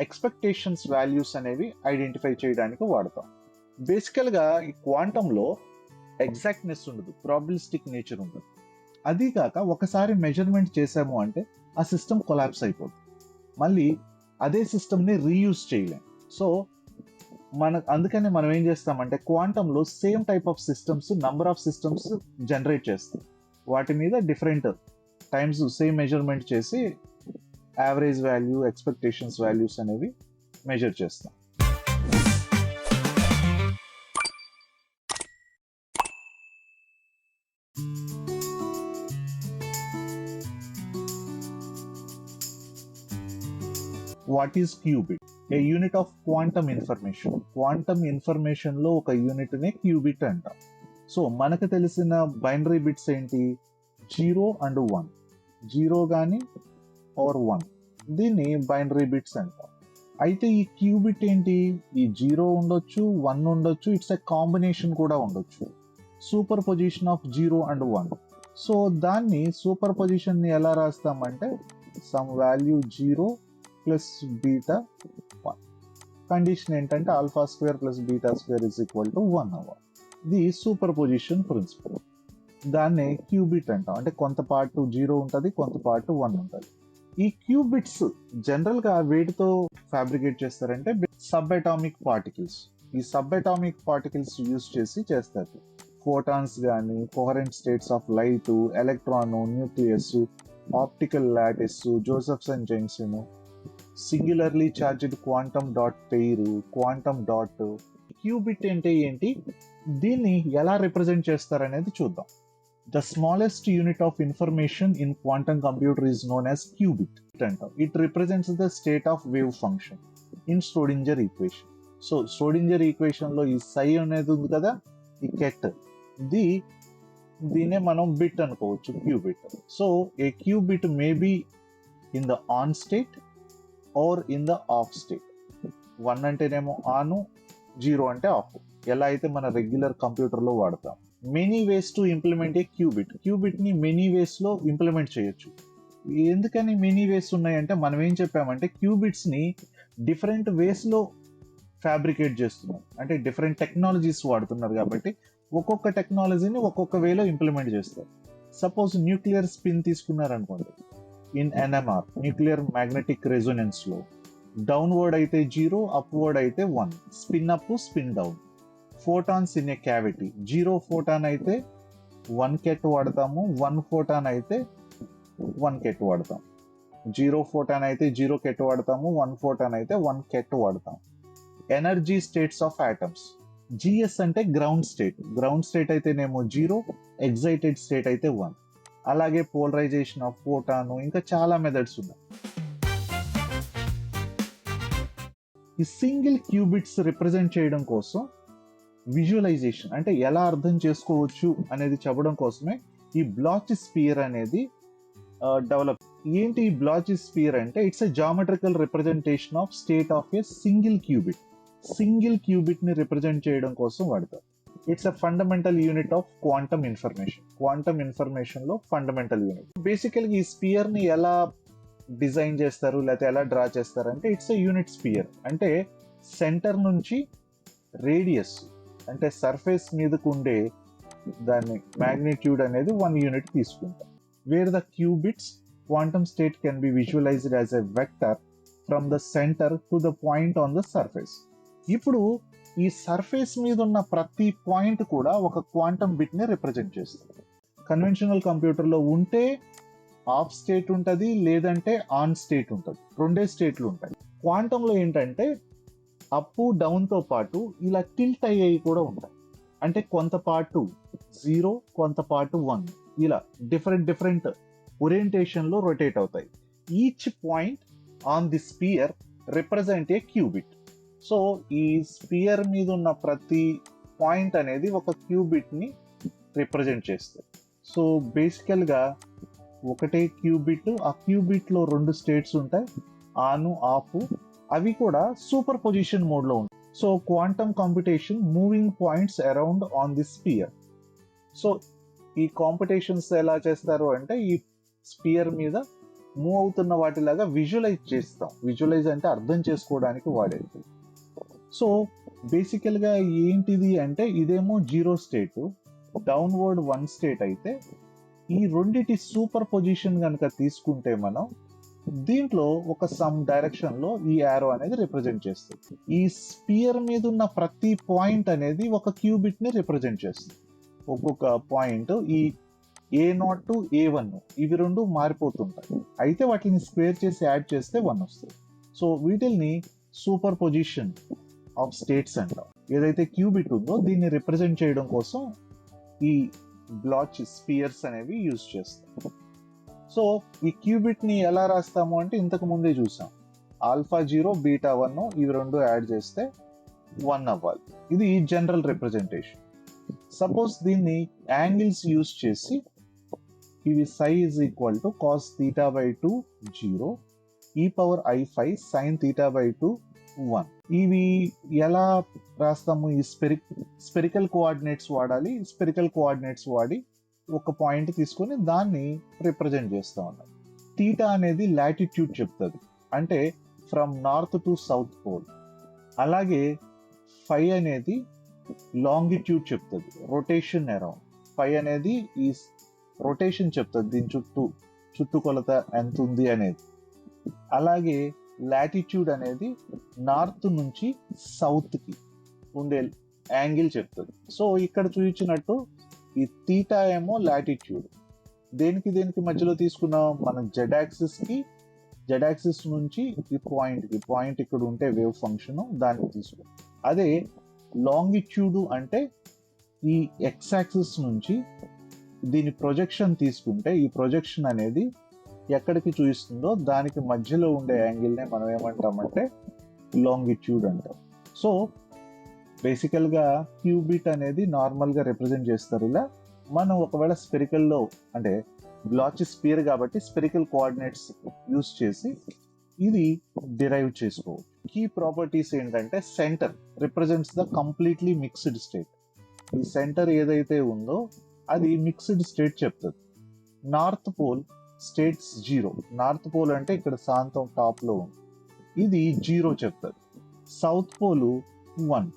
ఎక్స్పెక్టేషన్స్ వాల్యూస్ అనేవి ఐడెంటిఫై చేయడానికి వాడతాం. బేసికల్గా ఈ క్వాంటంలో ఎగ్జాక్ట్నెస్ ఉండదు, ప్రాబిలిస్టిక్ నేచర్ ఉండదు. అది కాక ఒకసారి మెజర్మెంట్ చేసాము అంటే ఆ సిస్టమ్ కొలాప్స్ అయిపోతుంది, మళ్ళీ అదే సిస్టమ్ని రీయూజ్ చేయలేం. సో అందుకని మనం ఏం చేస్తామంటే క్వాంటంలో same type of systems, number of systems generate చేస్తాం. వాటి మీద డిఫరెంట్ టైమ్స్ సేమ్ మెజర్మెంట్ చేసి యావరేజ్ వాల్యూ, ఎక్స్పెక్టేషన్స్ వాల్యూస్ అనేవి మెజర్ చేస్తాం. What is qubit? A unit of quantum information. Quantum information లో ఒక యూనిట్ నే క్యూబిట్ అంటాం. సో మనకు తెలిసిన బైనరీ బిట్స్ ఏంటి? 0 and 1. 0 కానీ ఆర్ 1, దీన్ని బైనరీ బిట్స్ అంటాం. అయితే ఈ క్యూబిట్ ఏంటి? ఈ 0 ఉండొచ్చు, 1 ఉండొచ్చు, ఇట్స్ ఎ కాంబినేషన్ కూడా ఉండొచ్చు. Superposition of 0 and 1. So దాన్ని సూపర్ పొజిషన్ ని ఎలా రాస్తామంటే some value 0 plus beta 1. Condition ఏంటంటే alpha square plus beta square is equal to 1 అవ్వాలి. ఇది సూపర్ పొజిషన్ ప్రిన్సిపల్. దాన్నే క్యూబిట్ అంటాం. అంటే కొంత పార్ట్ 0 ఉంటుంది, కొంత పార్ట్ 1 ఉంటుంది. ఈ క్యూబిట్స్ జనరల్ గా వేటితో ఫ్యాబ్రికేట్ చేస్తారంటే సబ్ అటామిక్ పార్టికల్స్. ఈ సబ్ అటామిక్ పార్టికల్స్ యూజ్ చేసి చేస్తారు. ఫోటాన్స్ కానీ, coherent states of light, electron, nucleus, optical lattice, Josephson junction, singularly charged quantum dot pair, quantum dot. Qubit అంటే ఏంటి, దీన్ని ఎలా రిప్రజెంట్ చేస్తారనేది చూద్దాం. The smallest unit of information in quantum computer is known as qubit అంటాం. It represents the state of wave function in Schrödinger equation. So Schrödinger equation లో ఈ సై అనేది ఉంది కదా, ఈ కెట్, దీనే మనం బిట్ అనుకోవచ్చు, qubit. So a qubit may be in the on state or in the off state. 1 అంటేనేమో ఆన్, జీరో అంటే ఆఫ్. ఎలా అయితే మన రెగ్యులర్ కంప్యూటర్ లో వాడతాం. Many ways to implement a qubit ని మెనీ వేస్ లో ఇంప్లిమెంట్ చేయొచ్చు. ఎందుకని మెనీ వేస్ ఉన్నాయంటే మనం ఏం చెప్పామంటే క్యూబిట్స్ ని డిఫరెంట్ వేస్ లో ఫ్యాబ్రికేట్ చేస్తున్నారు, అంటే డిఫరెంట్ టెక్నాలజీస్ వాడుతున్నారు కాబట్టి ఒక్కొక్క టెక్నాలజీని ఒక్కొక్క వేలో ఇంప్లిమెంట్ చేస్తారు. సపోజ్ న్యూక్లియర్ స్పిన్ తీసుకున్నారనుకోండి, in NMR nuclear magnetic resonance లో డౌన్వర్డ్ అయితే 0, అప్వర్డ్ అయితే 1, spin up spin down. Photons in a cavity, 0 photon అయితే 1 కెట్ వాడతాము, 1 ఫోటాన్ అయితే 1 కెట్ వాడతాం. 0 ఫోటాన్ అయితే 0 కెట్ వాడతాము, 1 ఫోటాన్ అయితే 1 కెట్ వాడతాం. Energy states of atoms, GS అంటే గ్రౌండ్ స్టేట్ అయితేనేమో 0, ఎగ్జైటెడ్ స్టేట్ అయితే 1. అలాగే పోలరైజేషన్ ఆఫ్ ఫోటాన్, ఇంకా చాలా మెథడ్స్ ఉన్నాయి. ఈ సింగిల్ క్యూబిట్స్ రిప్రజెంట్ చేయడం కోసం విజువలైజేషన్ అంటే ఎలా అర్థం చేసుకోవచ్చు అనేది చెప్పడం కోసమే ఈ బ్లాచ్ స్పియర్ అనేది డెవలప్. ఏంటి ఈ బ్లాచ్ స్పియర్ అంటే it's a geometrical representation of state of a single qubit ని రిప్రజెంట్ చేయడం కోసం వాడతారు. It's a fundamental unit of quantum information లో ఫండమెంటల్ యూనిట్. బేసికల్ గా ఈ స్పియర్ ని ఎలా డిజైన్ చేస్తారు లేకపోతే ఎలా డ్రా చేస్తారు అంటే ఇట్స్ ఎ యూనిట్ స్పియర్. అంటే సెంటర్ నుంచి రేడియస్ అంటే సర్ఫేస్ మీదకు ఉండే దాని మ్యాగ్నిట్యూడ్ అనేది 1 యూనిట్ తీసుకుంటాం. Where the qubits quantum state can be visualised as a vector from the centre to the point on the surface. ఇప్పుడు ఈ సర్ఫేస్ మీద ఉన్న ప్రతి పాయింట్ కూడా ఒక క్వాంటమ్ బిట్ ని రిప్రజెంట్ చేస్తుంది. కన్వెన్షనల్ కంప్యూటర్ లో ఉంటే ఆఫ్ స్టేట్ ఉంటుంది, లేదంటే ఆన్ స్టేట్ ఉంటుంది, 2 స్టేట్లు ఉంటాయి. క్వాంటమ్ లో ఏంటంటే అప్ డౌన్ తో పాటు ఇలా టిల్ట్ అయ్యేవి కూడా ఉంటాయి. అంటే కొంత పార్ట్ 0, కొంత పార్ట్ 1, ఇలా డిఫరెంట్ ఓరియంటేషన్ లో రొటేట్ అవుతాయి. Each point on the sphere represent a qubit. So ఈ స్పియర్ మీద ఉన్న ప్రతి పాయింట్ అనేది ఒక క్యూబిట్ ని రిప్రజెంట్ చేస్తుంది. సో బేసికల్ గా ఒకటే క్యూబిట్, ఆ క్యూబిట్ లో 2 స్టేట్స్ ఉంటాయి, ఆన్ ఆఫ్. అవి కూడా సూపర్ పొజిషన్ మోడ్ లో ఉంటాయి. So quantum competition moving points around on the spear. So ఈ కాంపిటీషన్స్ ఎలా చేస్తారు అంటే ఈ స్పియర్ మీద మూవ్ అవుతున్న వాటిలాగా విజువలైజ్ చేస్తాం. విజువలైజ్ అంటే అర్థం చేసుకోవడానికి వాడేది. సో బేసికల్ గా ఏంటిది అంటే ఇదేమో 0 స్టేట్, డౌన్వర్డ్ 1 స్టేట్ అయితే ఈ రెండిటి సూపర్ పొజిషన్ కనుక తీసుకుంటే మనం దీంట్లో ఒక సమ్ డైరెక్షన్ లో ఈ యారో అనేది రిప్రజెంట్ చేస్తుంది. ఈ స్పియర్ మీద ఉన్న ప్రతి పాయింట్ అనేది ఒక క్యూబిట్ ని రిప్రజెంట్ చేస్తుంది. ఒక్కొక్క పాయింట్ ఈ A0 టు A1 ఇవి 2 మారిపోతుంటాయి. అయితే వాటిని స్క్వేర్ చేసి యాడ్ చేస్తే 1 వస్తుంది. సో వీటిల్ని సూపర్ పొజిషన్ ఆఫ్ స్టేట్స్ అంటాం. ఏదైతే క్యూబిట్ ఉందో దీన్ని రిప్రజెంట్ చేయడం కోసం ఈ బ్లాచ్ స్పియర్స్ అనేవి యూజ్ చేస్తాం. సో ఈ క్యూబిట్ ని ఎలా రాస్తాము అంటే ఇంతకు ముందే చూసాం, ఆల్ఫా 0, బీటా 1 ఇవి 2 యాడ్ చేస్తే 1 అవ్వాలి. ఇది జనరల్ రిప్రజెంటేషన్. సపోజ్ దీన్ని యాంగిల్స్ యూజ్ చేసి ఇవి psi is equal to cos theta by 2 0, e power i5 sin theta by 2 1. ఇవి ఎలా రాస్తాము? ఈ స్పెరికల్ కోఆర్డినేట్స్ వాడాలి. స్పెరికల్ కోఆర్డినేట్స్ వాడి ఒక పాయింట్ తీసుకొని దాన్ని రిప్రజెంట్ చేస్తా ఉన్నాం. థీటా అనేది లాటిట్యూడ్ చెప్తుంది, అంటే from north to south pole. అలాగే ఫై అనేది లాంగిట్యూడ్ చెప్తుంది, రొటేషన్ అరౌండ్. ఫై అనేది ఈ రొటేషన్ చెప్తుంది, దీని చుట్టుకొలత ఎంత ఉంది అనేది. అలాగే లాటిట్యూడ్ అనేది నార్త్ నుంచి సౌత్ కి ఉండే యాంగిల్ చెప్తుంది. సో ఇక్కడ చూపించినట్టు ఈ థీటా ఏమో లాటిట్యూడ్. దేనికి మధ్యలో తీసుకున్నాం మనం? జెడ్ యాక్సిస్ నుంచి ఈ పాయింట్ ఇక్కడ ఉంటే వేవ్ ఫంక్షన్ దానికి తీసుకున్నాం. అదే లాంగిట్యూడ్ అంటే ఈ ఎక్స్ యాక్సిస్ నుంచి దీని ప్రొజెక్షన్ తీసుకుంటే ఈ ప్రొజెక్షన్ అనేది ఎక్కడికి చూపిస్తుందో దానికి మధ్యలో ఉండే యాంగిల్ నే మనం ఏమంటామంటే లాంగిట్యూడ్ అంటాం. సో బేసికల్ గా క్యూబిట్ అనేది నార్మల్ గా రిప్రజెంట్ చేస్తారు ఇలా. మనం ఒకవేళ స్పెరికల్ లో అంటే బ్లాచ్ స్పియర్ కాబట్టి స్పెరికల్ కోఆర్డినేట్స్ యూస్ చేసి ఇది డిరైవ్ చేసుకోవచ్చు. కీ ప్రాపర్టీస్ ఏంటంటే centre represents the completely mixed state. ఈ సెంటర్ ఏదైతే ఉందో అది మిక్స్డ్ స్టేట్ చెప్తుంది. North pole states 0. North pole అంటే ఇక్కడ శాంతం టాప్ లో ఉంది, ఇది 0 చెప్తుంది. South pole 1,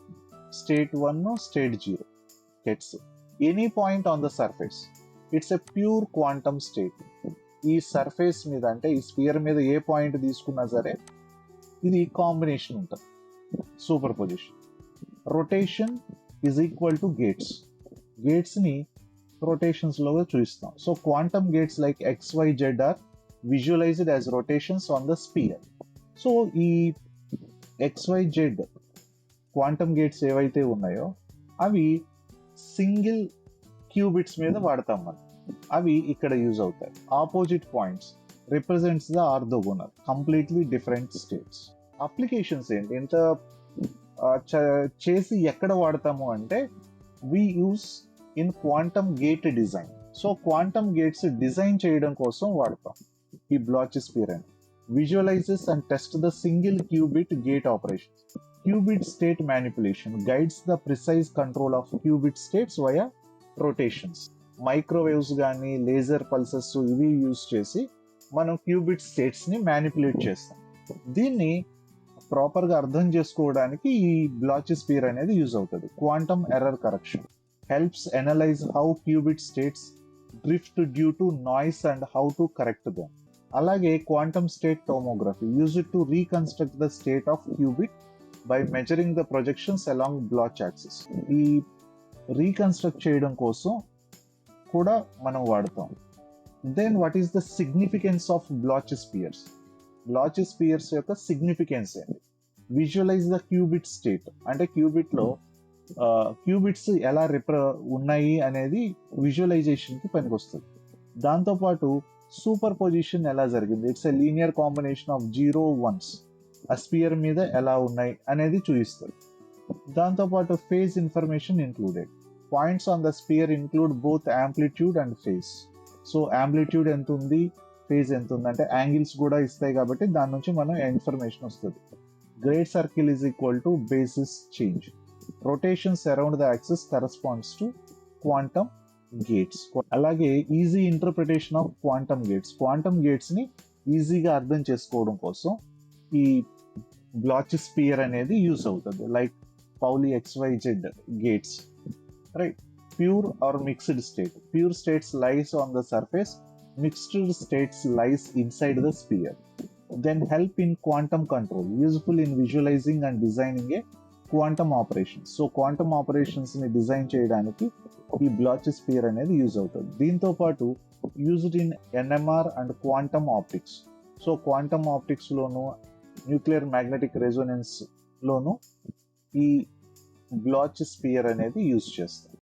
state 1, state 0 gets any point on the surface. It's a pure quantum state. ఈ సర్ఫేస్ మీద అంటే ఈ స్పియర్ మీద ఏ పాయింట్ తీసుకున్నా సరే ఇది కాంబినేషన్ ఉంటుంది, superposition. Rotation is equal to gates. Gates ని రొటేషన్స్ లో చూపిస్తాం. So quantum gates like XYZ are visualised as rotations on the sphere. So ఈ XYZ క్వాంటమ్ గేట్స్ ఏవైతే ఉన్నాయో అవి సింగిల్ క్యూబిట్స్ మీద వాడతాం మనం, అవి ఇక్కడ యూజ్ అవుతాయి. Opposite points represents the orthogonal, completely different states. Applications ఏంటి ఇంత చేసి ఎక్కడ వాడతాము అంటే we use in quantum gate design. So quantum gates design చేయడం కోసం వాడతాం ఈ బ్లాచోస్ఫియర్ అని. Visualises and test the single qubit gate operations. Qubit state manipulation guides the precise control of qubit states via rotations. Microwaves కానీ laser pulses ఇవి use చేసి మనం cubit states ని మ్యానిపులేట్ చేస్తాం. దీన్ని ప్రాపర్ గా అర్థం చేసుకోవడానికి ఈ బ్లాచోస్ఫియర్ అనేది యూజ్ అవుతుంది. Quantum error correction helps analyse how qubit states drift due to noise and how to correct them. అలాగే quantum state tomography used to reconstruct the state of qubit by measuring the projections along Bloch axis. ఈ reconstruct చేయడం కోసం కూడా మనం వాడతాం. Then what is the significance of Bloch spheres? Bloch spheres యొక్క significance ఏంటి? Visualise the qubit state అంటే qubit లో క్యూబిట్స్ ఎలా ఉన్నాయి అనేది విజువలైజేషన్ కి పనికొస్తుంది. దాంతోపాటు సూపర్ పొజిషన్ ఎలా జరిగింది, it's a linear combination of 0, 1s ఆ స్పియర్ మీద ఎలా ఉన్నాయి అనేది చూపిస్తుంది. దాంతోపాటు phase information included. Points on the spear include both amplitude and phase. So amplitude ఎంత ఉంది, ఫేజ్ ఎంత ఉంది అంటే యాంగిల్స్ కూడా ఇస్తాయి కాబట్టి దాని నుంచి మనం ఇన్ఫర్మేషన్ వస్తుంది. Great circle is equal to basis change. Rotations around the axis corresponds to quantum gates. అలాగే easy interpretation of quantum gates. Quantum gates ని ఈజీగా అర్థం చేసుకోవడం కోసం ఈ బ్లాచోస్ఫియర్ అనేది యూజ్ అవుతుంది. Like Pauli XYZ gates, right? Pure or mixed state. Pure states lies on the surface, mixed states lies inside the sphere. Then help in quantum control, useful in visualizing and designing a quantum operations. So quantum operations ని design చేయడానికి ఈ Bloch sphere అనేది use అవుతుంది. దీంతో పాటు used in NMR and quantum optics. So quantum optics లోను nuclear magnetic resonance లోను ఈ బ్లాచోస్ఫియర్ అనేది యూజ్ చేస్తారు.